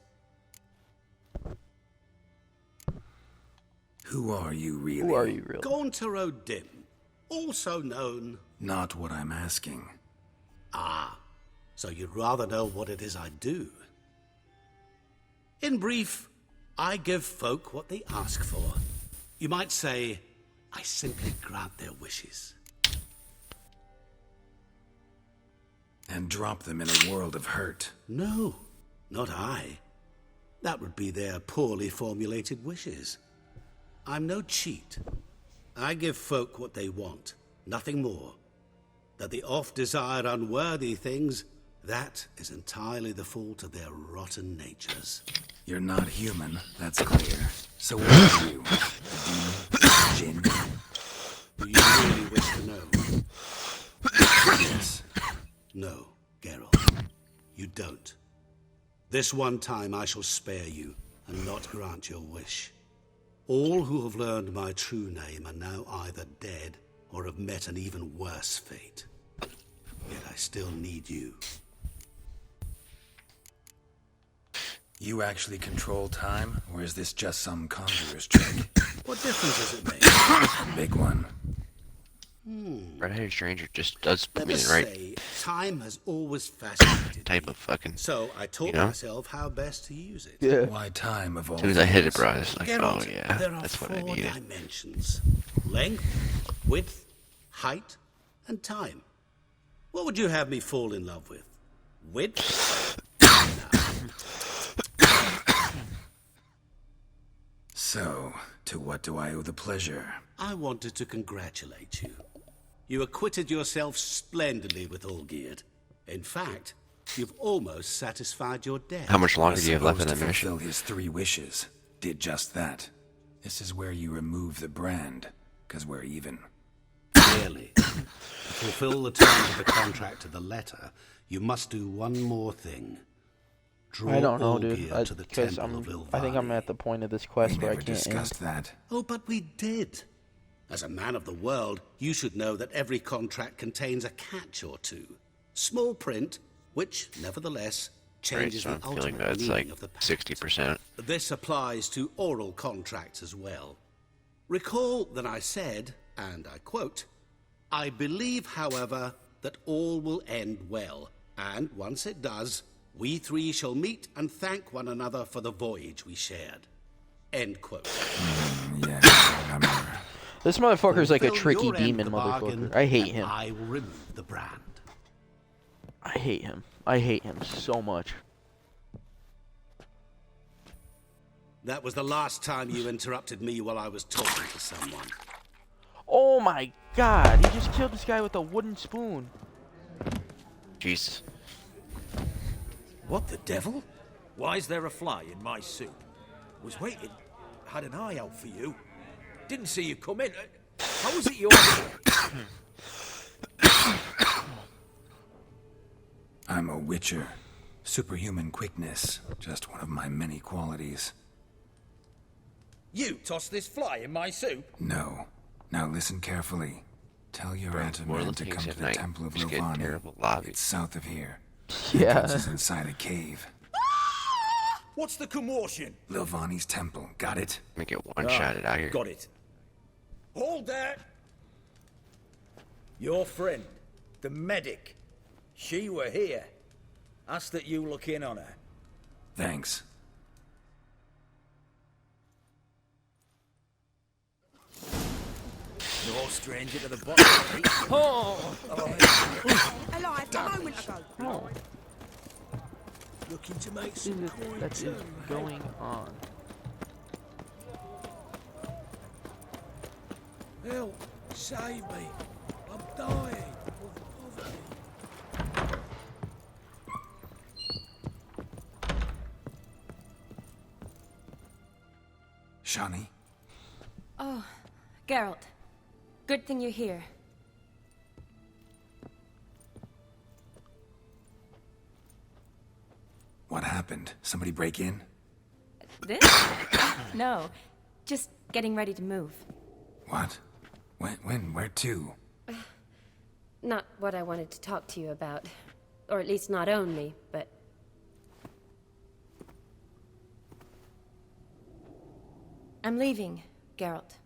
Who are you really? Who are you really? Gauntero Dim, also known... Not what I'm asking. Ah, so you'd rather know what it is I do. In brief, I give folk what they ask for. You might say, I simply grant their wishes. And drop them in a world of hurt. No, not I. That would be their poorly formulated wishes. I'm no cheat. I give folk what they want, nothing more. That they oft desire unworthy things, that is entirely the fault of their rotten natures. You're not human, that's clear. So what are you? A demon? Jinn? Do you really wish to know? Yes. No, Geralt. You don't. This one time I shall spare you, and not grant your wish. All who have learned my true name are now either dead, or have met an even worse fate. Yet I still need you. You actually control time, or is this just some conjurer's trick? What difference does it make? A big one. Red-Headed Stranger just does put me in the Never right say, time has always fascinated type of fucking. So I taught you know? myself how best to use it. Yeah. Why time of all As soon as I hit it, things? bro, I was like, Geralt, oh yeah, there are that's what I 4 needed. dimensions. Length, width, height, and time. What would you have me fall in love with? Width? So, to what do I owe the pleasure? I wanted to congratulate you. You acquitted yourself splendidly with Olgierd. In fact, you've almost satisfied your debt. How much longer do you have left in Supposed that to mission? fulfill his 3 wishes. Did just that. This is where you remove the brand, because we're even. Clearly. To fulfill the terms of the contract to the letter, you must do one more thing. Draw I don't know, dude. Olgierd to the Because temple of Ilvani. I think I'm at the point of this quest where I Never can't discussed that. Oh, but we did. As a man of the world, you should know that every contract contains a catch or two. Small print, which, nevertheless, Right, changes so I'm the feeling ultimate that it's meaning like of the pact. 60%. This applies to oral contracts as well. Recall that I said, and I quote, I believe, however, that all will end well, and once it does, we 3 shall meet and thank one another for the voyage we shared. End quote. Yeah, I remember. This motherfucker's like a Fulfill tricky your end of demon the bargain, motherfucker. I hate and him. I will remove the brand. I hate him. I hate him so much. That was the last time you interrupted me while I was talking to someone. Oh my god, he just killed this guy with a wooden spoon. Jesus. What the devil? Why is there a fly in my soup? Was waiting. Had an eye out for you. Didn't see you come in. How was it your I'm a witcher. Superhuman quickness. Just one of my many qualities. You tossed this fly in my soup? No. Now listen carefully. Tell your aunt more man than to things come at to the night. Temple of Just get Lilvani. terrible lobby. It's south of here. Yeah. Entrance is inside a cave. What's the commotion? Lilvani's temple. Got it? Make it one-shotted out here. Got it. Hold that! Your friend, the medic, she were here. Asked that you look in on her. Thanks. No stranger to the bottom. Oh! Alive a moment ago. Oh, Looking to make what is some it coin that is too, going on? Help! Save me! I'm dying of poverty. Shani? Oh, Geralt. Good thing you're here. What happened? Somebody break in? This? No. Just getting ready to move. What? When? Where to? Not what I wanted to talk to you about. Or at least not only, but... I'm leaving, Geralt.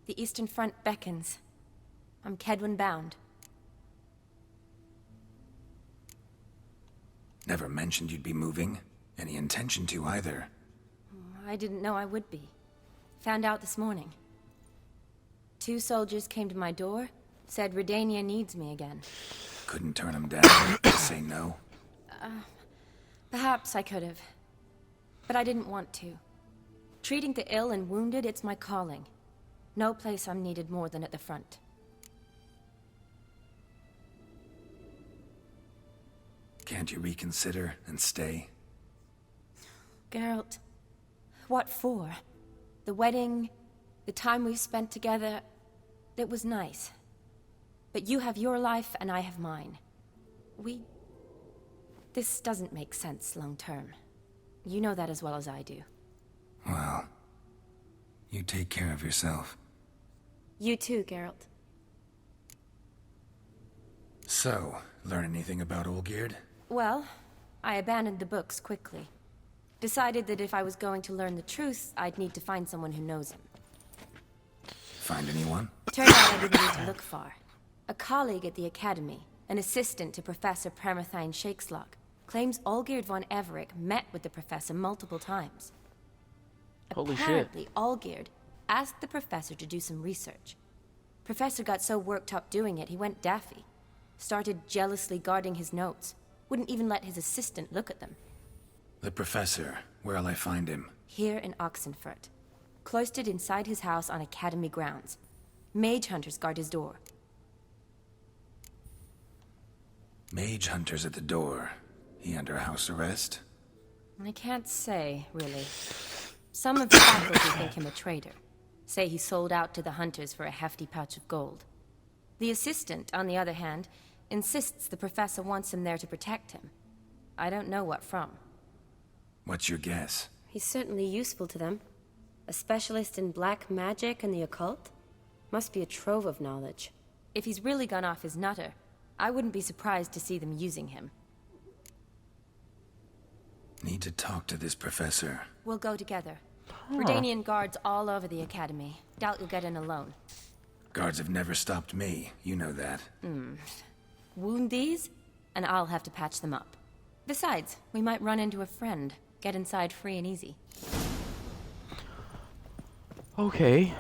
The Eastern Front beckons. I'm Kedwin bound. Never mentioned you'd be moving. Any intention to either. I didn't know I would be. Found out this morning. 2 soldiers came to my door, said Redania needs me again. Couldn't turn them down. Say no. Perhaps I could have. But I didn't want to. Treating the ill and wounded, it's my calling. No place I'm needed more than at the front. Can't you reconsider and stay? Geralt, what for? The wedding, the time we've spent together, it was nice. But you have your life and I have mine. This doesn't make sense long term. You know that as well as I do. Well, you take care of yourself. You too, Geralt. So, learn anything about Olgierd? Well, I abandoned the books quickly. Decided that if I was going to learn the truth, I'd need to find someone who knows him. Find anyone? Turned out I didn't need to look far. A colleague at the Academy, an assistant to Professor Premathine Shakeslog, claims Olgierd von Everec met with the professor multiple times. Holy shit. Apparently, Olgierd asked the professor to do some research. Professor got so worked up doing it, he went daffy. Started jealously guarding his notes. Wouldn't even let his assistant look at them. The professor. Where'll I find him? Here in Oxenfurt. Cloistered inside his house on Academy grounds. Mage hunters guard his door. Mage hunters at the door. He under house arrest? I can't say, really. Some of the faculty think him a traitor. Say he sold out to the hunters for a hefty pouch of gold. The assistant, on the other hand, insists the professor wants him there to protect him. I don't know what from. What's your guess? He's certainly useful to them. A specialist in black magic and the occult? Must be a trove of knowledge. If he's really gone off his nutter, I wouldn't be surprised to see them using him. Need to talk to this professor. We'll go together. Redanian guards all over the Academy. Doubt you'll get in alone. Guards have never stopped me. You know that. Wound these, and I'll have to patch them up. Besides, we might run into a friend. Get inside free and easy. Okay.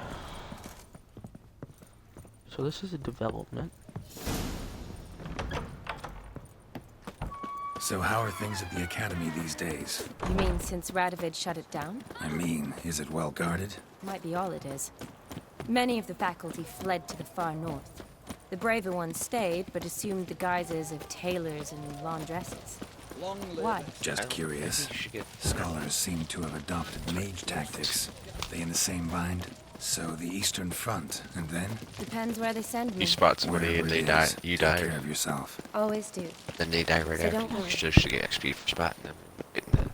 So this is a development. So how are things at the Academy these days? You mean since Radovid shut it down? I mean, is it well guarded? Might be all it is. Many of the faculty fled to the far north. The braver ones stayed, but assumed the guises of tailors and laundresses. Why? Just curious. Scholars seem to have adopted mage tactics. They in the same bind? So the Eastern Front, and then? Depends where they send me. You spot somebody and they die. You die. Take care of yourself. Always do. Then they die right So after. don't worry. Just to get XP for spotting them. Getting the,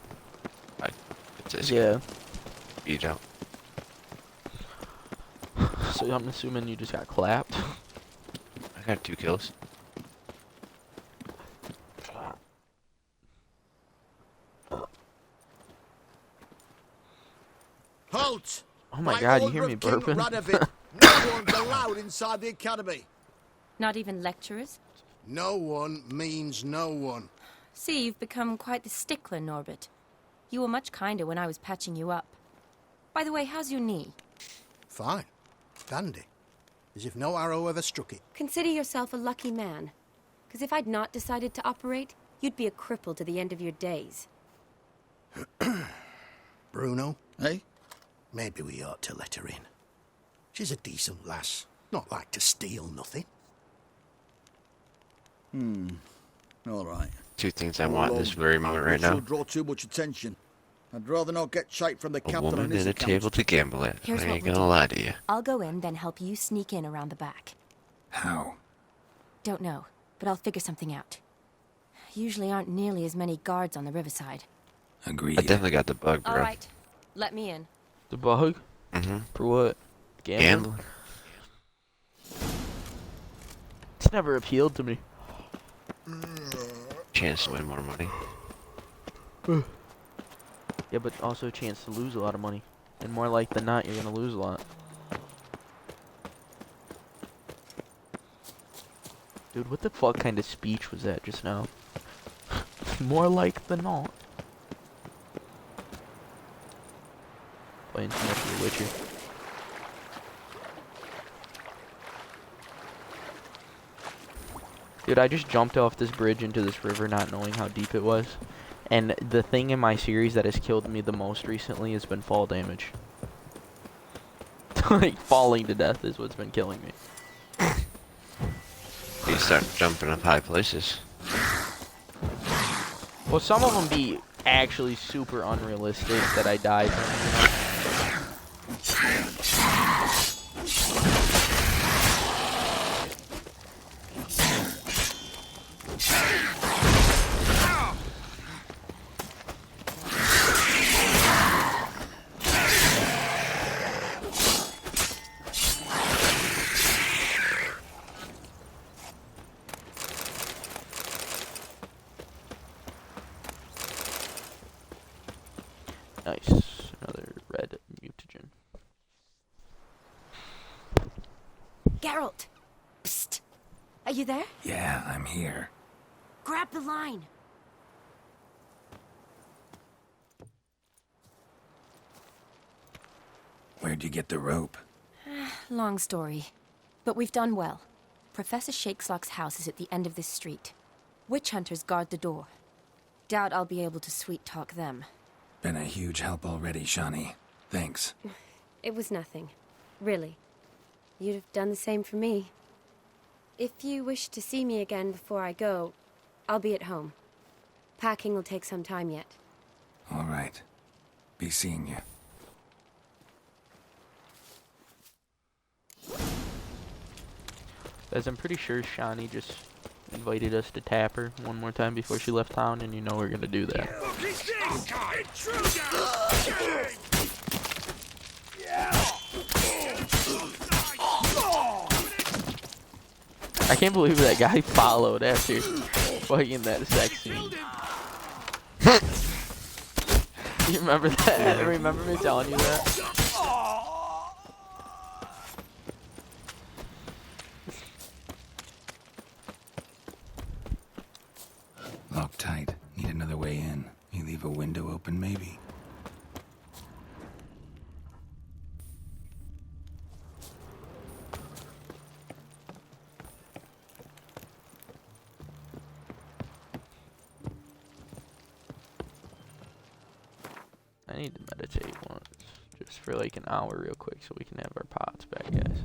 like, it's this Yeah. You don't. So I'm assuming you just got clapped. I got 2 kills. Halt! Oh my By god, you order hear me of King burping? Radovid, no one's allowed inside the academy. Not even lecturers? No one means no one. See, you've become quite the stickler, Norbert. You were much kinder when I was patching you up. By the way, how's your knee? Fine. Dandy. as if no arrow ever struck it. Consider yourself a lucky man. Because if I'd not decided to operate, you'd be a cripple to the end of your days. Bruno? Eh? Maybe we ought to let her in. She's a decent lass. Not like to steal nothing. All right. Two things I want in this very moment right now. Draw too much attention. I'd rather not get shite from the A captain woman on his and a account. table to gamble at. Here's I what ain't we'll gonna do. lie to you. I'll go in, then help you sneak in around the back. How? Don't know, but I'll figure something out. Usually aren't nearly as many guards on the riverside. Agreed. I definitely got the bug, bro. All right, let me in. The bug? Mm-hmm. For what? Gambling? It's never appealed to me. Chance to win more money. Yeah, but also a chance to lose a lot of money. And more like than not, you're gonna lose a lot. Dude, what the fuck kind of speech was that just now? More like than not. Playing too much of The Witcher. Dude, I just jumped off this bridge into this river not knowing how deep it was. And the thing in my series that has killed me the most recently has been fall damage. Like, falling to death is what's been killing me. You start jumping up high places. Well, some of them be actually super unrealistic that I die from, you know? Nice. Another red mutagen. Geralt! Psst! Are you there? Yeah, I'm here. Grab the line! Where'd you get the rope? Long story. But we've done well. Professor Shakeslock's house is at the end of this street. Witch hunters guard the door. Doubt I'll be able to sweet-talk them. Been a huge help already, Shani. Thanks. It was nothing. Really. You'd have done the same for me. If you wish to see me again before I go, I'll be at home. Packing will take some time yet. All right. Be seeing you. Guys, I'm pretty sure Shani just invited us to tap her one more time before she left town, and you know we're gonna do that. I can't believe that guy followed after fucking that sex scene. You remember that? Remember me telling you that? Locked tight. Need another way in. You leave a window open, maybe? I need to meditate once. Just for like an hour real quick so we can have our pots back, guys.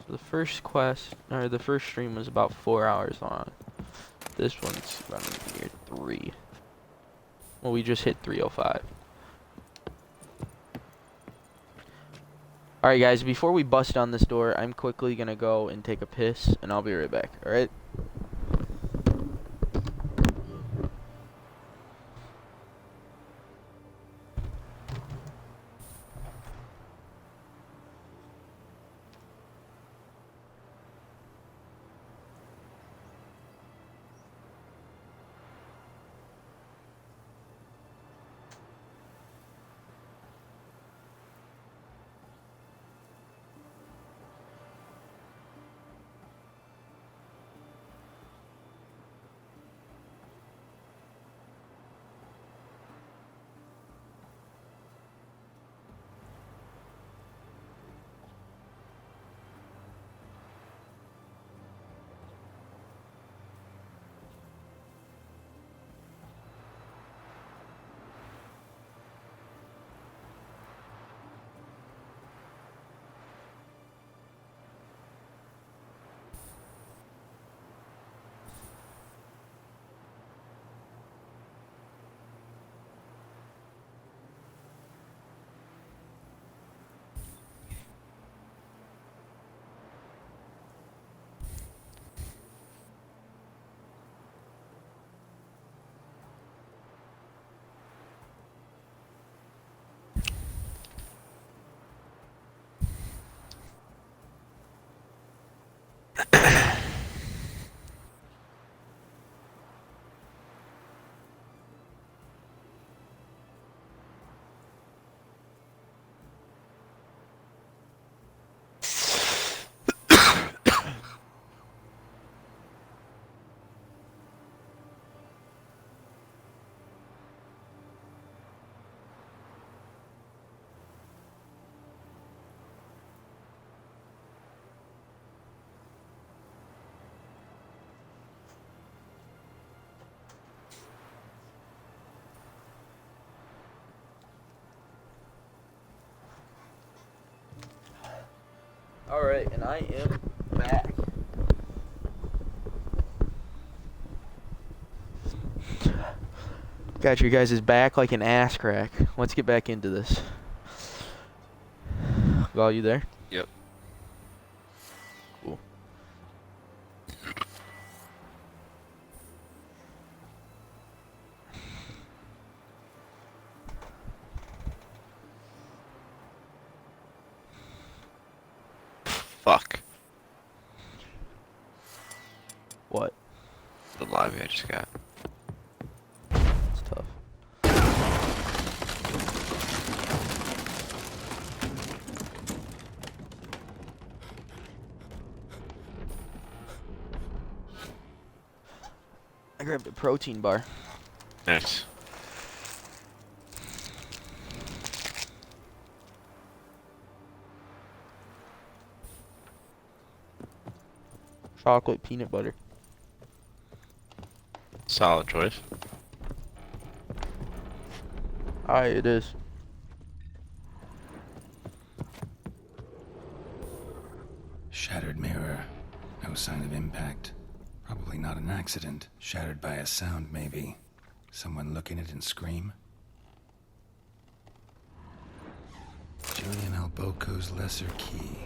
So the first quest, or the first stream was about 4 hours long. This one's running near 3. Well, we just hit 3:05. Alright guys, before we bust down this door, I'm quickly gonna go and take a piss, and I'll be right back, alright? Alright, and I am back. Got your guys' back like an ass crack. Let's get back into this. Val, you there? Yep. Cool. Fuck. What? The lobby I just got. It's tough. I grabbed a protein bar. Nice. Chocolate peanut butter. Solid choice. Alright, it is. Shattered mirror. No sign of impact. Probably not an accident. Shattered by a sound, maybe. Someone look in it and scream. Julian Alboco's Lesser Key.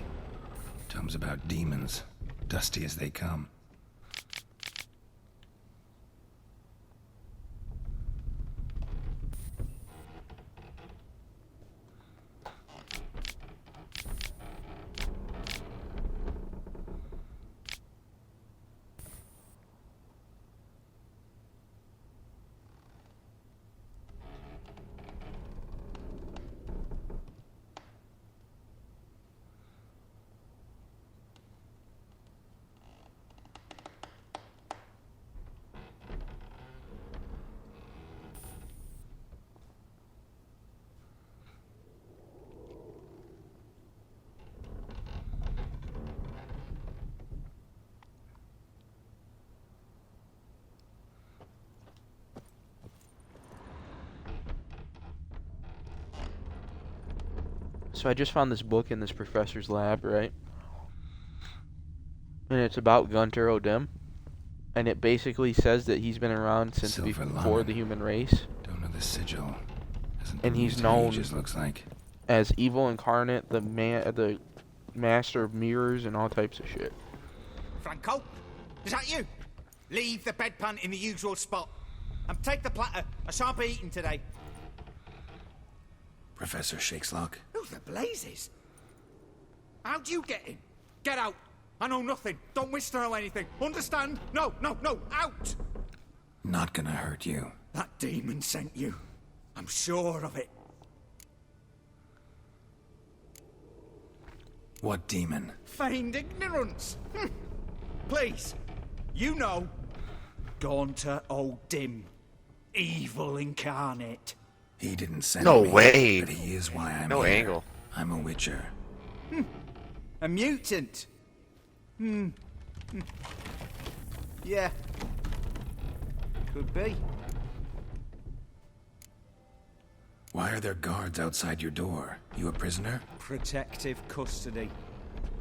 Tomes about demons. Dusty as they come. So I just found this book in this professor's lab, right? And it's about Gunter O'Dim. And it basically says that he's been around since Silver before Lama. the human race. Don't know the sigil. And he's He known just looks like. as evil incarnate, the master of mirrors, and all types of shit. Franco, is that you? Leave the bedpan in the usual spot. And take the platter. I shan't be eating today. Professor Shakeslock. Who the blazes? How'd you get in? Get out. I know nothing. Don't wish to know anything. Understand? No, no, no. Out! Not gonna hurt you. That demon sent you. I'm sure of it. What demon? Feigned ignorance. Please. You know. Gaunter O'Dim. Evil incarnate. He didn't send No me. way. But he is why I'm No here. angle. I'm a witcher. A mutant. Yeah. Could be. Why are there guards outside your door? You a prisoner? Protective custody.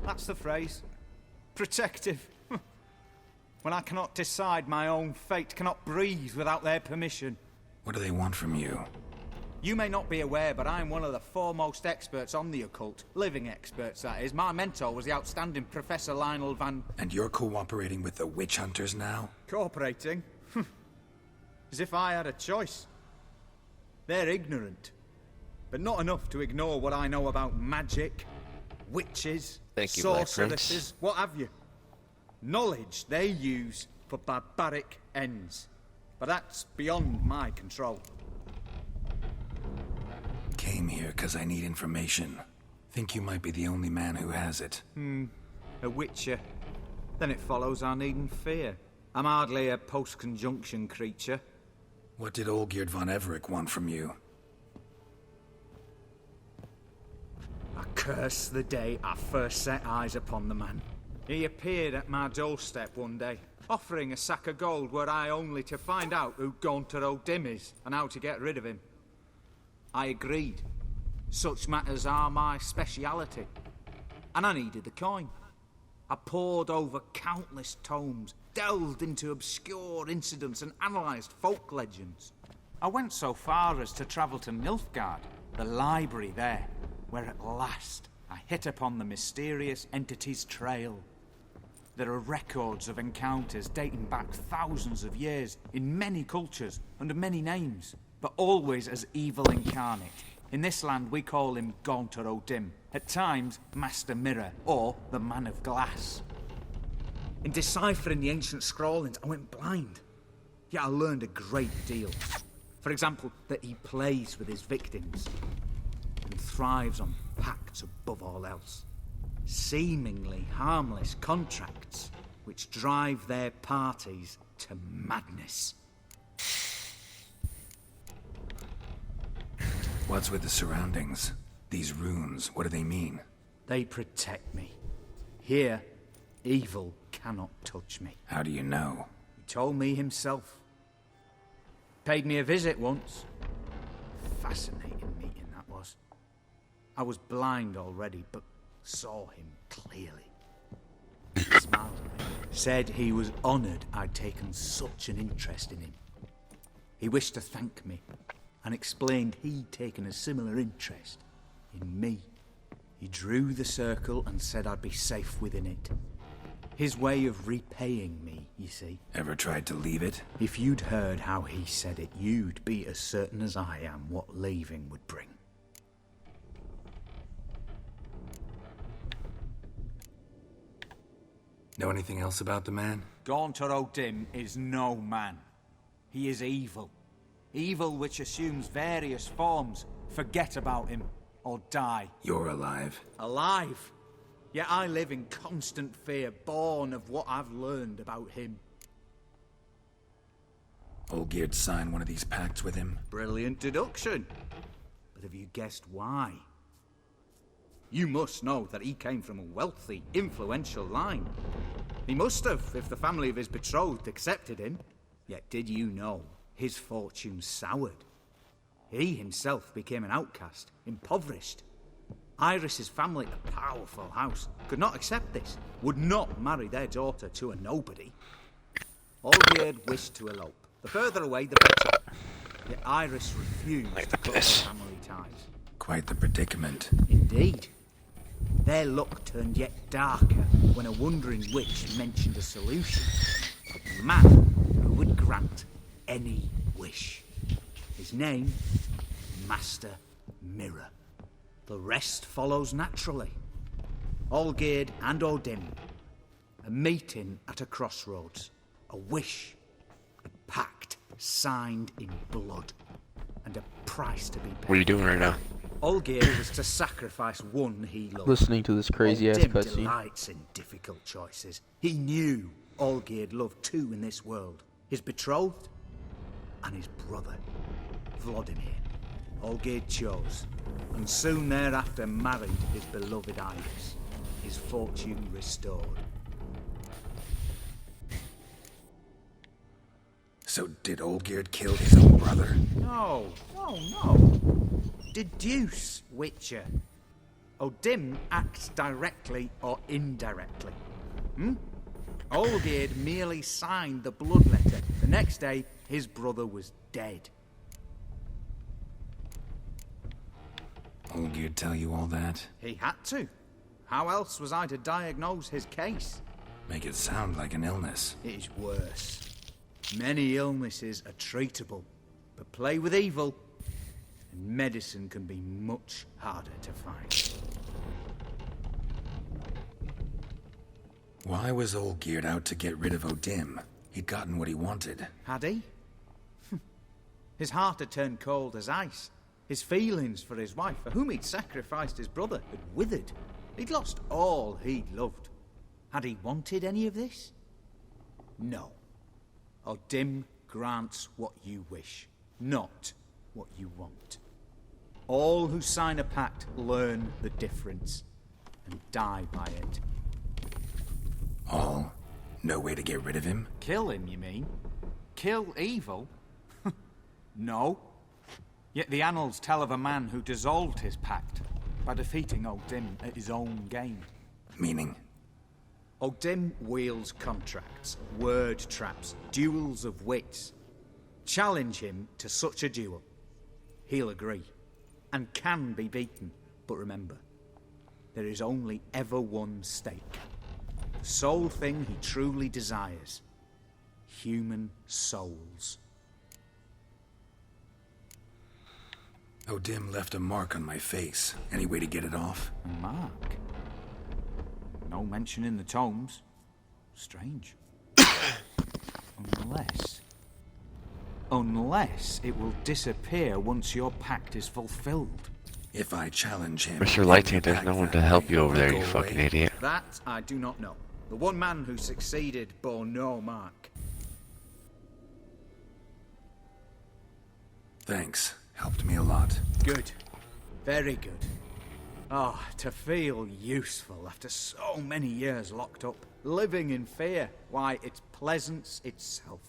That's the phrase. Protective. When I cannot decide my own fate, cannot breathe without their permission. What do they want from you? You may not be aware, but I'm one of the foremost experts on the occult. Living experts, that is. My mentor was the outstanding Professor Lionel Van... And you're cooperating with the witch hunters now? Cooperating? As if I had a choice. They're ignorant. But not enough to ignore what I know about magic, witches, Thank you, Black sorceresses, what have you. Knowledge they use for barbaric ends. But that's beyond my control. Came here because I need information. Think you might be the only man who has it. A witcher. Then it follows I needn't fear. I'm hardly a post-conjunction creature. What did Olgierd von Everec want from you? I curse the day I first set eyes upon the man. He appeared at my doorstep one day, offering a sack of gold were I only to find out who Gaunter O'Dim is and how to get rid of him. I agreed. Such matters are my speciality. and I needed the coin. I pored over countless tomes, delved into obscure incidents and analysed folk legends. I went so far as to travel to Nilfgaard, the library there, where at last I hit upon the mysterious entity's trail. There are records of encounters dating back thousands of years, in many cultures, under many names, but always as evil incarnate. In this land we call him Gaunter O'Dim, at times Master Mirror, or the Man of Glass. In deciphering the ancient scrawlings, I went blind. Yet I learned a great deal. For example, that he plays with his victims and thrives on pacts above all else. Seemingly harmless contracts which drive their parties to madness. What's with the surroundings? These runes, what do they mean? They protect me. Here, evil cannot touch me. How do you know? He told me himself. Paid me a visit once. Fascinating meeting that was. I was blind already, but saw him clearly. He smiled at me. Said he was honoured I'd taken such an interest in him. He wished to thank me, and explained he'd taken a similar interest in me. He drew the circle and said I'd be safe within it. His way of repaying me, you see. Ever tried to leave it? If you'd heard how he said it, you'd be as certain as I am what leaving would bring. Know anything else about the man? Gaunter O'Dim is no man. He is evil. Evil which assumes various forms. Forget about him, or die. You're alive. Alive? Yet I live in constant fear, born of what I've learned about him. Olgierd signed one of these pacts with him? Brilliant deduction. But have you guessed why? You must know that he came from a wealthy, influential line. He must have, if the family of his betrothed accepted him. Yet did you know his fortune soured? He himself became an outcast, impoverished. Iris's family, a powerful house, could not accept this, would not marry their daughter to a nobody. Olgierd wished to elope. The further away, the better. Yet Iris refused to cut her family ties. Quite the predicament. Indeed. Their luck turned yet darker when a wandering witch mentioned a solution. A man who would grant any wish. His name, Master Mirror. The rest follows naturally. Olgierd and O'Dim. A meeting at a crossroads. A wish. A pact signed in blood. And a price to be paid. What are you doing right now? Olgierd was to sacrifice one he loved. Listening to this crazy-ass cutscene. Delights in difficult choices. He knew Olgierd loved two in this world. His betrothed and his brother, Vladimir. Olgierd chose, and soon thereafter married his beloved Iris, his fortune restored. So did Olgierd kill his own brother? No. Deduce, Witcher. O'Dim acts directly or indirectly. Olgierd merely signed the blood letter. The next day, his brother was dead. Olgierd tell you all that? He had to. How else was I to diagnose his case? Make it sound like an illness. It is worse. Many illnesses are treatable, but play with evil, and medicine can be much harder to find. Why was Olgierd out to get rid of O'Dim? He'd gotten what he wanted. Had he? His heart had turned cold as ice. His feelings for his wife, for whom he'd sacrificed his brother, had withered. He'd lost all he'd loved. Had he wanted any of this? No. O'Dim grants what you wish, not what you want. All who sign a pact learn the difference and die by it. All? No way to get rid of him? Kill him, you mean? Kill evil? No. Yet the annals tell of a man who dissolved his pact by defeating O'Dim at his own game. Meaning? O'Dim wields contracts, word traps, duels of wits. Challenge him to such a duel. He'll agree, and can be beaten. But remember, there is only ever one stake. The sole thing he truly desires. Human souls. O'Dim left a mark on my face. Any way to get it off? A mark? No mention in the tomes. Strange. Unless it will disappear once your pact is fulfilled. If I challenge him... Mr. Lighthead, there's no one to help you over there, you fucking idiot. That I do not know. The one man who succeeded bore no mark. Thanks. Helped me a lot. Good. Very good. Ah, to feel useful after so many years locked up, living in fear. Why, it's pleasance itself.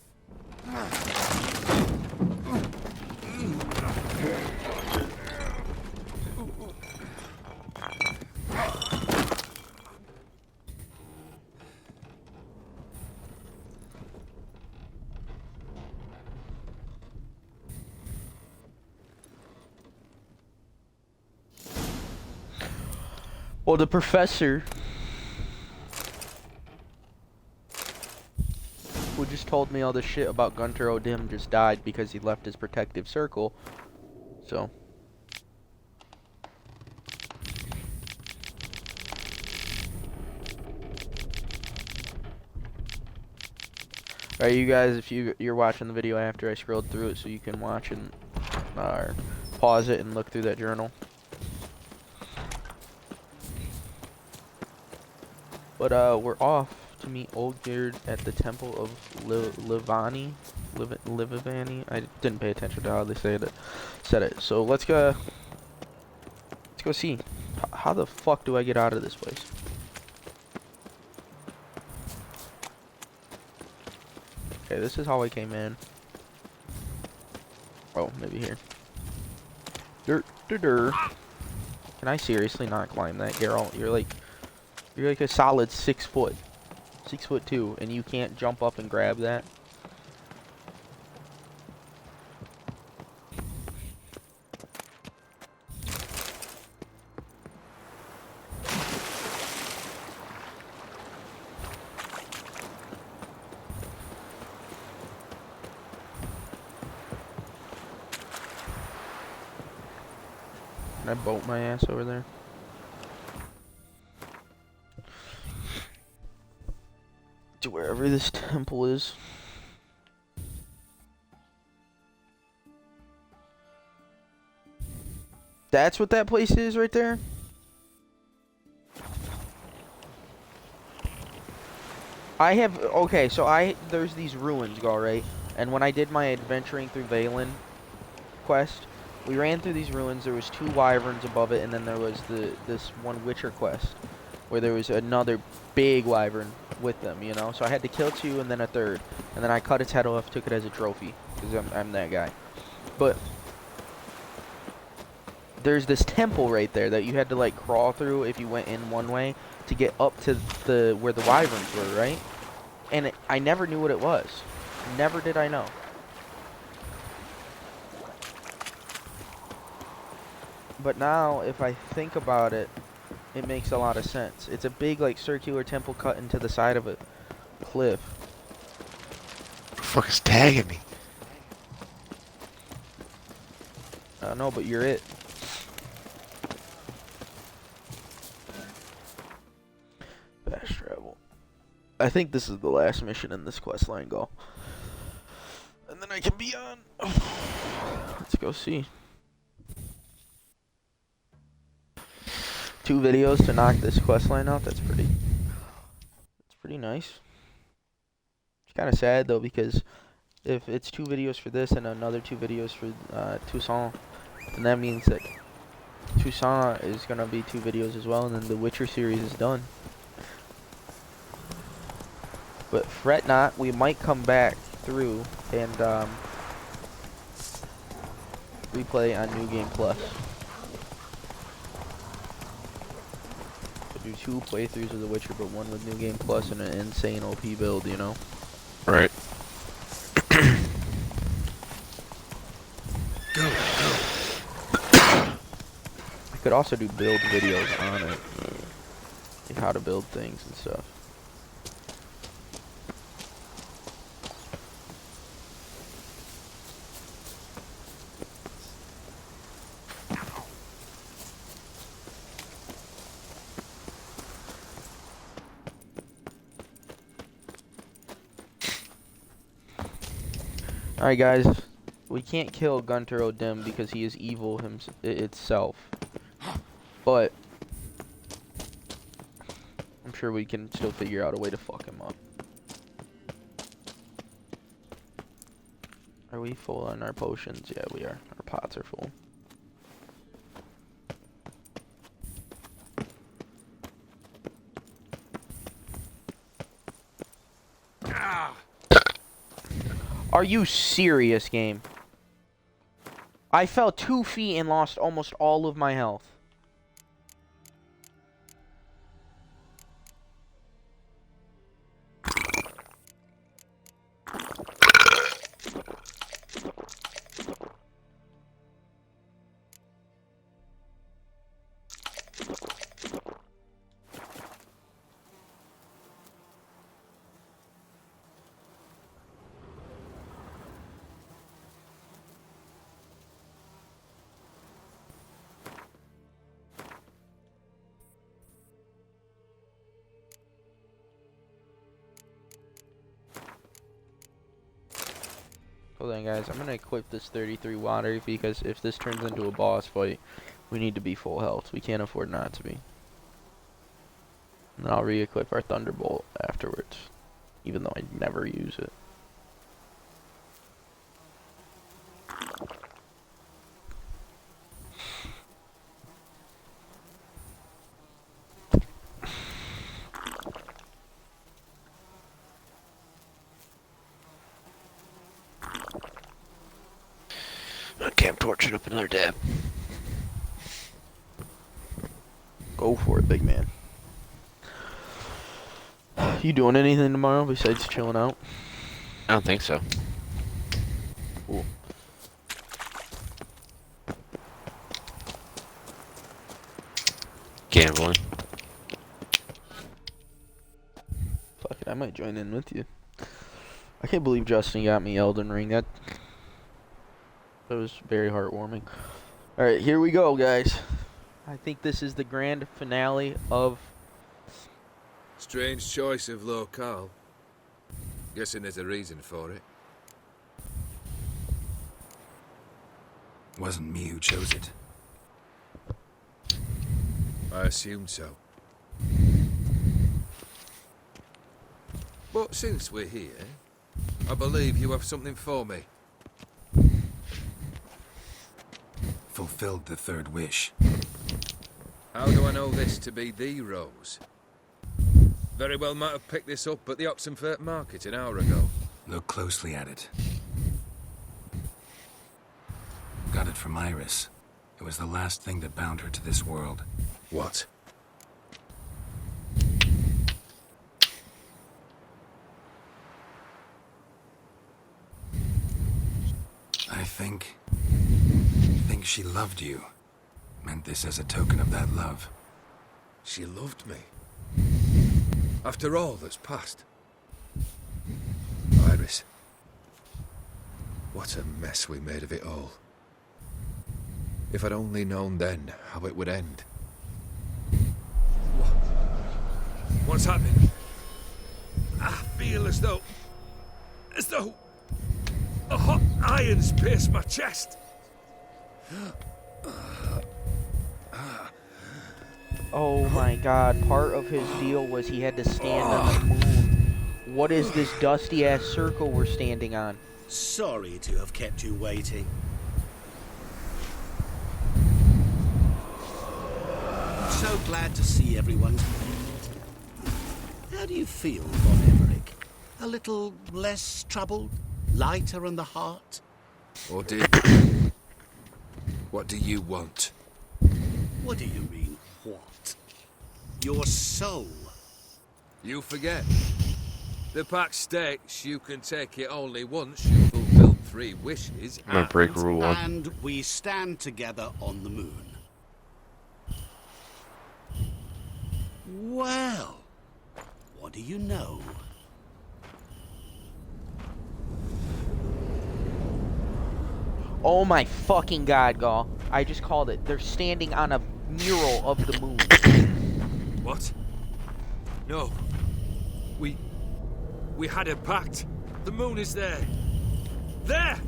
Well, the professor who just told me all this shit about Gunter O'Dim just died because he left his protective circle. So. Alright, you guys, if you're watching the video after I scrolled through it, so you can watch and pause it and look through that journal. But we're off to meet Olgerd at the Temple of Livani. I didn't pay attention to how they said it. So let's go see. How the fuck do I get out of this place? Okay, this is how I came in. Oh, maybe here. Can I seriously not climb that, Geralt? You're like a solid 6 foot. 6'2", and you can't jump up and grab that. Can I boat my ass over there? To wherever this temple is. That's what that place is right there? Okay, so there's these ruins, right? And when I did my adventuring through Valen quest, we ran through these ruins. There was 2 wyverns above it, and then there was this one Witcher quest where there was another big wyvern with them, you know? So I had to kill 2 and then a 3rd. And then I cut its head off, took it as a trophy, because I'm that guy. But there's this temple right there that you had to like crawl through if you went in one way to get up to where the wyverns were, right? And I never knew what it was. Never did I know. But now, if I think about it, it makes a lot of sense. It's a big, like, circular temple cut into the side of a cliff. Who the fuck is tagging me? I don't know, but you're it. Fast travel. I think this is the last mission in this quest line goal. And then I can be on. Let's go see. 2 videos to knock this quest line out. That's pretty nice. It's kind of sad though, because if it's 2 videos for this and another 2 videos for Toussaint, then that means that Toussaint is gonna be 2 videos as well, and then the Witcher series is done. But fret not, we might come back through and replay on New Game Plus. do 2 playthroughs of The Witcher, but one with New Game Plus and an insane OP build, you know? Right. Go. I could also do build videos on it, like how to build things and stuff. Alright guys, we can't kill Gunter O'Dim because he is evil itself. But I'm sure we can still figure out a way to fuck him up. Are we full on our potions? Yeah, we are. Our pots are full. Are you serious, game? I fell 2 feet and lost almost all of my health. Hold on guys, I'm gonna equip this 33 water because if this turns into a boss fight, we need to be full health. We can't afford not to be. And then I'll re-equip our Thunderbolt afterwards, even though I never use it. Okay, I'm torching up another dab. Go for it, big man. You doing anything tomorrow besides chilling out? I don't think so. Cool. Gambling. Fuck it, I might join in with you. I can't believe Justin got me Elden Ring. That was very heartwarming. Alright, here we go, guys. I think this is the grand finale of... Strange choice of locale. Guessing there's a reason for it. Wasn't me who chose it. I assumed so. But since we're here, I believe you have something for me. Fulfilled the third wish. How do I know this to be the rose? Very well might have picked this up at the Oxenfurt market an hour ago. Look closely at it. Got it from Iris. It was the last thing that bound her to this world. What? I think she loved you. Meant this as a token of that love. She loved me. After all that's passed. Iris. What a mess we made of it all. If I'd only known then how it would end. What's happening? I feel as though a hot iron's pierced my chest. Oh my god, part of his deal was he had to stand on the moon. What is this dusty ass circle we're standing on? Sorry to have kept you waiting. So glad to see everyone's made. How do you feel, Von Emmerich? A little less troubled? Lighter in the heart? Or did... What do you want? What do you mean, what? Your soul. You forget. The pact states you can take it only once you fulfill 3 wishes. I'm gonna break rule 1. And we stand together on the moon. Well, what do you know? Oh my fucking god, Gaul. I just called it. They're standing on a mural of the moon. What? No. We had a pact. The moon is there. There!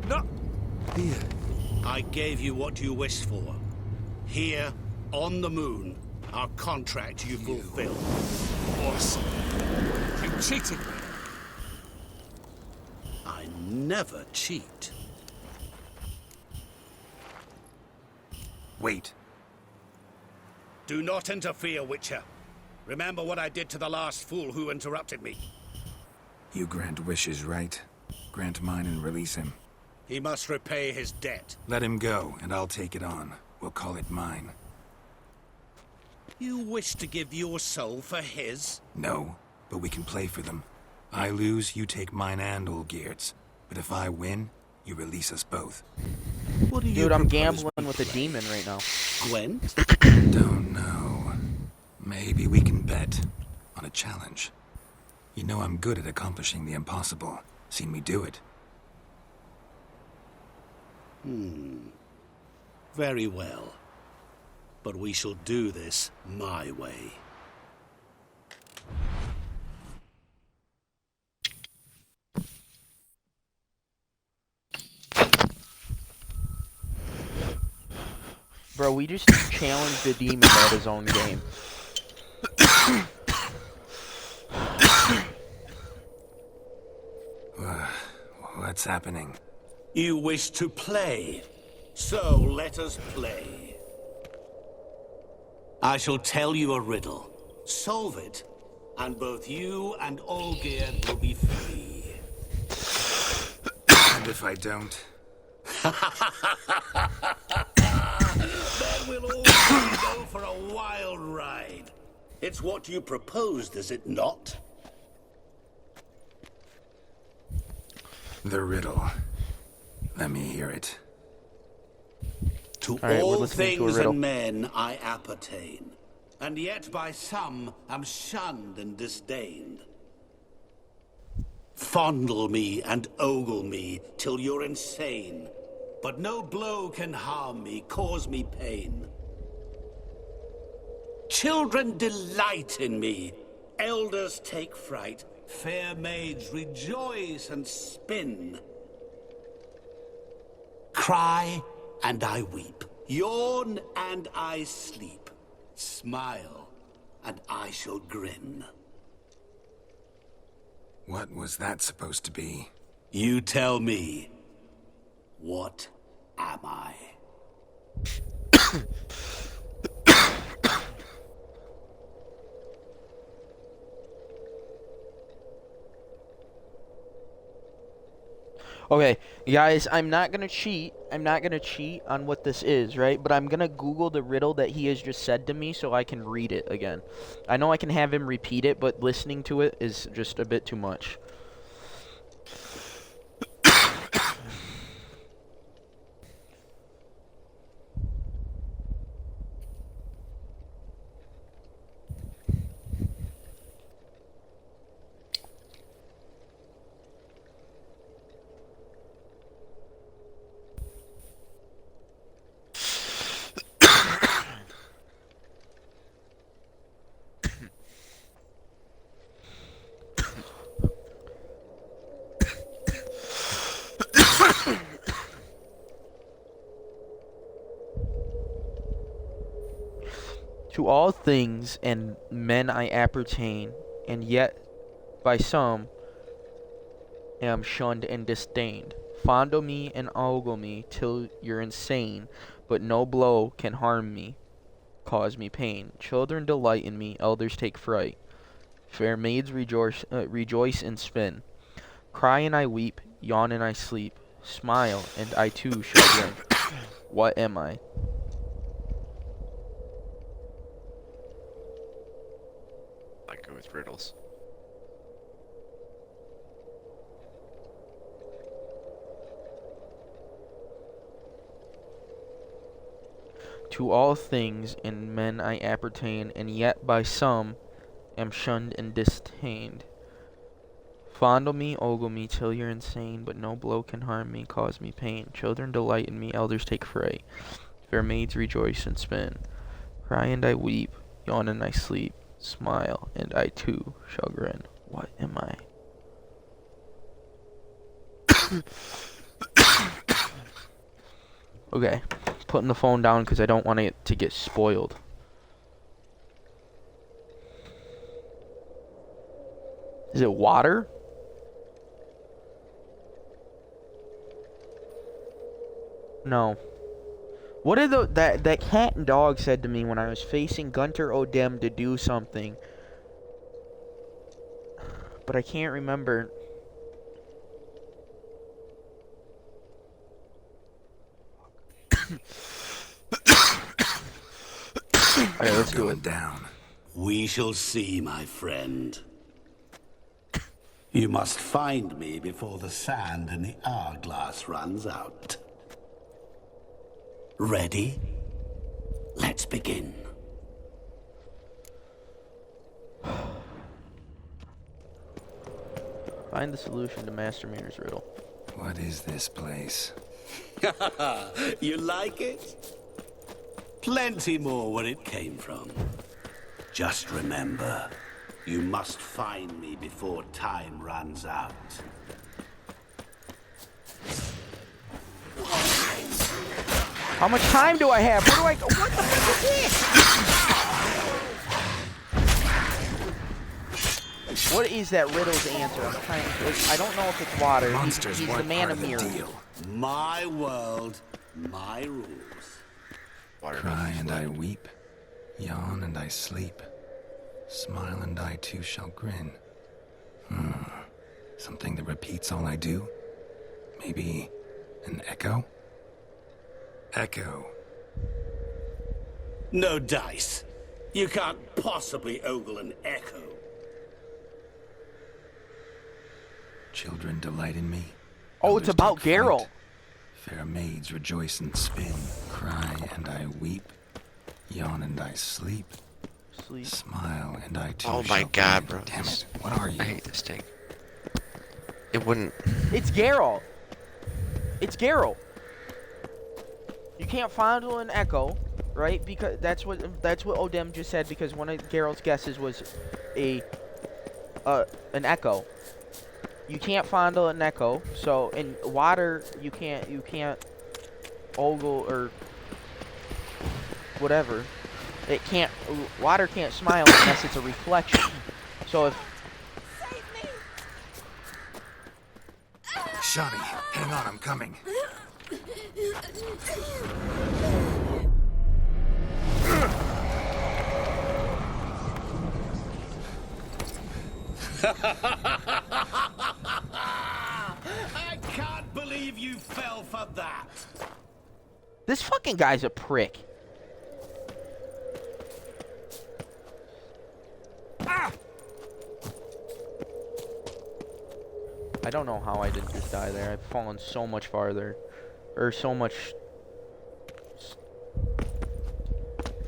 Not here. I gave you what you wished for. Here, on the moon, our contract you fulfilled. Boss, you cheated me. I never cheat. Wait. Do not interfere, Witcher. Remember what I did to the last fool who interrupted me. You grant wishes, right? Grant mine and release him. He must repay his debt. Let him go, and I'll take it on. We'll call it mine. You wish to give your soul for his? No, but we can play for them. I lose, you take mine and Olgierd's. But if I win, you release us both. What do you Dude, I'm gambling with a demon right now. Gwent? Don't know. Maybe we can bet on a challenge. You know I'm good at accomplishing the impossible. Seen me do it. Very well. But we shall do this my way. Bro, we just challenged the demon at his own game. What's happening? You wish to play, so let us play. I shall tell you a riddle. Solve it, and both you and Olgierd will be free. And if I don't? Then we'll all go for a wild ride. It's what you proposed, is it not? The riddle. Let me hear it. To right, all things and men I appertain, and yet by some am shunned and disdained. Fondle me and ogle me till you're insane, but no blow can harm me, cause me pain. Children delight in me, elders take fright, fair maids rejoice and spin. Cry and I weep, yawn and I sleep, smile and I shall grin. What was that supposed to be? You tell me, what am I? Okay, guys, I'm not gonna cheat. I'm not gonna cheat on what this is, right? But I'm gonna Google the riddle that he has just said to me so I can read it again. I know I can have him repeat it, but listening to it is just a bit too much. To all things and men I appertain, and yet by some am shunned and disdained. Fondle me and ogle me till you're insane, but no blow can harm me, cause me pain. Children delight in me, elders take fright. Fair maids rejoice and spin. Cry and I weep, yawn and I sleep. Smile and I too shall grin. What am I? with riddles. To all things in men I appertain, and yet by some am shunned and disdained. Fondle me, ogle me, till you're insane, but no blow can harm me, cause me pain. Children delight in me, elders take fray. Fair maids rejoice and spin. Cry and I weep, yawn and I sleep, smile and I too shall grin. What am I? Okay, putting the phone down because I don't want it to get spoiled. Is it water? No. What did that cat and dog said to me when I was facing Gunter O'Dem to do something? But I can't remember. Alright, let's do it. Down. We shall see, my friend. You must find me before the sand in the hourglass runs out. Ready? Let's begin. Find the solution to Master Mirror's riddle. What is this place? You like it? Plenty more where it came from. Just remember, you must find me before time runs out. How much time do I have? Where do I go? What the fuck is this? What is that riddle's answer? I'm trying to. I don't know if it's water. Monsters He's the weren't man part of of the mirrors. deal. My world, my rules. Cry and I weep, yawn and I sleep, smile and I too shall grin. Something that repeats all I do? Maybe an echo? Echo. No dice. You can't possibly ogle an echo. Children delight in me. Oh, it's about Geralt. Fair maids rejoice and spin. Cry and I weep, yawn and I sleep, smile and I too Oh my shall god, grin. bro. Damn it, what are you? I hate this thing. It wouldn't... It's Geralt. It's Geralt. You can't fondle an echo, right? Because that's what O'Dem just said. Because one of Geralt's guesses was an echo. You can't fondle an echo. So in water, you can't ogle or whatever. Water can't smile unless it's a reflection. So if Shani, hang on, I'm coming. I can't believe you fell for that. this fucking guy's a prick. I don't know how I didn't just die there. I've fallen so much farther. Or so much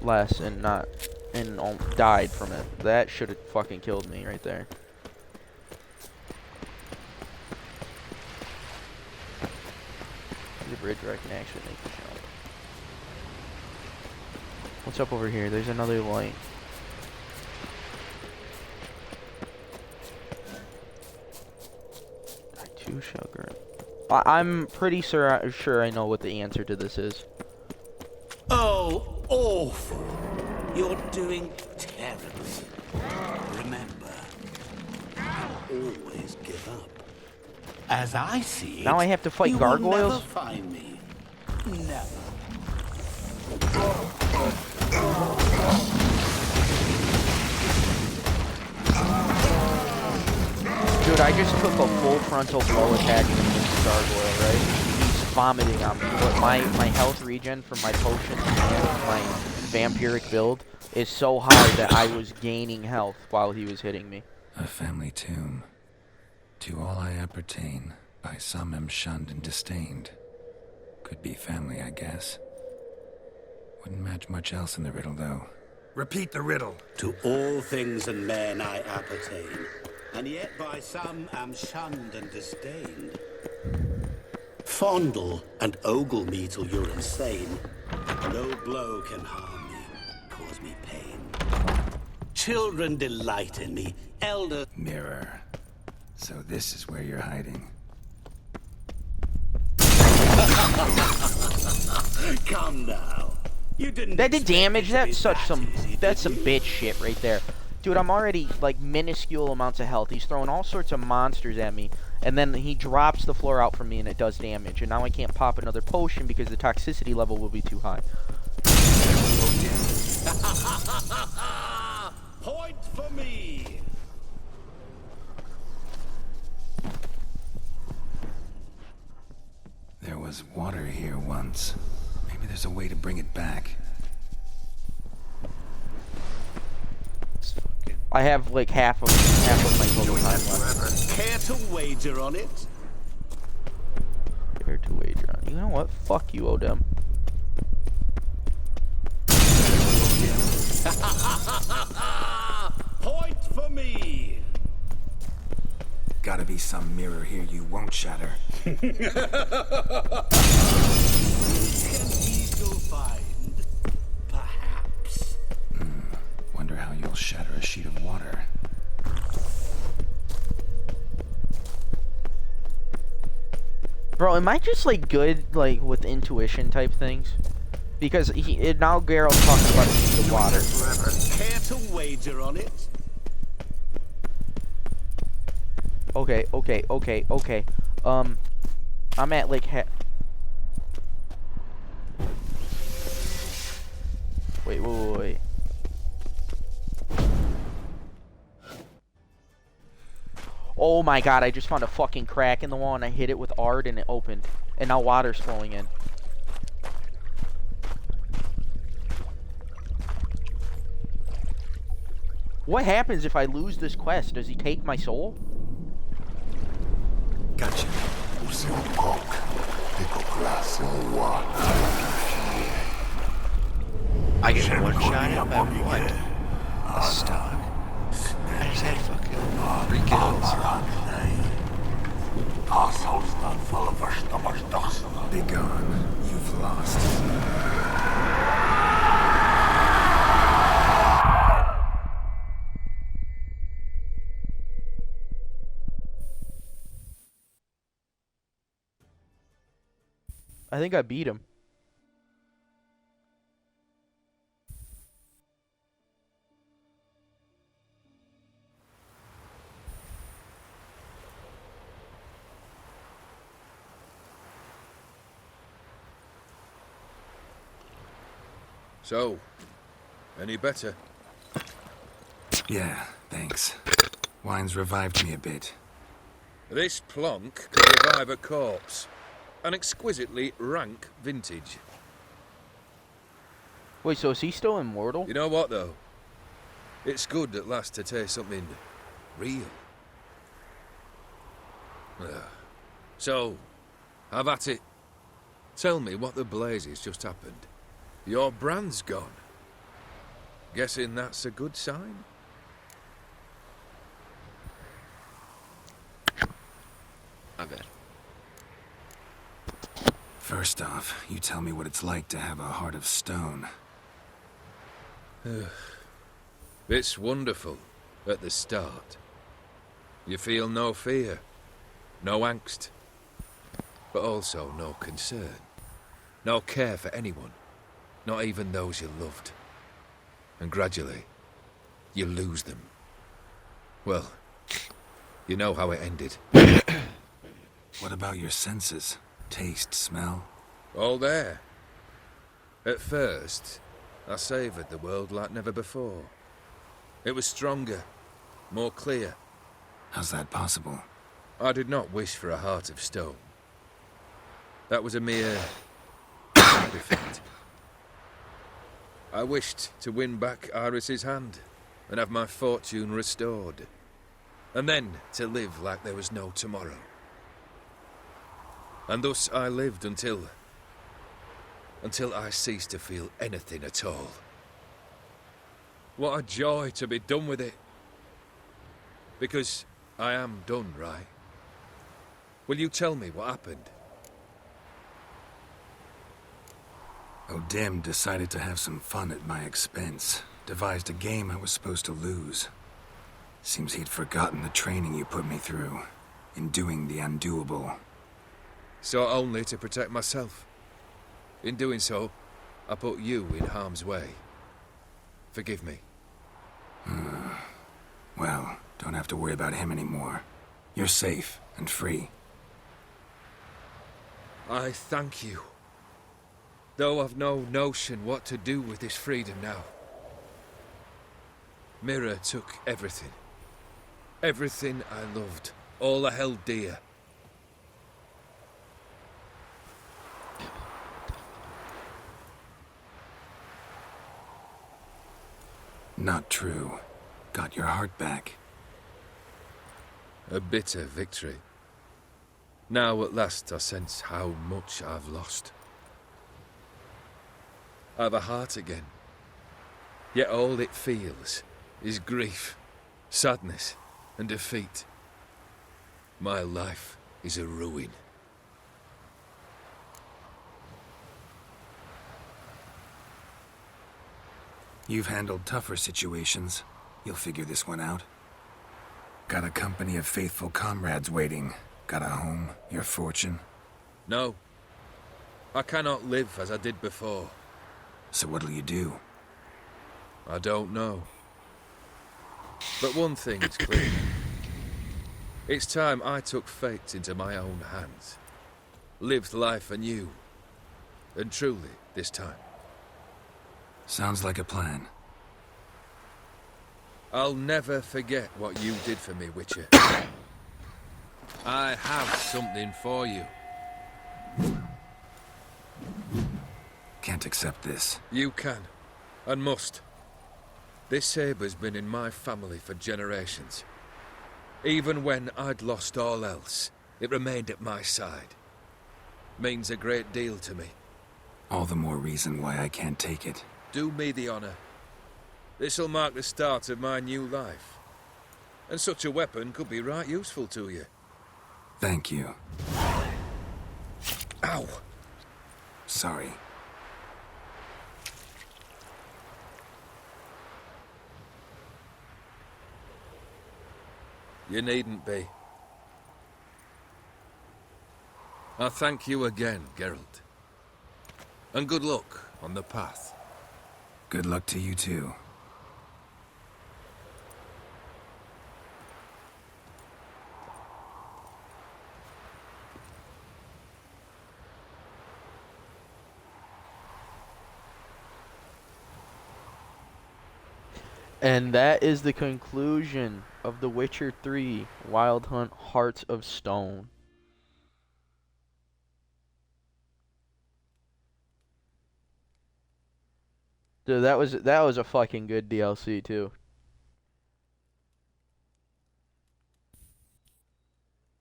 less and not... and died from it. That should have fucking killed me right there. There's a bridge where I can actually make the jump. What's up over here? There's another light. Two sugar. I'm pretty sure I know what the answer to this is. Oh, awful. You're doing terribly. Remember, always give up. As I see it, Now I have to fight you gargoyles? will never find me. Never. Dude, I just took a full frontal blow attack from this gargoyle, right? vomiting on me. But my health regen from my potions and my vampiric build is so high that I was gaining health while he was hitting me. A family tomb. To all I appertain, by some am shunned and disdained. Could be family, I guess. Wouldn't match much else in the riddle, though. Repeat the riddle. To all things and men I appertain, and yet by some am shunned and disdained. Fondle and ogle me till you're insane. No blow can harm me, cause me pain. Children delight in me, elders... Mirror. So this is where you're hiding. Come now. You didn't. That did damage. That's some bitch shit right there. Dude, I'm already like minuscule amounts of health. He's throwing all sorts of monsters at me, and then he drops the floor out from me and it does damage. And now I can't pop another potion because the toxicity level will be too high. Point for me. There was water here once. Maybe there's a way to bring it back. I have like half of my total time left. Care to wager on it? Care to wager on. You know what? Fuck you, Odem. Point for me. Gotta be some mirror here you won't shatter. Can eagle find? Perhaps. Wonder how you'll shatter a sheet of water. Bro, am I just like good like with intuition type things? Because now Geralt's talking about a sheet of water. Care to wager on it? Okay. I'm at like Wait. Oh my god, I just found a fucking crack in the wall and I hit it with Ard and it opened. And now water's flowing in. What happens if I lose this quest? Does he take my soul? Gotcha. I get one shot at what? Stock. I just had fucking 3 kills. Be gone. You've lost. I think I beat him. So, any better? Yeah, thanks. Wine's revived me a bit. This plonk can revive a corpse. An exquisitely rank vintage. Wait, so is he still immortal? You know what, though? It's good at last to taste something real. So, have at it. Tell me what the blazes just happened. Your brand's gone. Guessing that's a good sign? My bad. First off, you tell me what it's like to have a heart of stone. It's wonderful at the start. You feel no fear, no angst, but also no concern, no care for anyone, not even those you loved. And gradually, you lose them. Well, you know how it ended. What about your senses? Taste, smell? All there. At first, I savoured the world like never before. It was stronger, more clear. How's that possible? I did not wish for a heart of stone. That was a mere side effect. I wished to win back Iris's hand and have my fortune restored. And then to live like there was no tomorrow. And thus I lived until I ceased to feel anything at all. What a joy to be done with it. Because I am done, right? Will you tell me what happened? O'Dim decided to have some fun at my expense. Devised a game I was supposed to lose. Seems he'd forgotten the training you put me through in doing the undoable. So only to protect myself. In doing so, I put you in harm's way. Forgive me. Well, don't have to worry about him anymore. You're safe and free. I thank you. Though I've no notion what to do with this freedom now. Mira took everything. Everything I loved. All I held dear. Not true. Got your heart back. A bitter victory. Now at last I sense how much I've lost. I've a heart again. Yet all it feels is grief, sadness, and defeat. My life is a ruin. You've handled tougher situations. You'll figure this one out. Got a company of faithful comrades waiting. Got a home, your fortune. No. I cannot live as I did before. So what'll you do? I don't know. But one thing is clear. It's time I took fate into my own hands. Lived life anew. And truly, this time. Sounds like a plan. I'll never forget what you did for me, Witcher. I have something for you. Can't accept this. You can, and must. This sabre's been in my family for generations. Even when I'd lost all else, it remained at my side. Means a great deal to me. All the more reason why I can't take it. Do me the honor. This'll mark the start of my new life. And such a weapon could be right useful to you. Thank you. Ow! Sorry. You needn't be. I thank you again, Geralt. And good luck on the path. Good luck to you too. And that is the conclusion of The Witcher 3 Wild Hunt Hearts of Stone. Dude, that was a fucking good DLC too.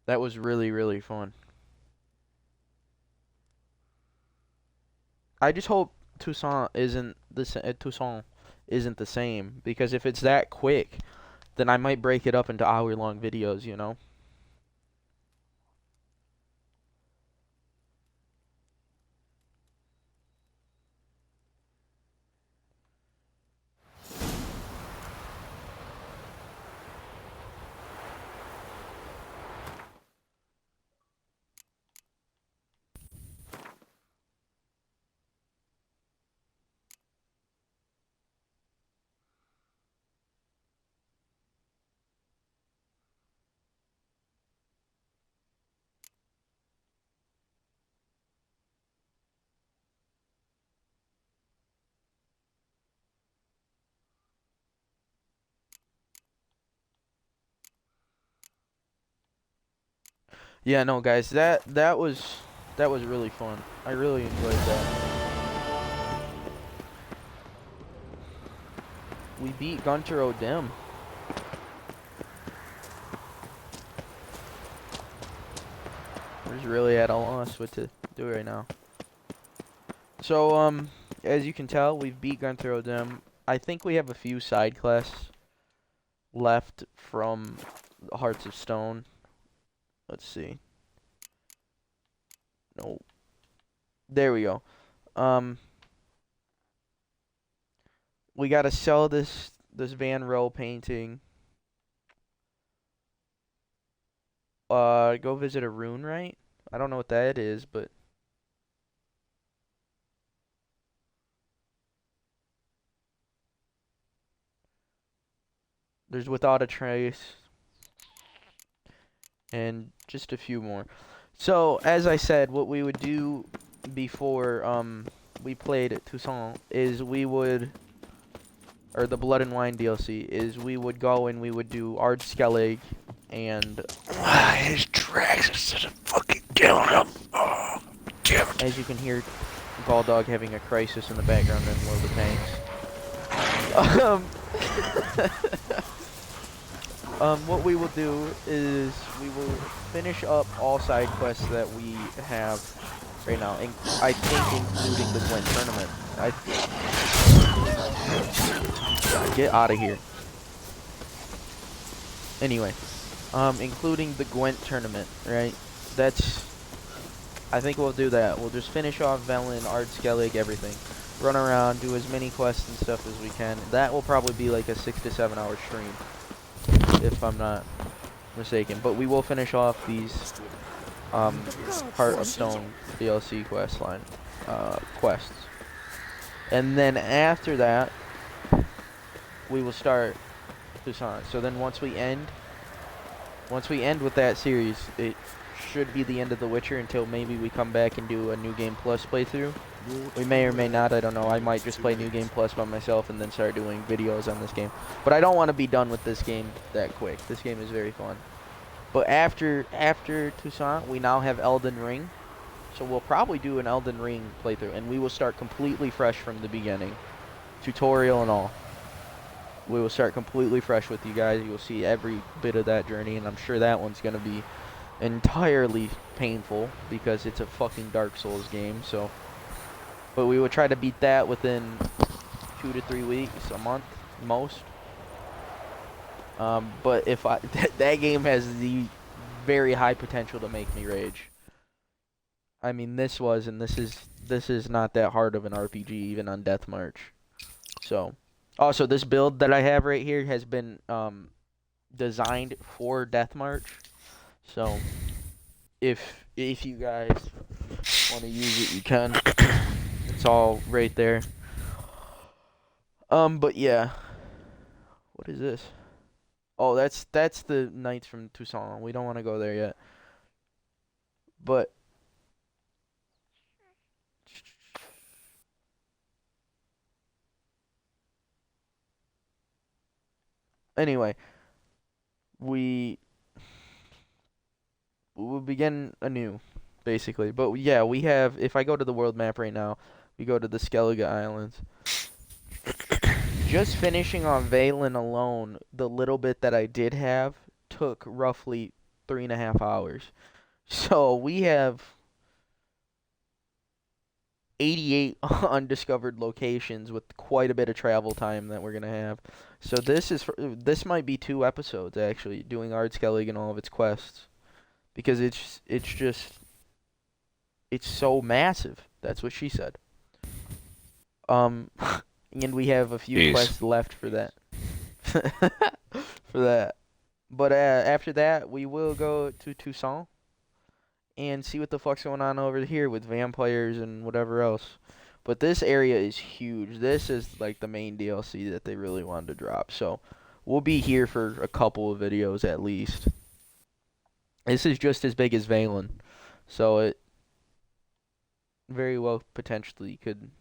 That was really, really fun. I just hope Toussaint isn't the same, because if it's that quick, then I might break it up into hour-long videos, you know? Yeah, no, guys, that was That was really fun. I really enjoyed that. We beat Gunter O'Dim. We're just really at a loss what to do right now. So, as you can tell, we've beat Gunter O'Dim. I think we have a few side quests left from Hearts of Stone. Let's see. No. There we go. We gotta sell this Van Rohe painting. Go visit a rune, right? I don't know what that is, but there's Without a Trace and just a few more. So, as I said, what we would do before we played at Toussaint is we would, or the Blood and Wine DLC, is we would go and we would do Ard Skellig and his tracks are such a fucking killing him. Oh, damn it. As you can hear, Galdog having a crisis in the background in World of Tanks. What we will do is we will finish up all side quests that we have right now. I think including the Gwent tournament. Get out of here. Anyway, including the Gwent tournament, right? I think we'll do that. We'll just finish off Velen, Ard Skellig, everything. Run around, do as many quests and stuff as we can. That will probably be like a 6 to 7 hour stream, if I'm not mistaken. But we will finish off these Heart of Stone DLC quests. And then after that, we will start Toussaint. So then once we end with that series, it should be the end of The Witcher until maybe we come back and do a New Game Plus playthrough. We may or may not, I don't know. I might just play New Game Plus by myself and then start doing videos on this game. But I don't want to be done with this game that quick. This game is very fun. But after Toussaint, we now have Elden Ring. So we'll probably do an Elden Ring playthrough, and we will start completely fresh from the beginning. Tutorial and all. We will start completely fresh with you guys. You will see every bit of that journey, and I'm sure that one's going to be entirely painful because it's a fucking Dark Souls game. So, but we will try to beat that within 2 to 3 weeks, a month most. But if that game has the very high potential to make me rage. I mean, this is not that hard of an RPG even on Death March. So, also this build that I have right here has been designed for Death March. So, if you guys want to use it, you can. It's all right there. But yeah. What is this? Oh, that's the Knights from Toussaint. We don't want to go there yet. But anyway, we will begin anew, basically. But yeah, we have, if I go to the world map right now, we go to the Skellige Islands. Just finishing on Valen alone, the little bit that I did have took roughly 3.5 hours. So we have 88 undiscovered locations with quite a bit of travel time that we're gonna have. So this might be 2 episodes actually, doing Ard Skellig and all of its quests, because it's so massive. That's what she said. And we have a few quests left for that. For that. But after that, we will go to Toussaint and see what the fuck's going on over here with vampires and whatever else. But this area is huge. This is like the main DLC that they really wanted to drop. So we'll be here for a couple of videos at least. This is just as big as Valen. So it very well potentially could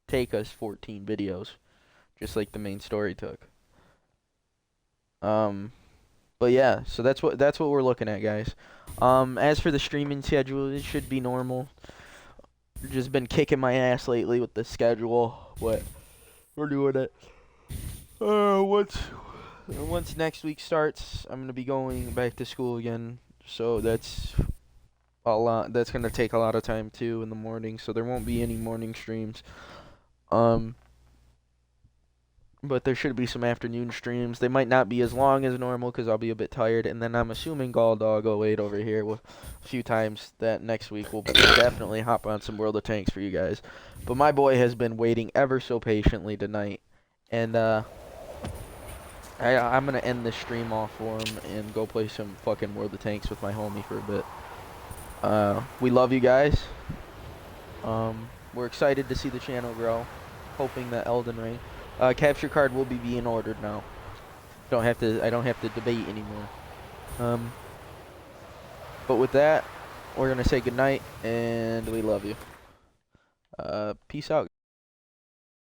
take us 14 videos, just like the main story took. But But yeah, so that's what we're looking at, guys. As for the streaming schedule, it should be normal. Just been kicking my ass lately with the schedule. What we're doing it. Once next week starts, I'm gonna be going back to school again. So that's a lot. That's gonna take a lot of time too in the morning. So there won't be any morning streams. But there should be some afternoon streams. They might not be as long as normal because I'll be a bit tired. And then I'm assuming Galdog08 over here a few times that next week will definitely hop on some World of Tanks for you guys. But my boy has been waiting ever so patiently tonight. And I'm going to end this stream off for him and go play some fucking World of Tanks with my homie for a bit. We love you guys. We're excited to see the channel grow. Hoping that Elden Ring... capture card will be being ordered now. I don't have to debate anymore. But with that, we're gonna say goodnight and we love you. Peace out.